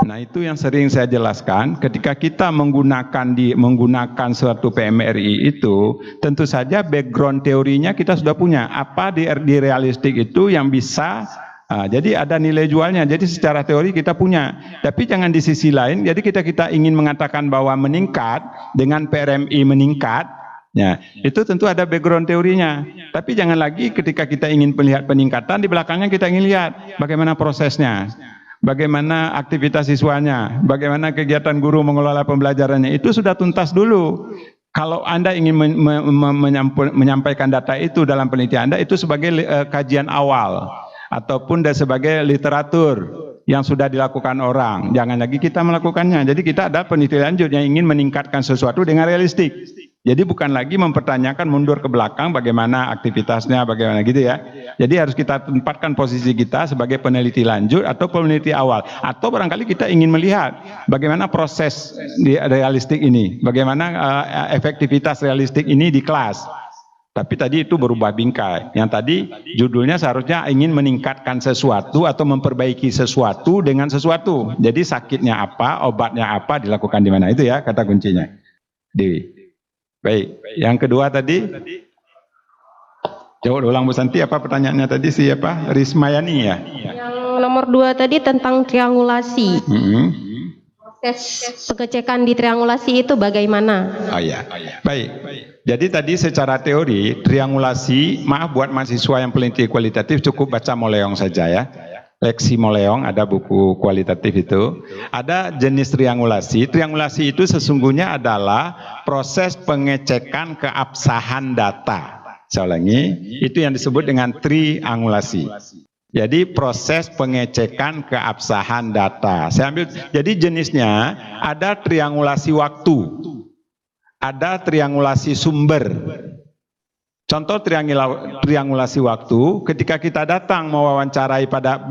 Nah, itu yang sering saya jelaskan, ketika kita menggunakan suatu PMRI itu, tentu saja background teorinya kita sudah punya. Apa di realistik itu yang bisa, jadi ada nilai jualnya. Jadi secara teori kita punya. Tapi jangan di sisi lain, jadi kita ingin mengatakan bahwa meningkat dengan PRMI meningkat. Ya, itu tentu ada background teorinya. Tapi jangan lagi ketika kita ingin melihat peningkatan, di belakangnya kita ingin lihat bagaimana prosesnya, bagaimana aktivitas siswanya, bagaimana kegiatan guru mengelola pembelajarannya. Itu sudah tuntas dulu. Kalau Anda ingin menyampaikan data itu dalam penelitian Anda, itu sebagai kajian awal ataupun sebagai literatur yang sudah dilakukan orang. Jangan lagi kita melakukannya. Jadi kita ada penelitian lanjut yang ingin meningkatkan sesuatu dengan realistik. Jadi bukan lagi mempertanyakan mundur ke belakang bagaimana aktivitasnya, bagaimana gitu ya. Jadi harus kita tempatkan posisi kita sebagai peneliti lanjut atau peneliti awal. Atau barangkali kita ingin melihat bagaimana proses di realistik ini, bagaimana efektivitas realistik ini di kelas. Tapi tadi itu berubah bingkai. Yang tadi judulnya seharusnya ingin meningkatkan sesuatu atau memperbaiki sesuatu dengan sesuatu. Jadi sakitnya apa, obatnya apa, dilakukan di mana. Itu ya kata kuncinya. Dewi. Baik, yang kedua tadi. Coba ulang Bu Santi, apa pertanyaannya tadi siapa? Rismayani ya? Yang nomor 2 tadi tentang triangulasi. Proses pengecekan di triangulasi itu bagaimana? Oh ya, baik. Jadi tadi secara teori, triangulasi, maaf buat mahasiswa yang peneliti kualitatif cukup baca Moleong saja ya. Leksi Moleong, ada buku kualitatif itu. Ada jenis triangulasi. Triangulasi itu sesungguhnya adalah proses pengecekan keabsahan data. Saya ulangi, itu yang disebut dengan triangulasi. Jadi proses pengecekan keabsahan data. Saya ambil, jadi jenisnya ada triangulasi waktu, ada triangulasi sumber. Contoh triangulasi waktu, ketika kita datang mewawancarai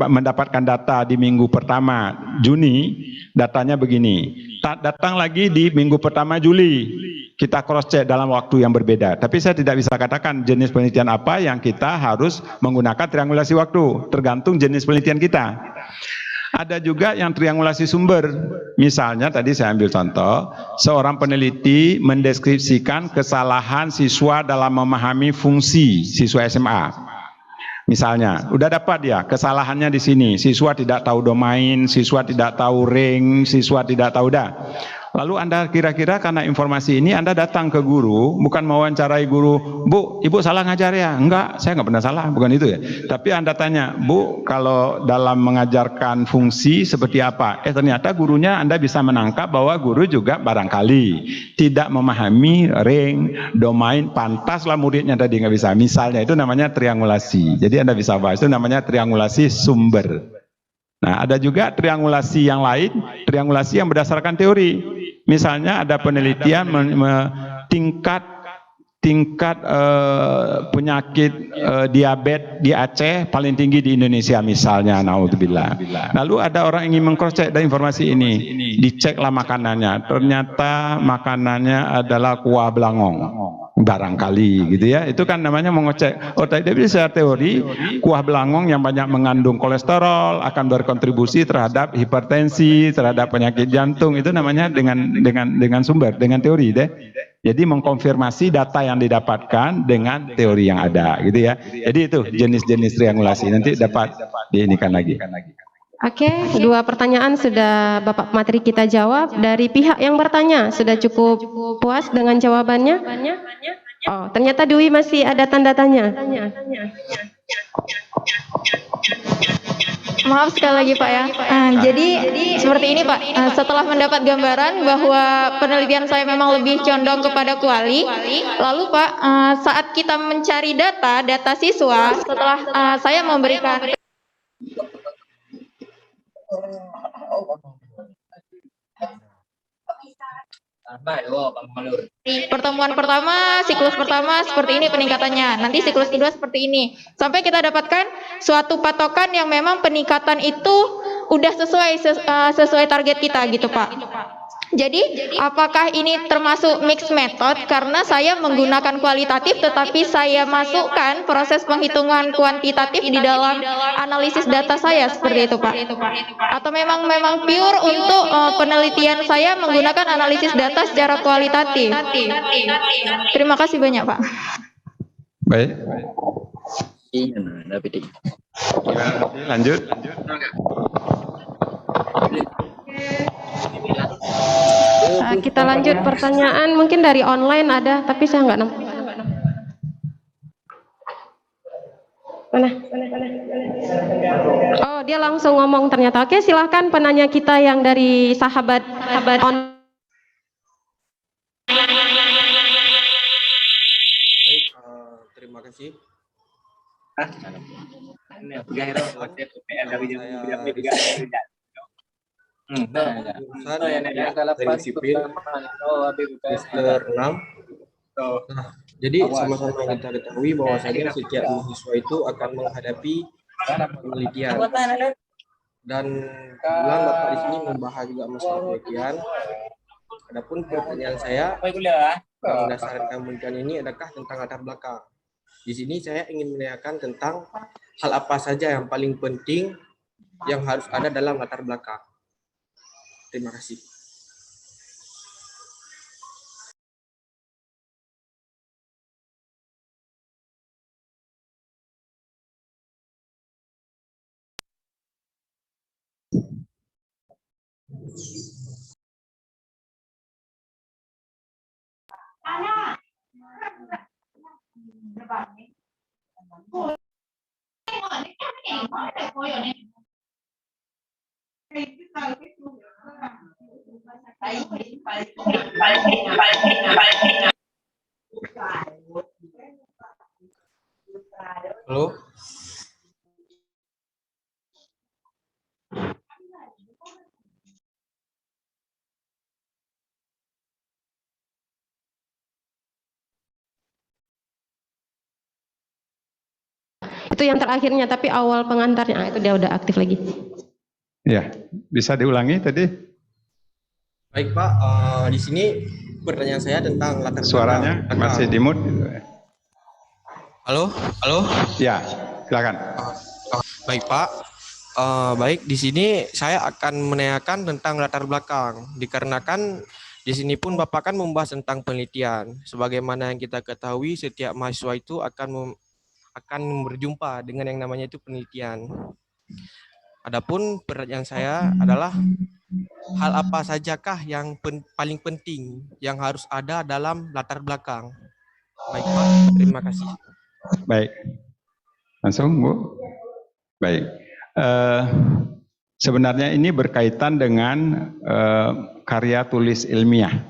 mendapatkan data di minggu pertama Juni, datanya begini. Datang lagi di minggu pertama Juli, kita cross check dalam waktu yang berbeda. Tapi saya tidak bisa katakan jenis penelitian apa yang kita harus menggunakan triangulasi waktu, tergantung jenis penelitian kita. Ada juga yang triangulasi sumber. Misalnya tadi saya ambil contoh, seorang peneliti mendeskripsikan kesalahan siswa dalam memahami fungsi siswa SMA. Misalnya, udah dapat ya kesalahannya di sini. Siswa tidak tahu domain, siswa tidak tahu ring, siswa tidak tahu dah. Lalu Anda kira-kira karena informasi ini Anda datang ke guru, bukan mewawancarai guru, Bu, Ibu salah ngajar ya? Enggak, saya nggak pernah salah, bukan itu ya. Tapi Anda tanya, Bu, kalau dalam mengajarkan fungsi seperti apa? Ternyata gurunya Anda bisa menangkap bahwa guru juga barangkali tidak memahami ring, domain, pantaslah muridnya tadi nggak bisa. Misalnya itu namanya triangulasi. Jadi Anda bisa bahas itu namanya triangulasi sumber. Nah, ada juga triangulasi yang lain, triangulasi yang berdasarkan teori. Misalnya ada penelitian tingkat tingkat penyakit diabetes di Aceh paling tinggi di Indonesia misalnya, naudzubillah. Lalu ada orang ingin mengcross-check dari informasi ini, diceklah makanannya, ternyata makanannya adalah kuah belangong, barangkali gitu ya. Itu kan namanya mengecek. Oh, tapi secara teori kuah belangong yang banyak mengandung kolesterol akan berkontribusi terhadap hipertensi, terhadap penyakit jantung. Itu namanya dengan sumber, dengan teori deh. Jadi mengkonfirmasi data yang didapatkan dengan teori yang ada gitu ya. Jadi itu jenis-jenis triangulasi, nanti dapat diinikan lagi. Oke, dua pertanyaan sudah Bapak Materi kita jawab. Dari pihak yang bertanya, sudah cukup puas dengan jawabannya? Oh, ternyata Dwi masih ada tanda tanya. Maaf sekali lagi Pak ya. Jadi seperti ini Pak, setelah mendapat gambaran bahwa penelitian saya memang lebih condong kepada kuali, lalu Pak, saat kita mencari data siswa, setelah saya memberikan pertemuan pertama, siklus pertama seperti ini peningkatannya, nanti siklus kedua seperti ini, sampai kita dapatkan suatu patokan yang memang peningkatan itu udah sesuai target kita gitu Pak. Jadi apakah ini termasuk mixed method karena saya menggunakan kualitatif tetapi saya masukkan proses penghitungan kuantitatif di dalam analisis data saya seperti itu Pak? Atau memang pure untuk penelitian saya menggunakan analisis data secara kualitatif? Terima kasih banyak Pak. Baik. Lanjut. Kita lanjut pertanyaan, mungkin dari online ada, tapi saya nggak nampak. Mana? Oh, dia langsung ngomong ternyata. Oke, silahkan penanya kita yang dari sahabat on. Baik, terima kasih. Dari sipil semester 6. Nah, jadi sama-sama kita ketahui bahwasanya setiap mahasiswa itu akan menghadapi penelitian, dan kebetulan Bapak di sini membahas juga masalah penelitian. Adapun pertanyaan saya berdasarkan penelitian ini adakah tentang latar belakang. Di sini saya ingin menanyakan tentang hal apa saja yang paling penting yang harus ada dalam latar belakang. Terima kasih. Halo. Itu yang terakhirnya, tapi awal pengantarnya itu dia udah aktif lagi. Ya, bisa diulangi tadi? Baik Pak, di sini pertanyaan saya tentang latar belakang. Suaranya masih di mute. Halo. Ya, silakan. Baik Pak, baik di sini saya akan menanyakan tentang latar belakang, dikarenakan di sini pun Bapak kan membahas tentang penelitian. Sebagaimana yang kita ketahui, setiap mahasiswa itu akan berjumpa dengan yang namanya itu penelitian. Adapun pertanyaan saya adalah hal apa sajakah yang paling penting yang harus ada dalam latar belakang? Baik Pak, terima kasih. Baik, langsung Bu. Baik, sebenarnya ini berkaitan dengan karya tulis ilmiah.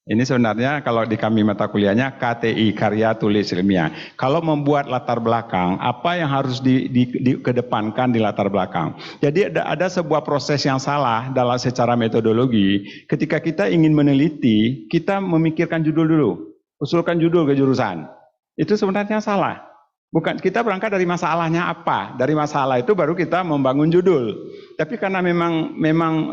Ini sebenarnya kalau di kami mata kuliahnya KTI, karya tulis ilmiah. Kalau membuat latar belakang, apa yang harus dikedepankan di latar belakang? Jadi ada sebuah proses yang salah dalam secara metodologi. Ketika kita ingin meneliti, kita memikirkan judul dulu. usulkan judul ke jurusan. Itu sebenarnya salah. Bukan, kita berangkat dari masalahnya apa. Dari masalah itu baru kita membangun judul. Tapi karena memang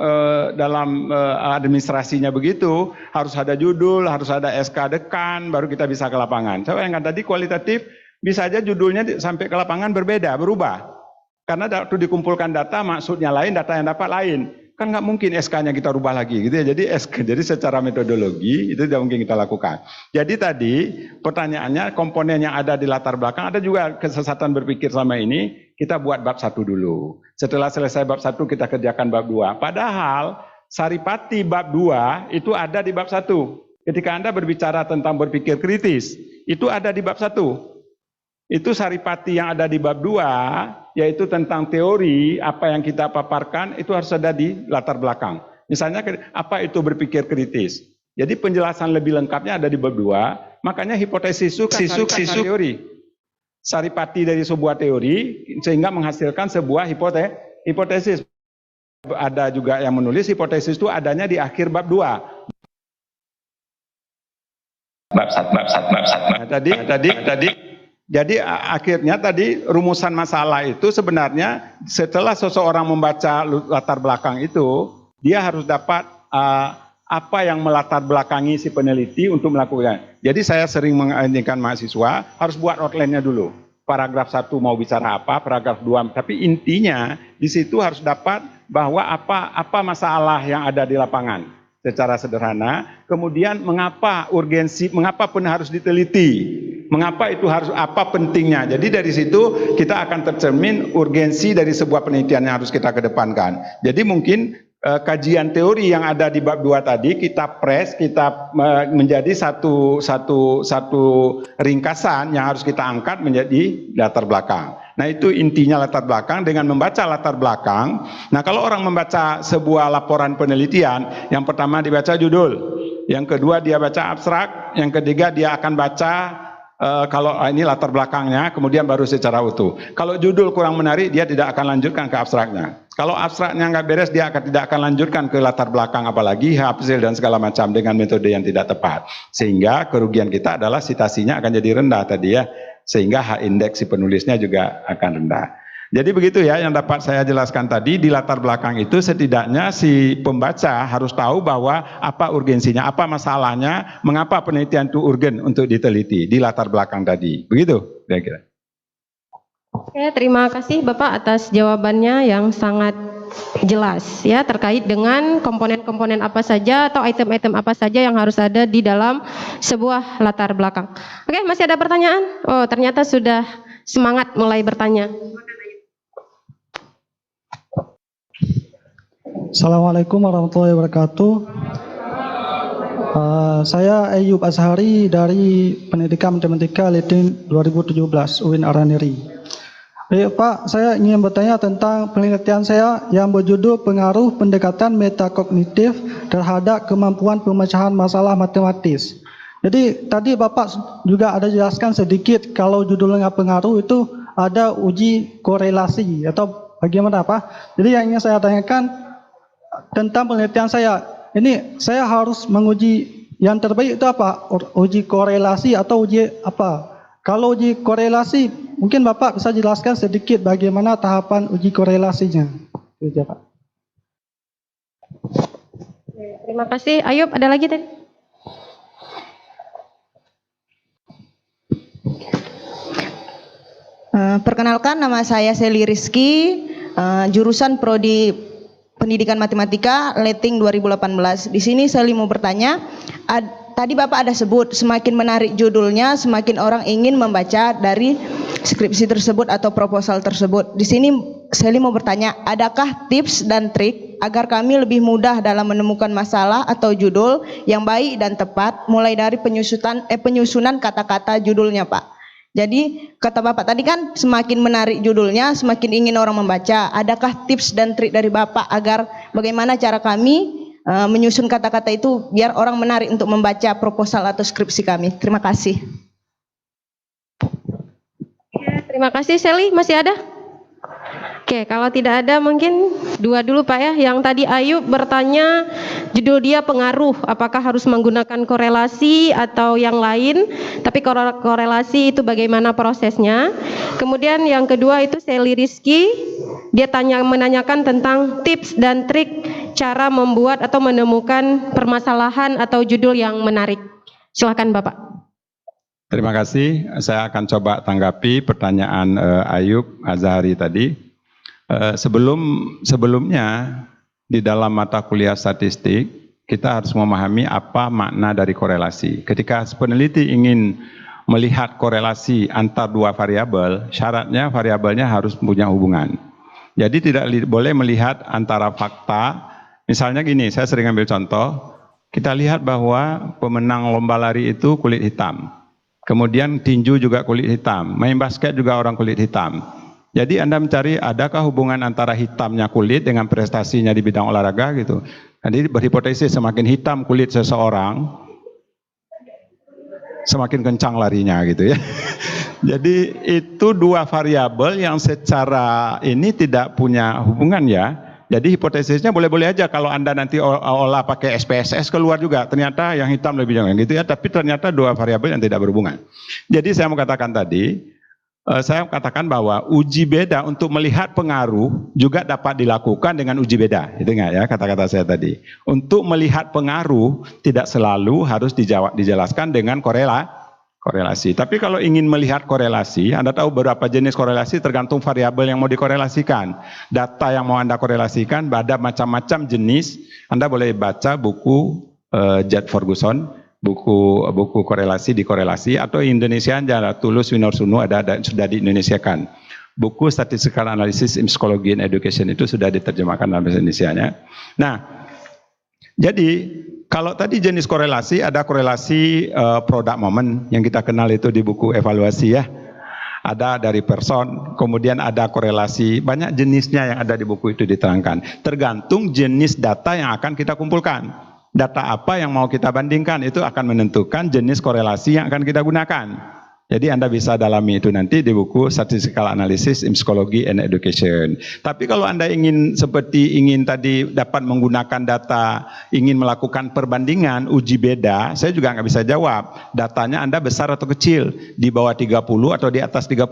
dalam administrasinya begitu, harus ada judul, harus ada SK dekan, baru kita bisa ke lapangan. Saya yang tadi kualitatif, bisa aja judulnya sampai ke lapangan berbeda, berubah. Karena waktu dikumpulkan data, maksudnya lain, data yang dapat lain. Kan nggak mungkin SK-nya kita rubah lagi gitu ya. Jadi secara metodologi itu tidak mungkin kita lakukan. Jadi tadi pertanyaannya komponen yang ada di latar belakang, ada juga kesesatan berpikir sama ini, kita buat bab 1 dulu. Setelah selesai bab 1 kita kerjakan bab 2. Padahal saripati bab 2 itu ada di bab 1. Ketika Anda berbicara tentang berpikir kritis, itu ada di bab 1. Itu saripati yang ada di bab 2, yaitu tentang teori, apa yang kita paparkan, itu harus ada di latar belakang. Misalnya, apa itu berpikir kritis? Jadi penjelasan lebih lengkapnya ada di bab 2, makanya hipotesis itu kan teori. Saripati dari sebuah teori, sehingga menghasilkan sebuah hipotesis. Ada juga yang menulis hipotesis itu adanya di akhir bab 2. Bab 1. Jadi akhirnya tadi rumusan masalah itu sebenarnya setelah seseorang membaca latar belakang itu, dia harus dapat apa yang melatar belakangi si peneliti untuk melakukan. Jadi saya sering menginginkan mahasiswa harus buat outline-nya dulu. Paragraf 1 mau bicara apa, paragraf 2, tapi intinya di situ harus dapat bahwa apa masalah yang ada di lapangan secara sederhana. Kemudian mengapa urgensi, mengapa pun harus diteliti. Mengapa itu harus, apa pentingnya. Jadi dari situ kita akan tercermin urgensi dari sebuah penelitian yang harus kita kedepankan. Jadi mungkin kajian teori yang ada di bab 2 tadi kita press, kita menjadi satu ringkasan yang harus kita angkat menjadi latar belakang. Nah itu intinya latar belakang. Dengan membaca latar belakang, nah kalau orang membaca sebuah laporan penelitian, yang pertama dibaca judul, yang kedua dia baca abstrak, yang ketiga dia akan baca kalau ini latar belakangnya, kemudian baru secara utuh. Kalau judul kurang menarik, dia tidak akan lanjutkan ke abstraknya. Kalau abstraknya nggak beres, dia tidak akan lanjutkan ke latar belakang, apalagi hasil dan segala macam dengan metode yang tidak tepat. Sehingga kerugian kita adalah citasinya akan jadi rendah tadi ya. Sehingga H indeks si penulisnya juga akan rendah. Jadi begitu ya yang dapat saya jelaskan tadi. Di latar belakang itu setidaknya si pembaca harus tahu bahwa apa urgensinya, apa masalahnya, mengapa penelitian itu urgen untuk diteliti di latar belakang tadi. Begitu kira-kira. Oke, terima kasih Bapak atas jawabannya yang sangat jelas ya terkait dengan komponen-komponen apa saja atau item-item apa saja yang harus ada di dalam sebuah latar belakang. Oke, masih ada pertanyaan? Oh, ternyata sudah semangat mulai bertanya. Assalamualaikum warahmatullahi wabarakatuh. Saya Ayub Azhari dari Pendidikan Matematika Leting 2017 UIN Araniri. Pak, saya ingin bertanya tentang penelitian saya yang berjudul Pengaruh Pendekatan Metakognitif Terhadap Kemampuan Pemecahan Masalah Matematis. Jadi tadi Bapak juga ada jelaskan sedikit kalau judulnya pengaruh itu ada uji korelasi atau bagaimana Pak? Jadi yang ingin saya tanyakan tentang penelitian saya, ini saya harus menguji yang terbaik itu apa? Uji korelasi atau uji apa? Kalau uji korelasi, mungkin Bapak bisa jelaskan sedikit bagaimana tahapan uji korelasinya. Itu aja, Pak. Terima kasih. Ayub, ada lagi tadi? Perkenalkan, nama saya Seli Rizky, jurusan Prodi Pendidikan Matematika Leting 2018. Di sini saya mau bertanya, tadi Bapak ada sebut semakin menarik judulnya, semakin orang ingin membaca dari skripsi tersebut atau proposal tersebut. Di sini saya mau bertanya, adakah tips dan trik agar kami lebih mudah dalam menemukan masalah atau judul yang baik dan tepat, mulai dari penyusunan kata-kata judulnya, Pak? Jadi kata Bapak tadi kan semakin menarik judulnya, semakin ingin orang membaca. Adakah tips dan trik dari Bapak agar bagaimana cara kami menyusun kata-kata itu biar orang menarik untuk membaca proposal atau skripsi kami? Terima kasih. Terima kasih Seli, masih ada? Oke, kalau tidak ada mungkin Dua dulu Pak ya. Yang tadi Ayub bertanya judul dia pengaruh, apakah harus menggunakan korelasi atau yang lain? Tapi korelasi itu bagaimana prosesnya? Kemudian yang kedua itu Sally Rizky, dia menanyakan tentang tips dan trik cara membuat atau menemukan permasalahan atau judul yang menarik. Silakan Bapak. Terima kasih. Saya akan coba tanggapi pertanyaan Ayub Azhari tadi. Sebelumnya di dalam mata kuliah statistik kita harus memahami apa makna dari korelasi. Ketika peneliti ingin melihat korelasi antar dua variabel, syaratnya variabelnya harus punya hubungan. Jadi tidak boleh melihat antara fakta. Misalnya gini, saya sering ambil contoh, kita lihat bahwa pemenang lomba lari itu kulit hitam. Kemudian tinju juga kulit hitam, main basket juga orang kulit hitam. Jadi Anda mencari adakah hubungan antara hitamnya kulit dengan prestasinya di bidang olahraga gitu. Jadi berhipotesis semakin hitam kulit seseorang, semakin kencang larinya gitu ya. Jadi itu dua variabel yang secara ini tidak punya hubungan ya. Jadi hipotesisnya boleh-boleh aja kalau Anda nanti olah pakai SPSS keluar juga. Ternyata yang hitam lebih jangan gitu ya. Tapi ternyata dua variabel yang tidak berhubungan. Jadi saya mau katakan tadi, saya katakan bahwa uji beda untuk melihat pengaruh juga dapat dilakukan dengan uji beda. Itu enggak ya kata-kata saya tadi. Untuk melihat pengaruh tidak selalu harus dijelaskan dengan korelasi. Tapi kalau ingin melihat korelasi, Anda tahu berapa jenis korelasi tergantung variabel yang mau dikorelasikan. Data yang mau Anda korelasikan ada macam-macam jenis. Anda boleh baca buku Jad Ferguson, buku korelasi dikorelasi, atau Indonesia aja Tulus Winorsunu ada sudah diindonesiakan. Buku Statistical Analysis in Psychology and Education itu sudah diterjemahkan dalam bahasa Indonesianya. Nah, jadi kalau tadi jenis korelasi ada korelasi product moment yang kita kenal itu di buku evaluasi ya. Ada dari person, kemudian ada korelasi, banyak jenisnya yang ada di buku itu diterangkan. Tergantung jenis data yang akan kita kumpulkan. Data apa yang mau kita bandingkan itu akan menentukan jenis korelasi yang akan kita gunakan. Jadi Anda bisa dalami itu nanti di buku Statistical Analysis in Psychology and Education. Tapi kalau Anda ingin tadi dapat menggunakan data, ingin melakukan perbandingan, uji beda, saya juga nggak bisa jawab. Datanya Anda besar atau kecil, di bawah 30 atau di atas 30.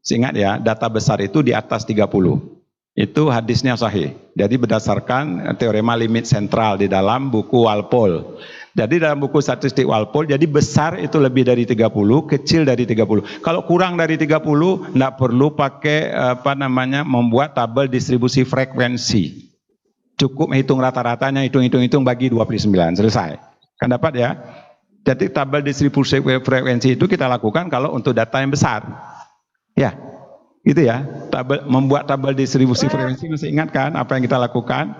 Ingat ya, data besar itu di atas 30. Itu hadisnya sahih. Jadi berdasarkan teorema limit sentral di dalam buku Walpole. Jadi dalam buku statistik Walpole, jadi besar itu lebih dari 30, kecil dari 30. Kalau kurang dari 30, tidak perlu pakai membuat tabel distribusi frekuensi. Cukup menghitung rata-ratanya, hitung bagi 29, selesai. Kan dapat ya? Jadi tabel distribusi frekuensi itu kita lakukan kalau untuk data yang besar. Ya. Gitu ya, membuat tabel distribusi frekuensi, masih ingat kan apa yang kita lakukan?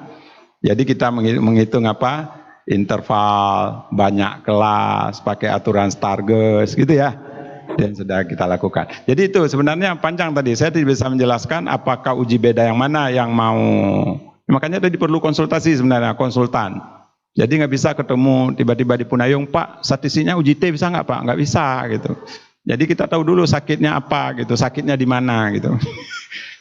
Jadi kita menghitung apa? Interval, banyak kelas, pakai aturan Stargers gitu ya. Dan sudah kita lakukan. Jadi itu sebenarnya panjang tadi, saya tidak bisa menjelaskan apakah uji beda yang mana yang mau. Makanya tadi perlu konsultasi sebenarnya, konsultan. Jadi nggak bisa ketemu tiba-tiba di Punayung, Pak statistiknya uji T bisa nggak Pak? Nggak bisa gitu. Jadi kita tahu dulu sakitnya apa gitu, sakitnya di mana gitu.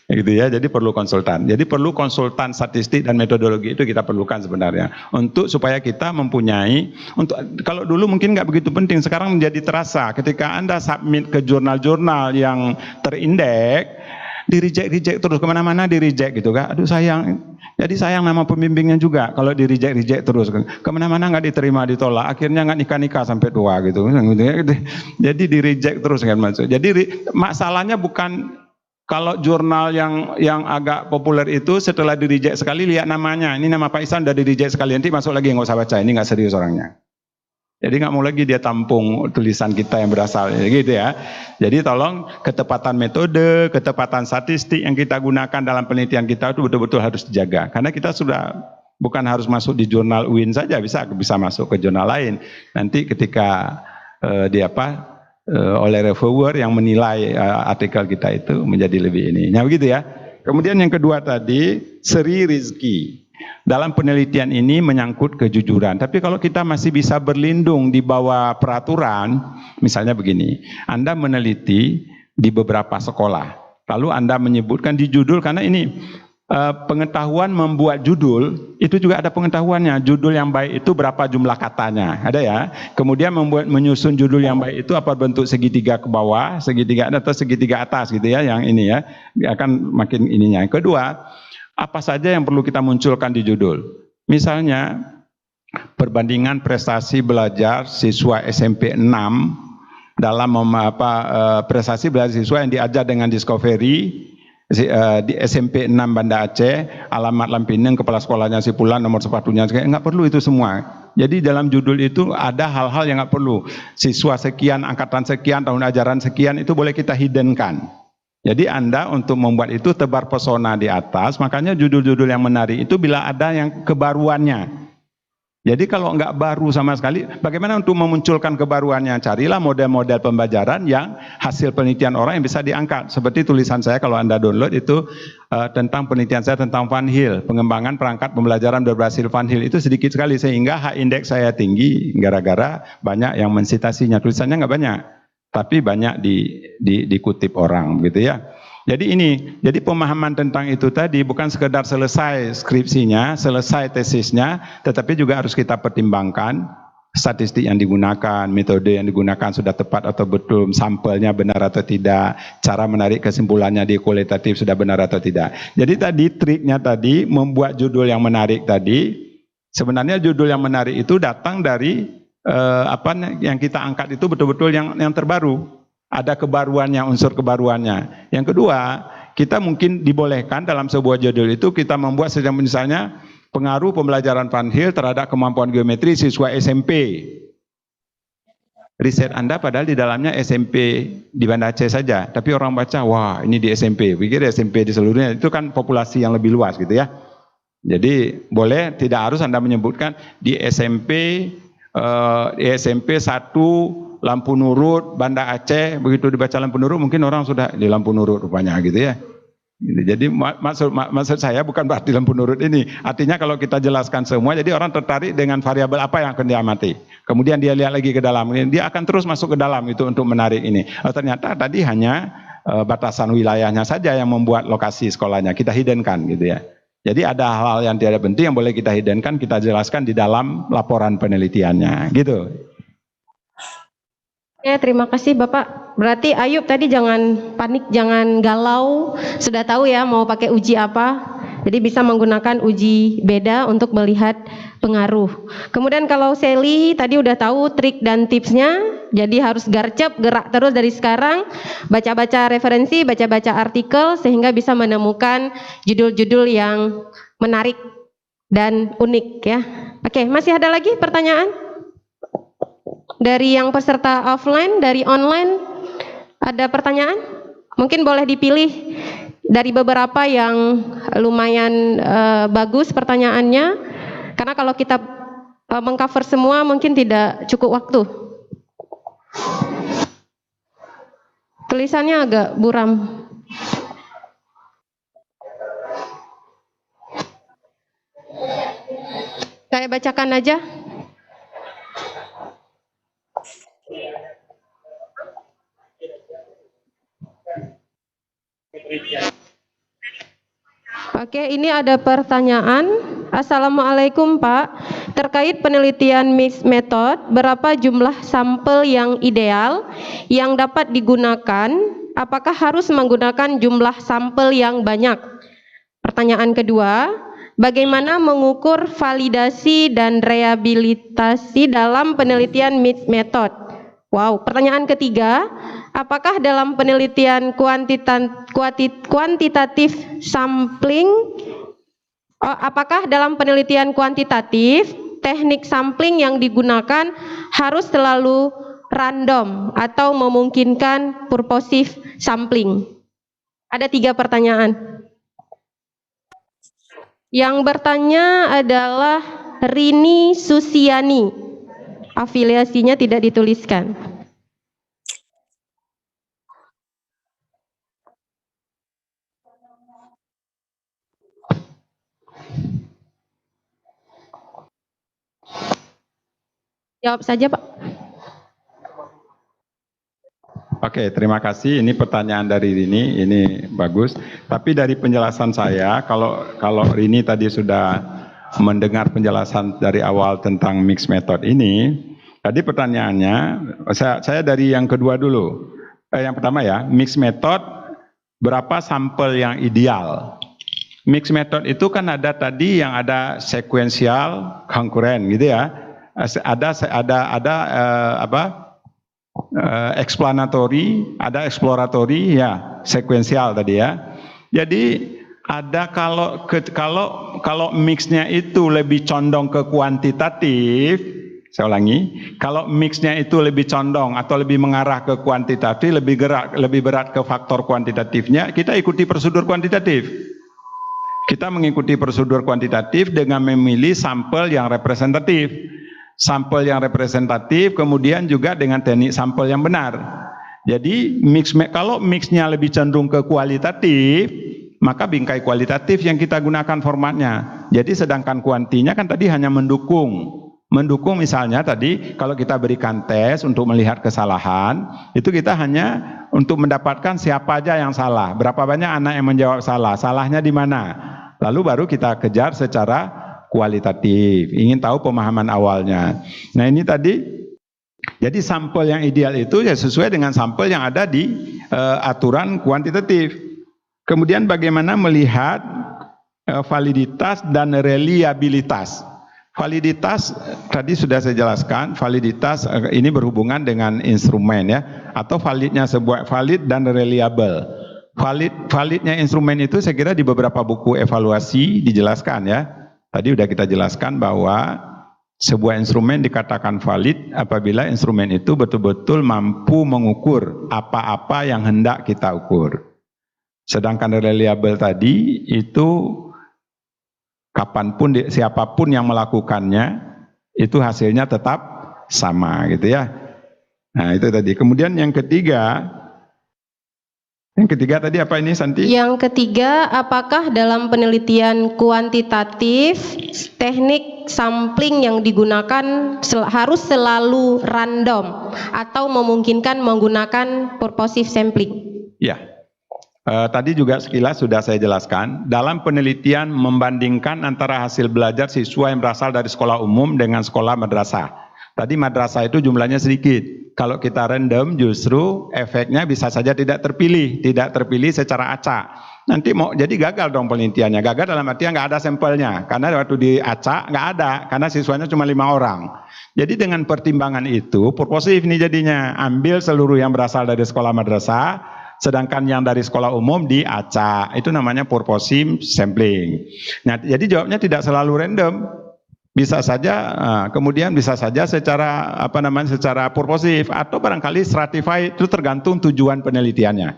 Gitu ya, jadi perlu konsultan. Jadi perlu konsultan statistik dan metodologi itu kita perlukan sebenarnya. Untuk supaya kita mempunyai, kalau dulu mungkin nggak begitu penting, sekarang menjadi terasa. Ketika Anda submit ke jurnal-jurnal yang terindeks, di-reject terus, kemana-mana di-reject gitu kan. Aduh sayang, jadi sayang nama pembimbingnya juga kalau di-reject terus. Kemana-mana nggak diterima, ditolak, akhirnya nggak nikah-nikah sampai tua gitu. Jadi di-reject terus kan maksud. Jadi masalahnya bukan kalau jurnal yang agak populer itu setelah di-reject sekali lihat namanya, ini nama Pak Ihsan udah di-reject sekali, nanti masuk lagi nggak usah baca, ini nggak serius orangnya. Jadi nggak mau lagi dia tampung tulisan kita yang berasal gitu ya. Jadi tolong ketepatan metode, ketepatan statistik yang kita gunakan dalam penelitian kita itu betul-betul harus dijaga. Karena kita sudah bukan harus masuk di jurnal UIN saja, bisa masuk ke jurnal lain. Nanti ketika oleh reviewer yang menilai artikel kita itu menjadi lebih ini. Nah begitu ya. Kemudian yang kedua tadi, Sri Rizky. Dalam penelitian ini menyangkut kejujuran. Tapi kalau kita masih bisa berlindung di bawah peraturan, misalnya begini, Anda meneliti di beberapa sekolah, lalu Anda menyebutkan di judul, karena ini pengetahuan membuat judul itu juga ada pengetahuannya. Judul yang baik itu berapa jumlah katanya, ada ya. Kemudian menyusun judul yang baik itu apa bentuk segitiga ke bawah, segitiga atau segitiga atas gitu ya. Yang ini ya akan makin ininya. Yang kedua, apa saja yang perlu kita munculkan di judul. Misalnya perbandingan prestasi belajar siswa SMP 6 dalam prestasi belajar siswa yang diajar dengan Discovery di SMP 6 Banda Aceh, alamat Lampineng, kepala sekolahnya Sipulan, nomor sepatunya, nggak perlu itu semua. Jadi dalam judul itu ada hal-hal yang nggak perlu. Siswa sekian, angkatan sekian, tahun ajaran sekian, itu boleh kita hiddenkan. Jadi Anda untuk membuat itu tebar pesona di atas, makanya judul-judul yang menarik itu bila ada yang kebaruannya. Jadi kalau nggak baru sama sekali, bagaimana untuk memunculkan kebaruannya? Carilah model-model pembelajaran yang hasil penelitian orang yang bisa diangkat. Seperti tulisan saya kalau Anda download itu tentang penelitian saya tentang Van Hill, pengembangan perangkat pembelajaran berbasis Van Hill itu sedikit sekali sehingga H indeks saya tinggi gara-gara banyak yang mensitasinya. Tulisannya nggak banyak, tapi banyak dikutip orang, gitu ya. Jadi pemahaman tentang itu tadi bukan sekedar selesai skripsinya, selesai tesisnya, tetapi juga harus kita pertimbangkan statistik yang digunakan, metode yang digunakan sudah tepat atau betul, sampelnya benar atau tidak, cara menarik kesimpulannya di kualitatif sudah benar atau tidak. Jadi tadi triknya tadi membuat judul yang menarik tadi, sebenarnya judul yang menarik itu datang dari yang kita angkat itu betul-betul yang terbaru. Ada kebaruannya, unsur kebaruannya. Yang kedua, kita mungkin dibolehkan dalam sebuah judul itu kita membuat misalnya pengaruh pembelajaran Van Hill terhadap kemampuan geometri siswa SMP. Riset Anda padahal di dalamnya SMP di Banda Aceh saja, tapi orang baca, wah ini di SMP, pikir SMP di seluruhnya, itu kan populasi yang lebih luas gitu ya. Jadi boleh, tidak harus Anda menyebutkan di SMP 1 Lampu Nurut, Banda Aceh, begitu dibaca Lampu Nurut mungkin orang sudah di Lampu Nurut rupanya gitu ya. Jadi maksud saya bukan berarti Lampu Nurut ini. Artinya kalau kita jelaskan semua, jadi orang tertarik dengan variabel apa yang akan diamati. Kemudian dia lihat lagi ke dalam, dia akan terus masuk ke dalam itu untuk menarik ini. Ternyata tadi hanya batasan wilayahnya saja yang membuat lokasi sekolahnya, kita hiddenkan gitu ya. Jadi ada hal-hal yang tidak penting yang boleh kita hiddenkan, kita jelaskan di dalam laporan penelitiannya gitu. Ya, terima kasih Bapak. Berarti Ayub tadi jangan panik, jangan galau. Sudah tahu ya mau pakai uji apa. Jadi bisa menggunakan uji beda untuk melihat pengaruh. Kemudian kalau Sally tadi udah tahu trik dan tipsnya. Jadi harus gercep, gerak terus dari sekarang. Baca-baca referensi, baca-baca artikel sehingga bisa menemukan judul-judul yang menarik dan unik ya. Oke, masih ada lagi pertanyaan? Dari yang peserta offline, dari online, ada pertanyaan? Mungkin boleh dipilih dari beberapa yang lumayan bagus pertanyaannya, karena kalau kita mengcover semua mungkin tidak cukup waktu. Tulisannya agak buram. Saya bacakan aja. Oke, ini ada pertanyaan. Assalamualaikum Pak, terkait penelitian mixed method, berapa jumlah sampel yang ideal yang dapat digunakan? Apakah harus menggunakan jumlah sampel yang banyak? Pertanyaan kedua, bagaimana mengukur validasi dan rehabilitasi dalam penelitian mixed method? Wow, pertanyaan ketiga, apakah dalam penelitian kuantitatif sampling, apakah dalam penelitian kuantitatif teknik sampling yang digunakan harus selalu random atau memungkinkan purposive sampling? Ada 3 pertanyaan. Yang bertanya adalah Rini Susiani. Afiliasinya tidak dituliskan. Jawab saja, Pak. Oke, terima kasih. Ini pertanyaan dari Rini, ini bagus. Tapi dari penjelasan saya, kalau Rini tadi sudah mendengar penjelasan dari awal tentang mixed method ini, tadi pertanyaannya, saya dari yang kedua dulu. Yang pertama ya, mixed method, berapa sampel yang ideal? Mixed method itu kan ada tadi yang ada sekuensial, konkuren gitu ya. Explanatory, ada exploratory, ya sekuensial tadi ya. Jadi ada kalau mixnya itu lebih condong ke kuantitatif, saya ulangi, kalau mixnya itu lebih condong atau lebih mengarah ke kuantitatif, lebih berat ke faktor kuantitatifnya, kita ikuti prosedur kuantitatif. Kita mengikuti prosedur kuantitatif dengan memilih sampel yang representatif. Sampel yang representatif kemudian juga dengan teknik sampel yang benar. Jadi kalau mixnya lebih cenderung ke kualitatif, maka bingkai kualitatif yang kita gunakan formatnya. Jadi sedangkan kuantinya kan tadi hanya mendukung. Mendukung misalnya tadi kalau kita berikan tes untuk melihat kesalahan, itu kita hanya untuk mendapatkan siapa aja yang salah, berapa banyak anak yang menjawab salah, salahnya di mana. Lalu baru kita kejar secara kualitatif, ingin tahu pemahaman awalnya. Nah ini tadi, jadi sampel yang ideal itu ya sesuai dengan sampel yang ada di aturan kuantitatif. Kemudian bagaimana melihat validitas dan reliabilitas. Validitas tadi sudah saya jelaskan, validitas ini berhubungan dengan instrumen ya, atau validnya sebuah valid dan reliable. Validnya instrumen itu saya kira di beberapa buku evaluasi dijelaskan ya. Tadi sudah kita jelaskan bahwa sebuah instrumen dikatakan valid apabila instrumen itu betul-betul mampu mengukur apa-apa yang hendak kita ukur. Sedangkan reliable tadi itu kapanpun siapapun yang melakukannya itu hasilnya tetap sama gitu ya. Nah itu tadi. Kemudian yang ketiga tadi apa ini Santi? Yang ketiga, apakah dalam penelitian kuantitatif teknik sampling yang digunakan harus selalu random atau memungkinkan menggunakan purposive sampling? Ya, tadi juga sekilas sudah saya jelaskan. Dalam penelitian membandingkan antara hasil belajar siswa yang berasal dari sekolah umum dengan sekolah madrasah. Tadi madrasah itu jumlahnya sedikit. Kalau kita random justru efeknya bisa saja tidak terpilih secara acak. Nanti mau jadi gagal dong penelitiannya. Gagal dalam artian nggak ada sampelnya. Karena waktu diacak nggak ada, karena siswanya cuma 5 orang. Jadi dengan pertimbangan itu, purposif nih jadinya. Ambil seluruh yang berasal dari sekolah madrasah, sedangkan yang dari sekolah umum diacak. Itu namanya purposive sampling. Nah, jadi jawabnya tidak selalu random. Bisa saja, kemudian bisa saja secara secara purposif atau barangkali stratified, itu tergantung tujuan penelitiannya.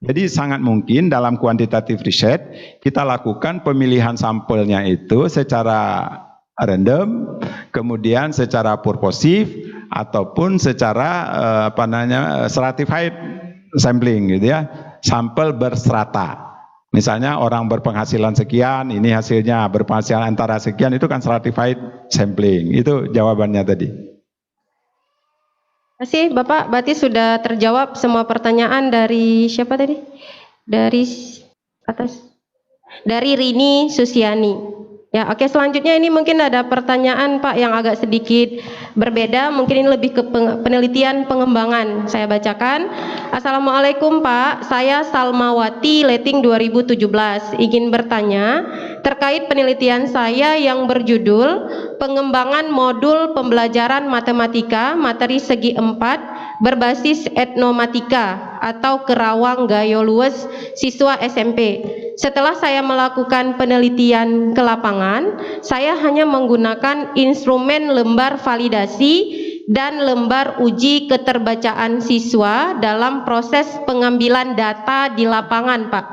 Jadi sangat mungkin dalam quantitative research kita lakukan pemilihan sampelnya itu secara random, kemudian secara purposif ataupun secara stratified sampling gitu ya, sampel berstrata. Misalnya orang berpenghasilan sekian, ini hasilnya berpenghasilan antara sekian, itu kan stratified sampling. Itu jawabannya tadi. Terima kasih Bapak, berarti sudah terjawab semua pertanyaan dari siapa tadi? Dari atas. Dari Rini Susiani. Ya, oke, selanjutnya ini mungkin ada pertanyaan Pak yang agak sedikit berbeda, mungkin ini lebih ke penelitian pengembangan. Saya bacakan. Assalamualaikum Pak, saya Salmawati Leting 2017. Ingin bertanya terkait penelitian saya yang berjudul Pengembangan Modul Pembelajaran Matematika Materi Segi 4 berbasis etnomatika atau Kerawang Gayo Luwes siswa SMP. Setelah saya melakukan penelitian ke lapangan, saya hanya menggunakan instrumen lembar validasi dan lembar uji keterbacaan siswa dalam proses pengambilan data di lapangan, Pak.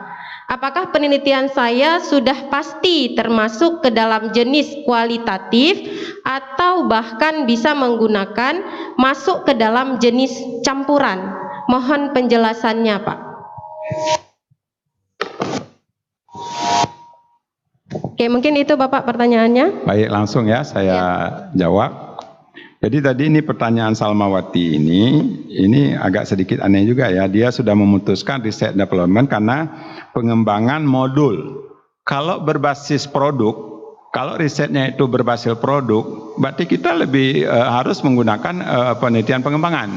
Apakah penelitian saya sudah pasti termasuk ke dalam jenis kualitatif atau bahkan bisa menggunakan masuk ke dalam jenis campuran? Mohon penjelasannya, Pak. Oke, mungkin itu Bapak pertanyaannya. Baik, langsung ya saya jawab. Jadi tadi ini pertanyaan Salmawati ini agak sedikit aneh juga ya. Dia sudah memutuskan riset development karena pengembangan modul. Kalau berbasis produk, kalau risetnya itu berbasis produk, berarti kita lebih harus menggunakan penelitian pengembangan.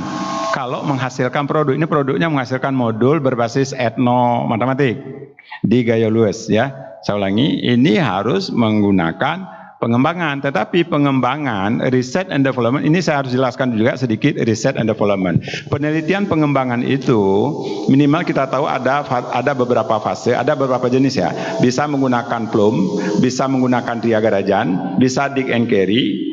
Kalau menghasilkan produk, ini produknya menghasilkan modul berbasis etnomatematik di Gayo Lues ya. Saya ulangi, ini harus menggunakan pengembangan, tetapi pengembangan, research and development, ini saya harus jelaskan juga sedikit research and development. Penelitian pengembangan itu minimal kita tahu ada beberapa fase, ada beberapa jenis ya. Bisa menggunakan plum, bisa menggunakan triagarajan, bisa dig and carry.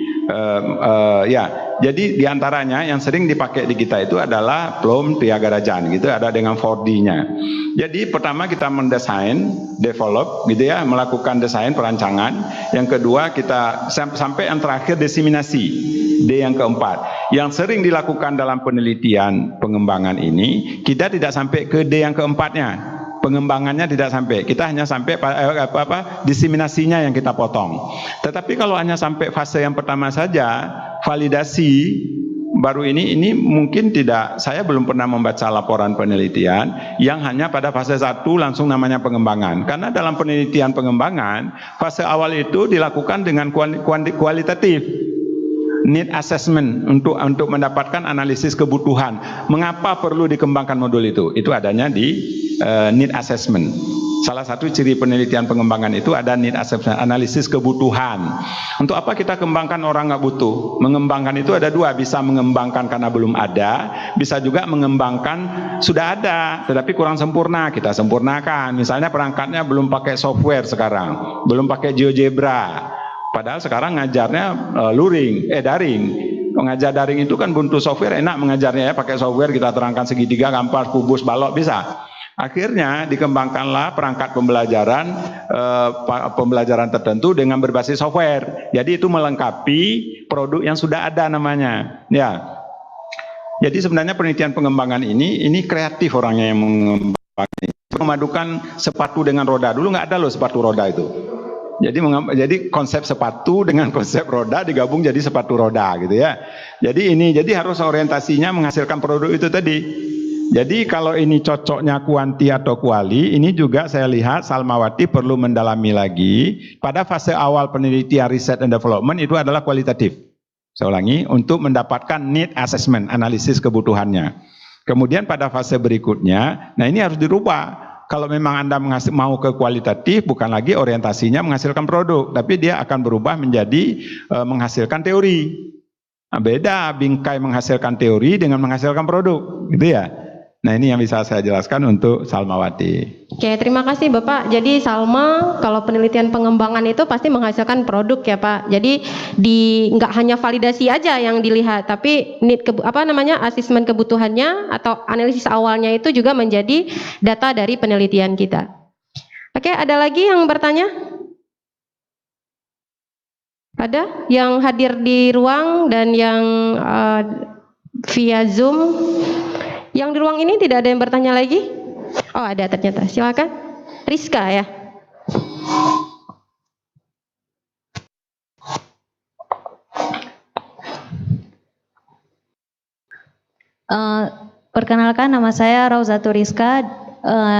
Ya, jadi diantaranya yang sering dipakai di kita itu adalah plum, triagarajan gitu, ada dengan 4D-nya. Jadi pertama kita mendesain, develop gitu ya, melakukan desain perancangan. Yang kedua kita sampai yang terakhir diseminasi, D yang keempat. Yang sering dilakukan dalam penelitian pengembangan ini, kita tidak sampai ke D yang keempatnya. Pengembangannya tidak sampai, kita hanya sampai diseminasinya yang kita potong. Tetapi kalau hanya sampai fase yang pertama saja, validasi baru ini mungkin tidak, saya belum pernah membaca laporan penelitian yang hanya pada fase 1 langsung namanya pengembangan. Karena dalam penelitian pengembangan, fase awal itu dilakukan dengan kualitatif. Need assessment untuk mendapatkan analisis kebutuhan. Mengapa perlu dikembangkan modul itu? Itu adanya di need assessment. Salah satu ciri penelitian pengembangan itu ada need assessment, analisis kebutuhan. Untuk apa kita kembangkan orang nggak butuh? Mengembangkan itu ada dua, bisa mengembangkan karena belum ada, bisa juga mengembangkan sudah ada, tetapi kurang sempurna, kita sempurnakan. Misalnya perangkatnya belum pakai software sekarang, belum pakai GeoGebra. Padahal sekarang ngajarnya daring. Mengajar daring itu kan buntu software, enak mengajarnya ya, pakai software kita terangkan segitiga, kampas, kubus, balok, bisa. Akhirnya dikembangkanlah perangkat pembelajaran tertentu dengan berbasis software. Jadi itu melengkapi produk yang sudah ada namanya. Ya. Jadi sebenarnya penelitian pengembangan ini kreatif orangnya yang mengembangkan. Memadukan sepatu dengan roda. Dulu nggak ada loh sepatu roda itu. Jadi konsep sepatu dengan konsep roda digabung jadi sepatu roda gitu ya. Jadi harus orientasinya menghasilkan produk itu tadi. Jadi kalau ini cocoknya kuanti atau kuali, ini juga saya lihat Salmawati perlu mendalami lagi. Pada fase awal penelitian riset and development itu adalah kualitatif. Saya ulangi, untuk mendapatkan need assessment, analisis kebutuhannya. Kemudian pada fase berikutnya, nah ini harus dirubah. Kalau memang Anda mau ke kualitatif, bukan lagi orientasinya menghasilkan produk, tapi dia akan berubah menjadi menghasilkan teori. Nah, beda bingkai menghasilkan teori dengan menghasilkan produk, gitu ya. Nah ini yang bisa saya jelaskan untuk Salmawati. Oke, terima kasih Bapak. Jadi Salma, kalau penelitian pengembangan itu pasti menghasilkan produk ya Pak. Jadi nggak hanya validasi aja yang dilihat, tapi asesmen kebutuhannya atau analisis awalnya itu juga menjadi data dari penelitian kita. Oke, ada lagi yang bertanya? Ada yang hadir di ruang dan yang via Zoom? Yang di ruang ini tidak ada yang bertanya lagi? Oh ada ternyata, silakan. Rizka ya. Perkenalkan, nama saya Rauzatul Rizka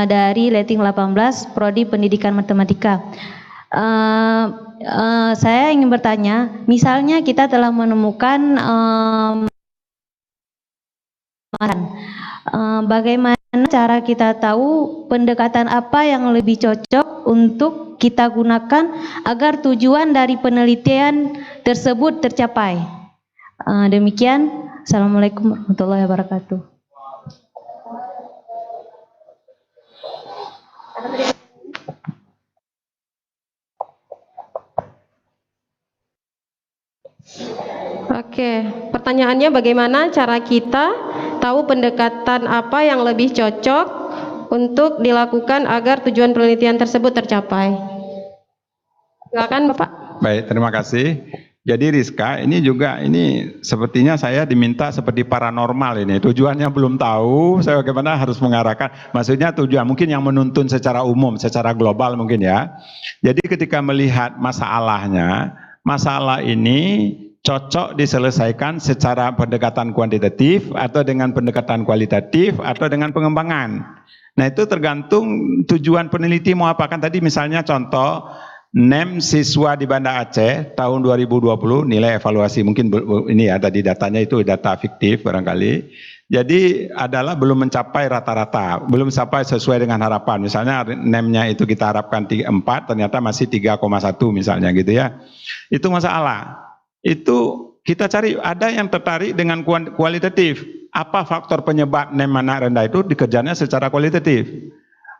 dari Leting 18, Prodi Pendidikan Matematika. Saya ingin bertanya, misalnya kita telah menemukan bagaimana cara kita tahu pendekatan apa yang lebih cocok untuk kita gunakan agar tujuan dari penelitian tersebut tercapai. Demikian, Assalamualaikum warahmatullahi wabarakatuh. Oke, pertanyaannya bagaimana cara kita tahu pendekatan apa yang lebih cocok untuk dilakukan agar tujuan penelitian tersebut tercapai? Silakan Bapak. Baik, terima kasih. Jadi Rizka, ini sepertinya saya diminta seperti paranormal ini. Tujuannya belum tahu, saya bagaimana harus mengarahkan. Maksudnya tujuan mungkin yang menuntun secara umum, secara global mungkin ya. Jadi ketika melihat masalahnya, masalah ini cocok diselesaikan secara pendekatan kuantitatif atau dengan pendekatan kualitatif atau dengan pengembangan. Nah itu tergantung tujuan peneliti mau apa. Kan tadi misalnya contoh NEM siswa di Banda Aceh tahun 2020 nilai evaluasi, mungkin ini ya tadi datanya itu data fiktif barangkali. Jadi adalah belum mencapai rata-rata, belum sampai sesuai dengan harapan. Misalnya NEM-nya itu kita harapkan 4, ternyata masih 3,1 misalnya gitu ya. Itu masalah. Itu kita cari, ada yang tertarik dengan kualitatif. Apa faktor penyebab NEM anak rendah itu dikejarnya secara kualitatif.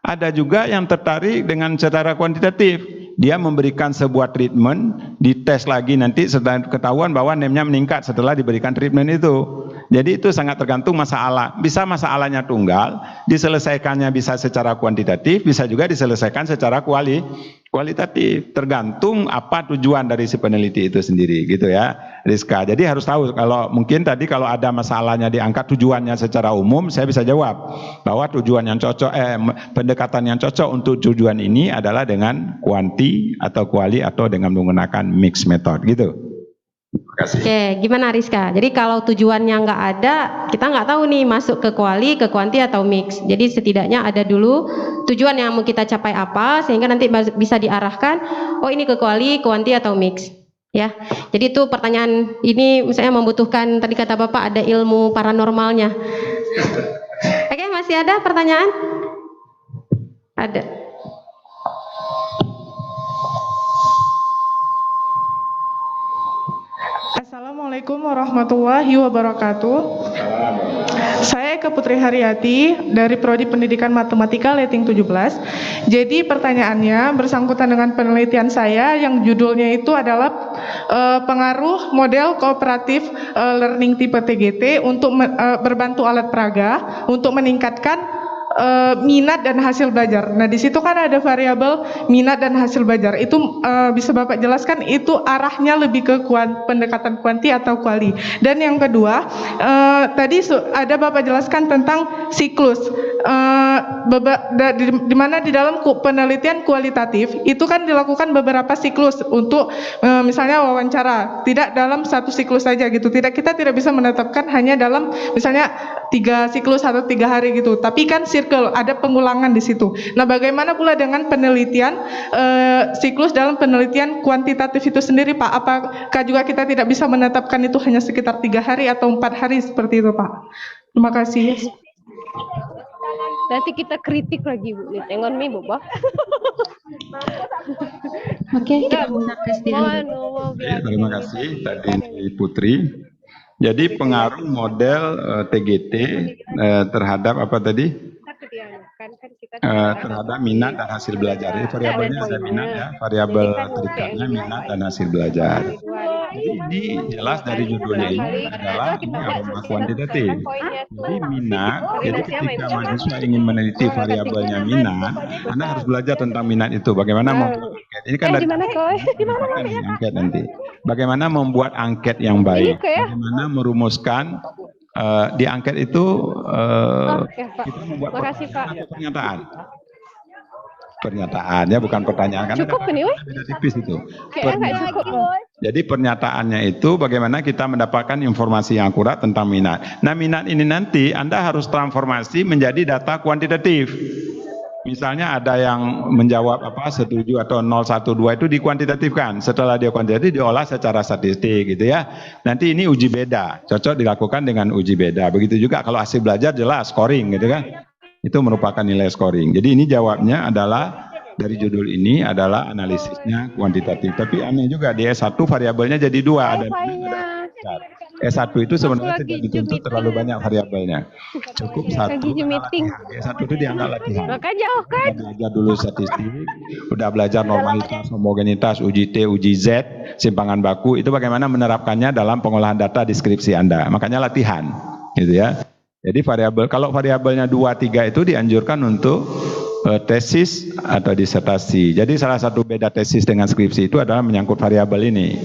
Ada juga yang tertarik dengan secara kuantitatif. Dia memberikan sebuah treatment, dites lagi nanti setelah ketahuan bahwa NEM-nya meningkat setelah diberikan treatment itu. Jadi itu sangat tergantung masalah. Bisa masalahnya tunggal, diselesaikannya bisa secara kuantitatif, bisa juga diselesaikan secara kualitatif. Tergantung apa tujuan dari si peneliti itu sendiri gitu ya, Rizka. Jadi harus tahu, kalau mungkin tadi kalau ada masalahnya diangkat tujuannya secara umum, saya bisa jawab bahwa tujuan yang cocok, pendekatan yang cocok untuk tujuan ini adalah dengan kuanti atau kuali atau dengan menggunakan mix method gitu. Terima kasih. Oke, gimana Rizka? Jadi kalau tujuannya nggak ada, kita nggak tahu nih masuk ke kuali, ke kuanti atau mix. Jadi setidaknya ada dulu tujuan yang mau kita capai apa, sehingga nanti bisa diarahkan, oh ini ke kuali, kuanti atau mix. Ya, jadi itu pertanyaan ini misalnya membutuhkan, tadi kata Bapak ada ilmu paranormalnya. Oke, masih ada pertanyaan? Ada. Assalamualaikum warahmatullahi wabarakatuh. Saya Eka Putri Haryati dari Prodi Pendidikan Matematika Leting 17. Jadi pertanyaannya bersangkutan dengan penelitian saya yang judulnya itu adalah pengaruh model kooperatif learning tipe TGT untuk berbantu alat peraga untuk meningkatkan minat dan hasil belajar. Nah, di situ kan ada variabel minat dan hasil belajar. Itu bisa Bapak jelaskan itu arahnya lebih ke pendekatan kuanti atau kuali. Dan yang kedua, tadi ada Bapak jelaskan tentang siklus. Di mana di dalam penelitian kualitatif itu kan dilakukan beberapa siklus untuk misalnya wawancara. Tidak dalam satu siklus saja gitu. Kita tidak bisa menetapkan hanya dalam misalnya 3 siklus atau 3 hari gitu. Tapi kan ada pengulangan di situ. Nah, bagaimana pula dengan penelitian siklus dalam penelitian kuantitatif itu sendiri, Pak? Apakah juga kita tidak bisa menetapkan itu hanya sekitar 3 hari atau 4 hari seperti itu, Pak? Terima kasih. Nanti kita kritik lagi, Bu. Tengok nih, Bu. Oke, kita tes Terima kasih tadi Putri. Jadi pengaruh model TGT terhadap apa tadi? Terhadap minat dan hasil belajar. Jadi variabelnya ada minat ya, variabel terikannya minat dan hasil belajar. Jadi ini jelas dari judulnya ini adalah aroma kuantitatif. Jadi minat, jadi ketika mahasiswa ingin meneliti variabelnya minat, Anda harus belajar tentang minat itu. Bagaimana membuat angket. Ini kan dari angket nanti. Bagaimana membuat angket yang baik. Bagaimana merumuskan di angket itu kita membuat pernyataan ya, bukan pertanyaan, kan beda tipis itu. Jadi pernyataannya itu bagaimana kita mendapatkan informasi yang akurat tentang minat. Nah, minat ini nanti Anda harus transformasi menjadi data kuantitatif. Misalnya ada yang menjawab setuju atau 012 itu dikuantitatifkan. Setelah dia kuantitatif diolah secara statistik gitu ya. Nanti ini uji beda, cocok dilakukan dengan uji beda. Begitu juga kalau hasil belajar jelas scoring gitu kan. Itu merupakan nilai scoring. Jadi ini jawabnya adalah dari judul ini adalah analisisnya kuantitatif. Tapi aneh juga di S1 variabelnya jadi 2, ada S1 itu sebenarnya tidak dituntut terlalu banyak variabelnya. Cukup 1. S1 itu dianggap latihan. Udah belajar dulu statistik, udah belajar normalitas, homogenitas, uji T, uji Z, simpangan baku, itu bagaimana menerapkannya dalam pengolahan data deskripsi Anda. Makanya latihan, gitu ya. Jadi variabel, kalau variabelnya 2, 3 itu dianjurkan untuk tesis atau disertasi. Jadi salah satu beda tesis dengan skripsi itu adalah menyangkut variabel ini.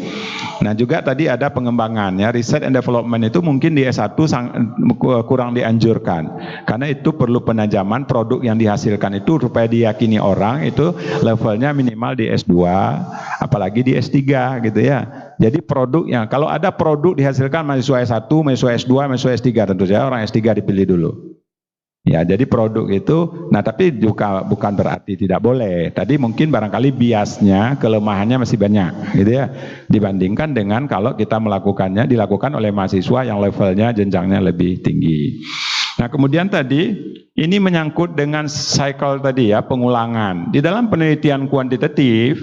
Nah juga tadi ada pengembangan ya, research and development itu mungkin di S1 kurang dianjurkan karena itu perlu penajaman produk yang dihasilkan itu supaya diyakini orang itu levelnya minimal di S2 apalagi di S3 gitu ya. Jadi produk yang kalau ada produk dihasilkan mahasiswa S1, mahasiswa S2, mahasiswa S3 tentu saja orang S3 dipilih dulu. Ya, jadi produk itu, nah tapi juga bukan berarti tidak boleh. Tadi mungkin barangkali biasnya, kelemahannya masih banyak, gitu ya. Dibandingkan dengan kalau kita melakukannya, dilakukan oleh mahasiswa yang levelnya, jenjangnya lebih tinggi. Nah kemudian tadi, ini menyangkut dengan cycle tadi ya, pengulangan. Di dalam penelitian kuantitatif,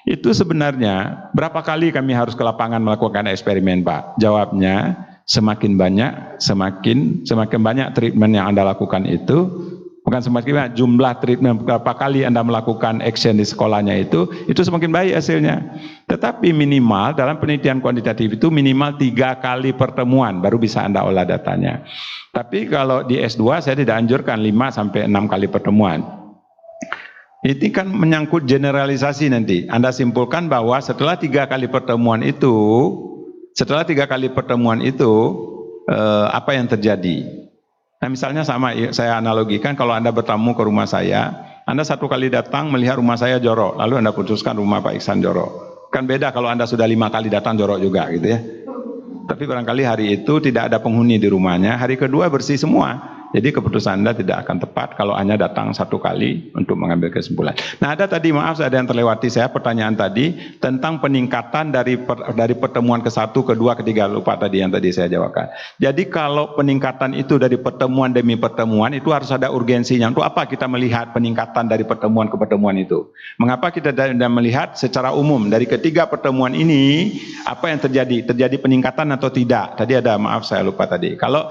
itu sebenarnya berapa kali kami harus ke lapangan melakukan eksperimen, Pak? Jawabnya, semakin banyak treatment yang Anda lakukan itu, bukan semakin banyak, jumlah treatment berapa kali Anda melakukan action di sekolahnya itu semakin baik hasilnya. Tetapi minimal dalam penelitian kuantitatif itu minimal 3 kali pertemuan baru bisa Anda olah datanya. Tapi kalau di S2 saya tidak anjurkan 5 sampai 6 kali pertemuan. Ini kan menyangkut generalisasi nanti. Anda simpulkan bahwa setelah 3 kali pertemuan itu apa yang terjadi? Nah misalnya sama saya analogikan kalau Anda bertamu ke rumah saya, Anda 1 kali datang melihat rumah saya jorok, lalu Anda putuskan rumah Pak Iksan jorok. Kan beda kalau Anda sudah 5 kali datang jorok juga gitu ya. Tapi barangkali hari itu tidak ada penghuni di rumahnya, hari kedua bersih semua. Jadi keputusan Anda tidak akan tepat kalau hanya datang 1 kali untuk mengambil kesimpulan. Nah ada tadi, maaf ada yang terlewati saya pertanyaan tadi tentang peningkatan dari pertemuan ke-1, ke-2, ke-3, lupa tadi yang tadi saya jawabkan. Jadi kalau peningkatan itu dari pertemuan demi pertemuan itu harus ada urgensinya. Untuk apa kita melihat peningkatan dari pertemuan ke pertemuan itu? Mengapa kita tidak melihat secara umum dari ketiga pertemuan ini apa yang terjadi? Terjadi peningkatan atau tidak? Tadi ada, maaf saya lupa tadi. Kalau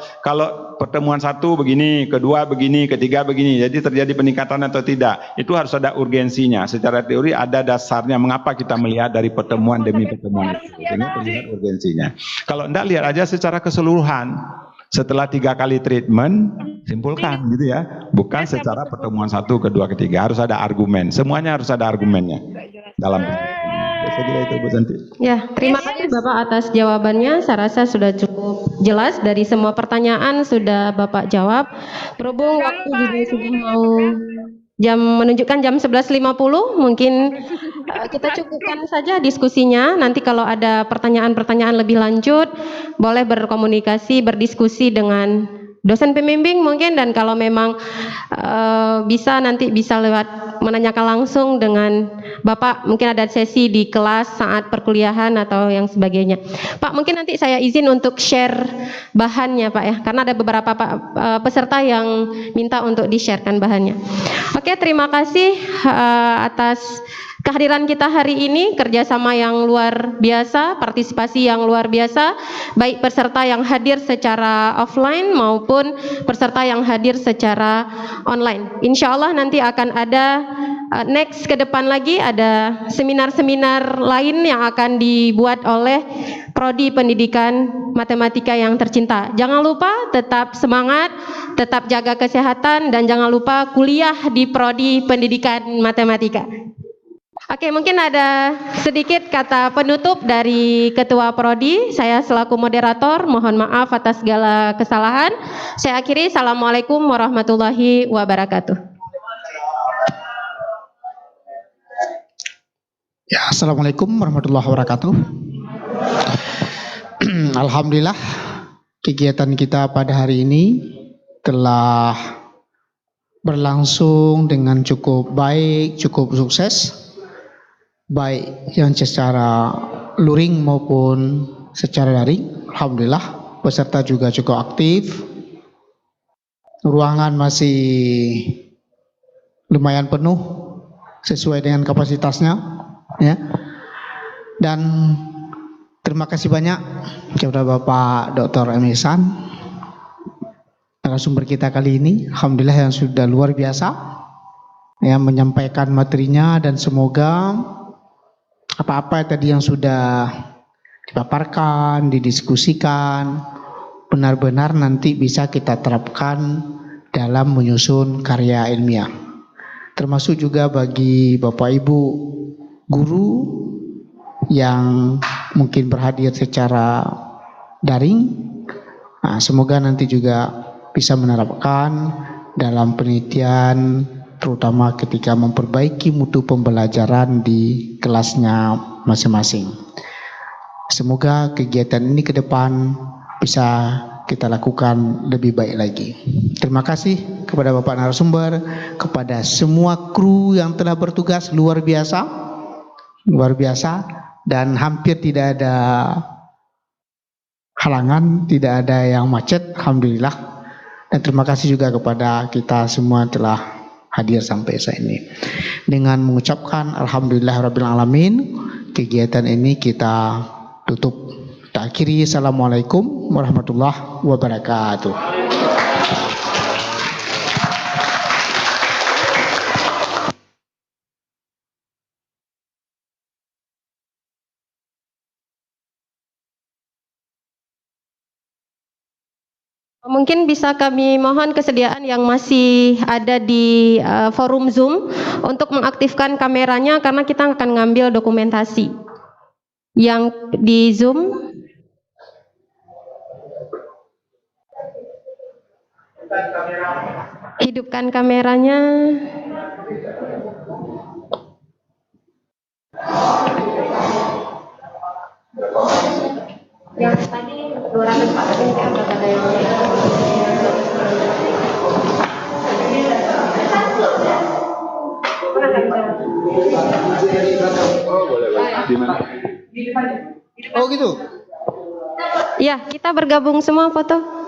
pertemuan 1 begini, kedua begini, ketiga begini, jadi terjadi peningkatan atau tidak, itu harus ada urgensinya. Secara teori ada dasarnya mengapa kita melihat dari pertemuan demi pertemuan itu, sehingga terlihat urgensinya. Kalau enggak, lihat aja secara keseluruhan. Setelah 3 kali treatment, simpulkan gitu ya, bukan secara pertemuan 1, kedua, ketiga, harus ada argumen. Semuanya harus ada argumennya dalam saya kira itu Bu Santi. Ya, terima kasih Bapak atas jawabannya. Saya rasa sudah cukup jelas, dari semua pertanyaan sudah Bapak jawab. Berhubung waktu juga sudah mau menunjukkan jam 11.50, mungkin kita cukupkan saja diskusinya. Nanti kalau ada pertanyaan-pertanyaan lebih lanjut, boleh berkomunikasi, berdiskusi dengan dosen pembimbing mungkin, dan kalau memang nanti bisa lewat menanyakan langsung dengan Bapak, mungkin ada sesi di kelas saat perkuliahan atau yang sebagainya. Pak, mungkin nanti saya izin untuk share bahannya Pak ya, karena ada beberapa peserta yang minta untuk di-sharekan bahannya. Oke, terima kasih atas kehadiran kita hari ini, kerjasama yang luar biasa, partisipasi yang luar biasa, baik peserta yang hadir secara offline maupun peserta yang hadir secara online. Insya Allah nanti akan ada next ke depan lagi, ada seminar-seminar lain yang akan dibuat oleh Prodi Pendidikan Matematika yang tercinta. Jangan lupa tetap semangat, tetap jaga kesehatan, dan jangan lupa kuliah di Prodi Pendidikan Matematika. Oke, mungkin ada sedikit kata penutup dari Ketua Prodi. Saya selaku moderator, mohon maaf atas segala kesalahan. Saya akhiri, Assalamualaikum warahmatullahi wabarakatuh. Ya, Assalamualaikum warahmatullahi wabarakatuh. Alhamdulillah, kegiatan kita pada hari ini telah berlangsung dengan cukup baik, cukup sukses, baik yang secara luring maupun secara daring. Alhamdulillah, peserta juga cukup aktif. Ruangan masih lumayan penuh sesuai dengan kapasitasnya, ya. Dan terima kasih banyak kepada Bapak Dr. M. Ihsan, narasumber kita kali ini. Alhamdulillah yang sudah luar biasa ya menyampaikan materinya, dan semoga apa-apa tadi yang sudah dipaparkan, didiskusikan, benar-benar nanti bisa kita terapkan dalam menyusun karya ilmiah. termasuk juga bagi Bapak Ibu guru yang mungkin berhadir secara daring. Nah, semoga nanti juga bisa menerapkan dalam penelitian, terutama ketika memperbaiki mutu pembelajaran di kelasnya masing-masing. Semoga kegiatan ini ke depan bisa kita lakukan lebih baik lagi. Terima kasih kepada Bapak narasumber, kepada semua kru yang telah bertugas, luar biasa, dan hampir tidak ada halangan, tidak ada yang macet, alhamdulillah. Dan terima kasih juga kepada kita semua telah hadir sampai saat ini. Dengan mengucapkan alhamdulillahirabbil alamin, kegiatan ini kita tutup. Kita akhiri. Assalamualaikum warahmatullahi wabarakatuh. Mungkin bisa kami mohon kesediaan yang masih ada di forum Zoom untuk mengaktifkan kameranya karena kita akan ngambil dokumentasi. Yang di Zoom, hidupkan kameranya. Yang tadi 200 Pak, tapi nggak ada yang Oh gitu? Ya, kita bergabung semua foto.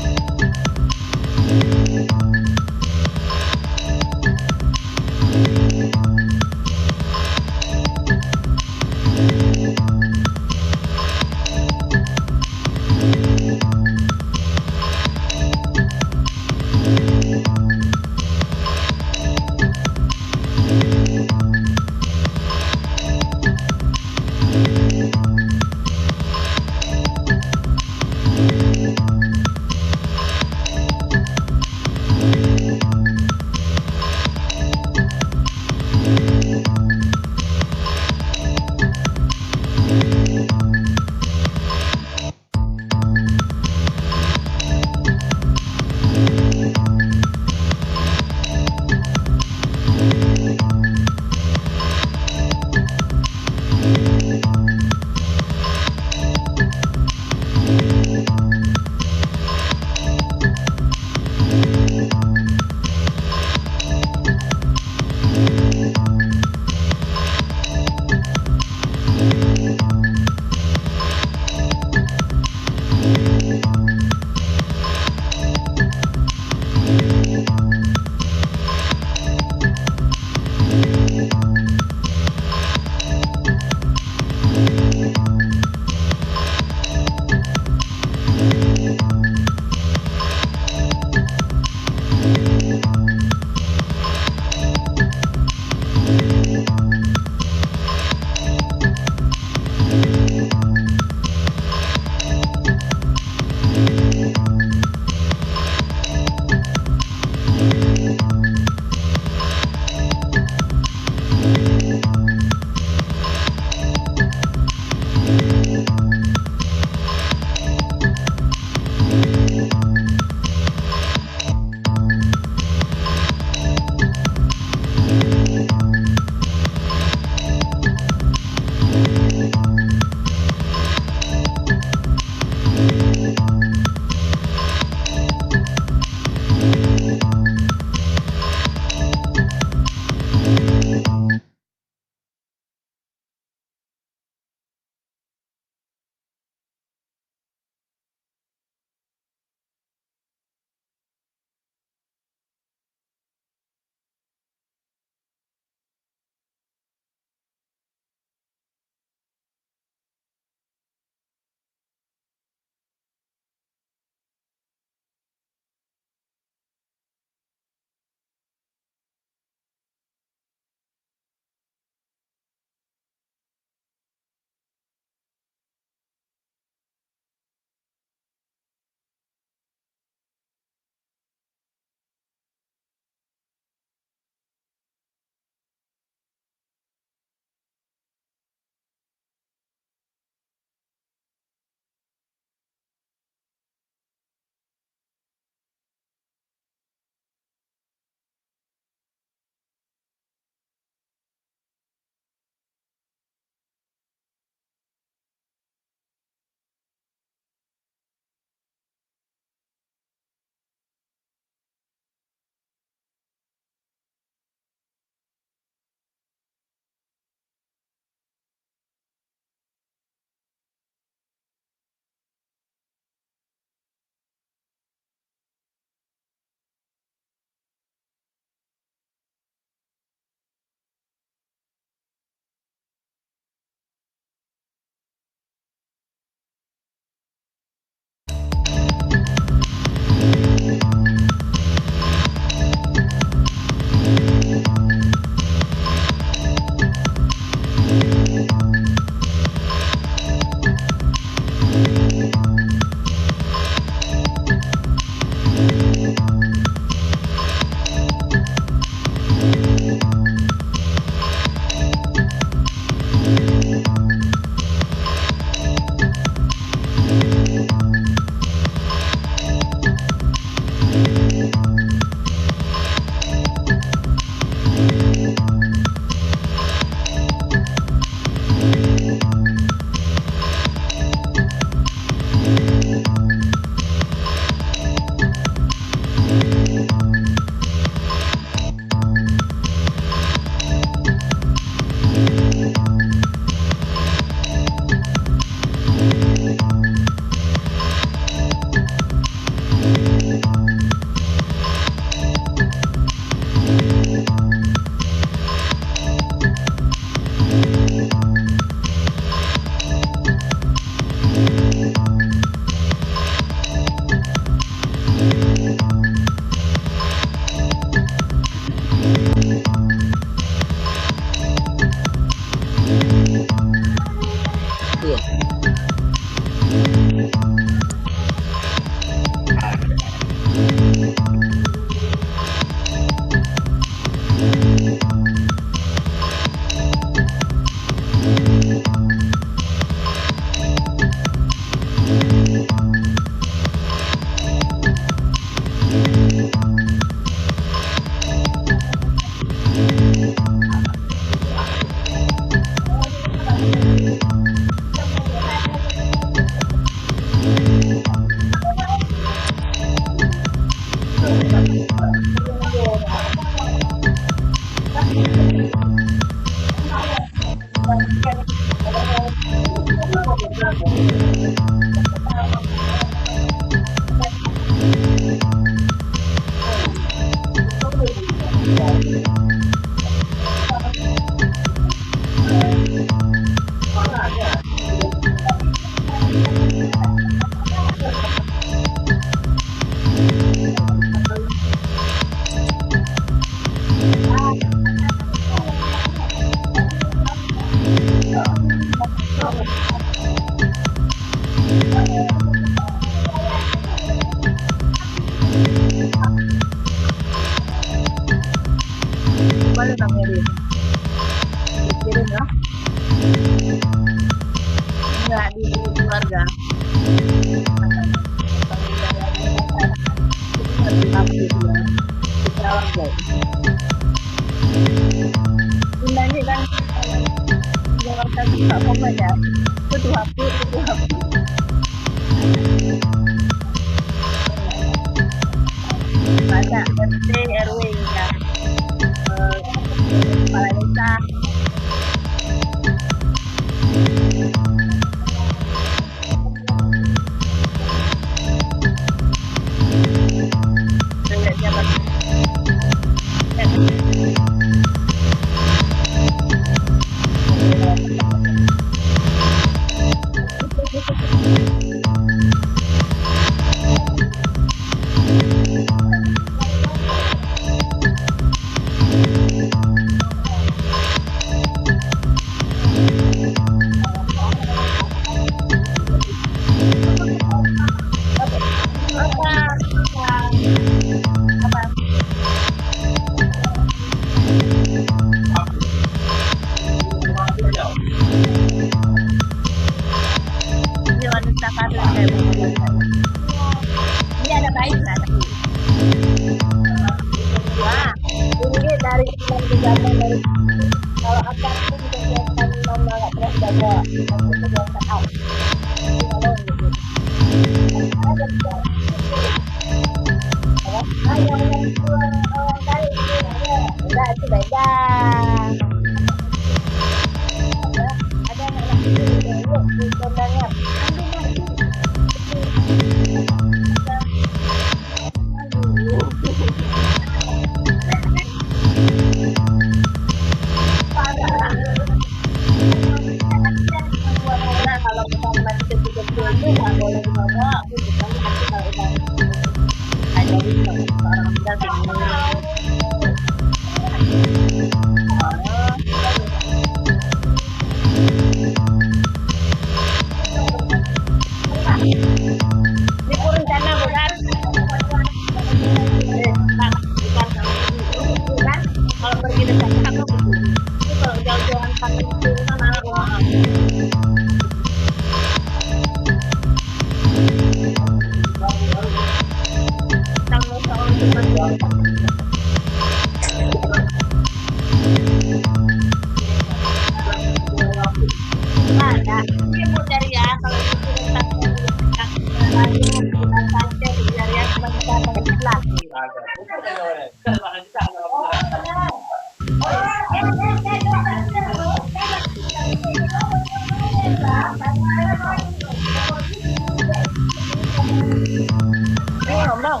Ngomong.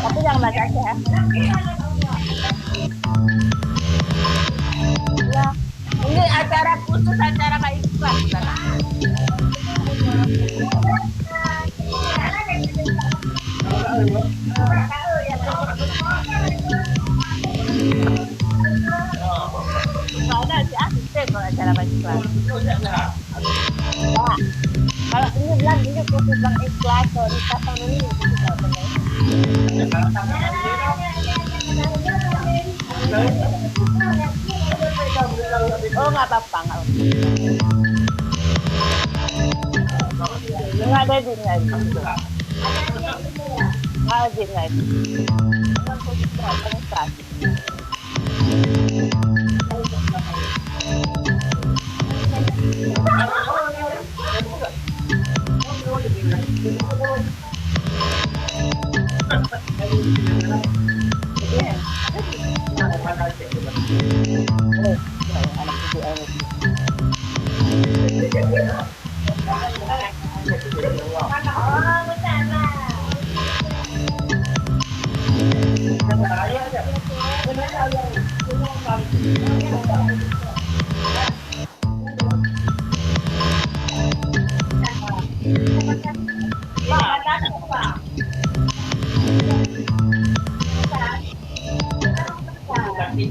Tapi jangan baca aja ya. Ya, ini acara khusus, acara kayak iklan. Soalnya si asisten kalau acara kayak iklan. Ya. Kalau ini bilang ini khusus bang ikhlas, kalau kita tahun ini oh nggak apa-apa, nggak ada din lagi, nggak ada din lagi. Jadi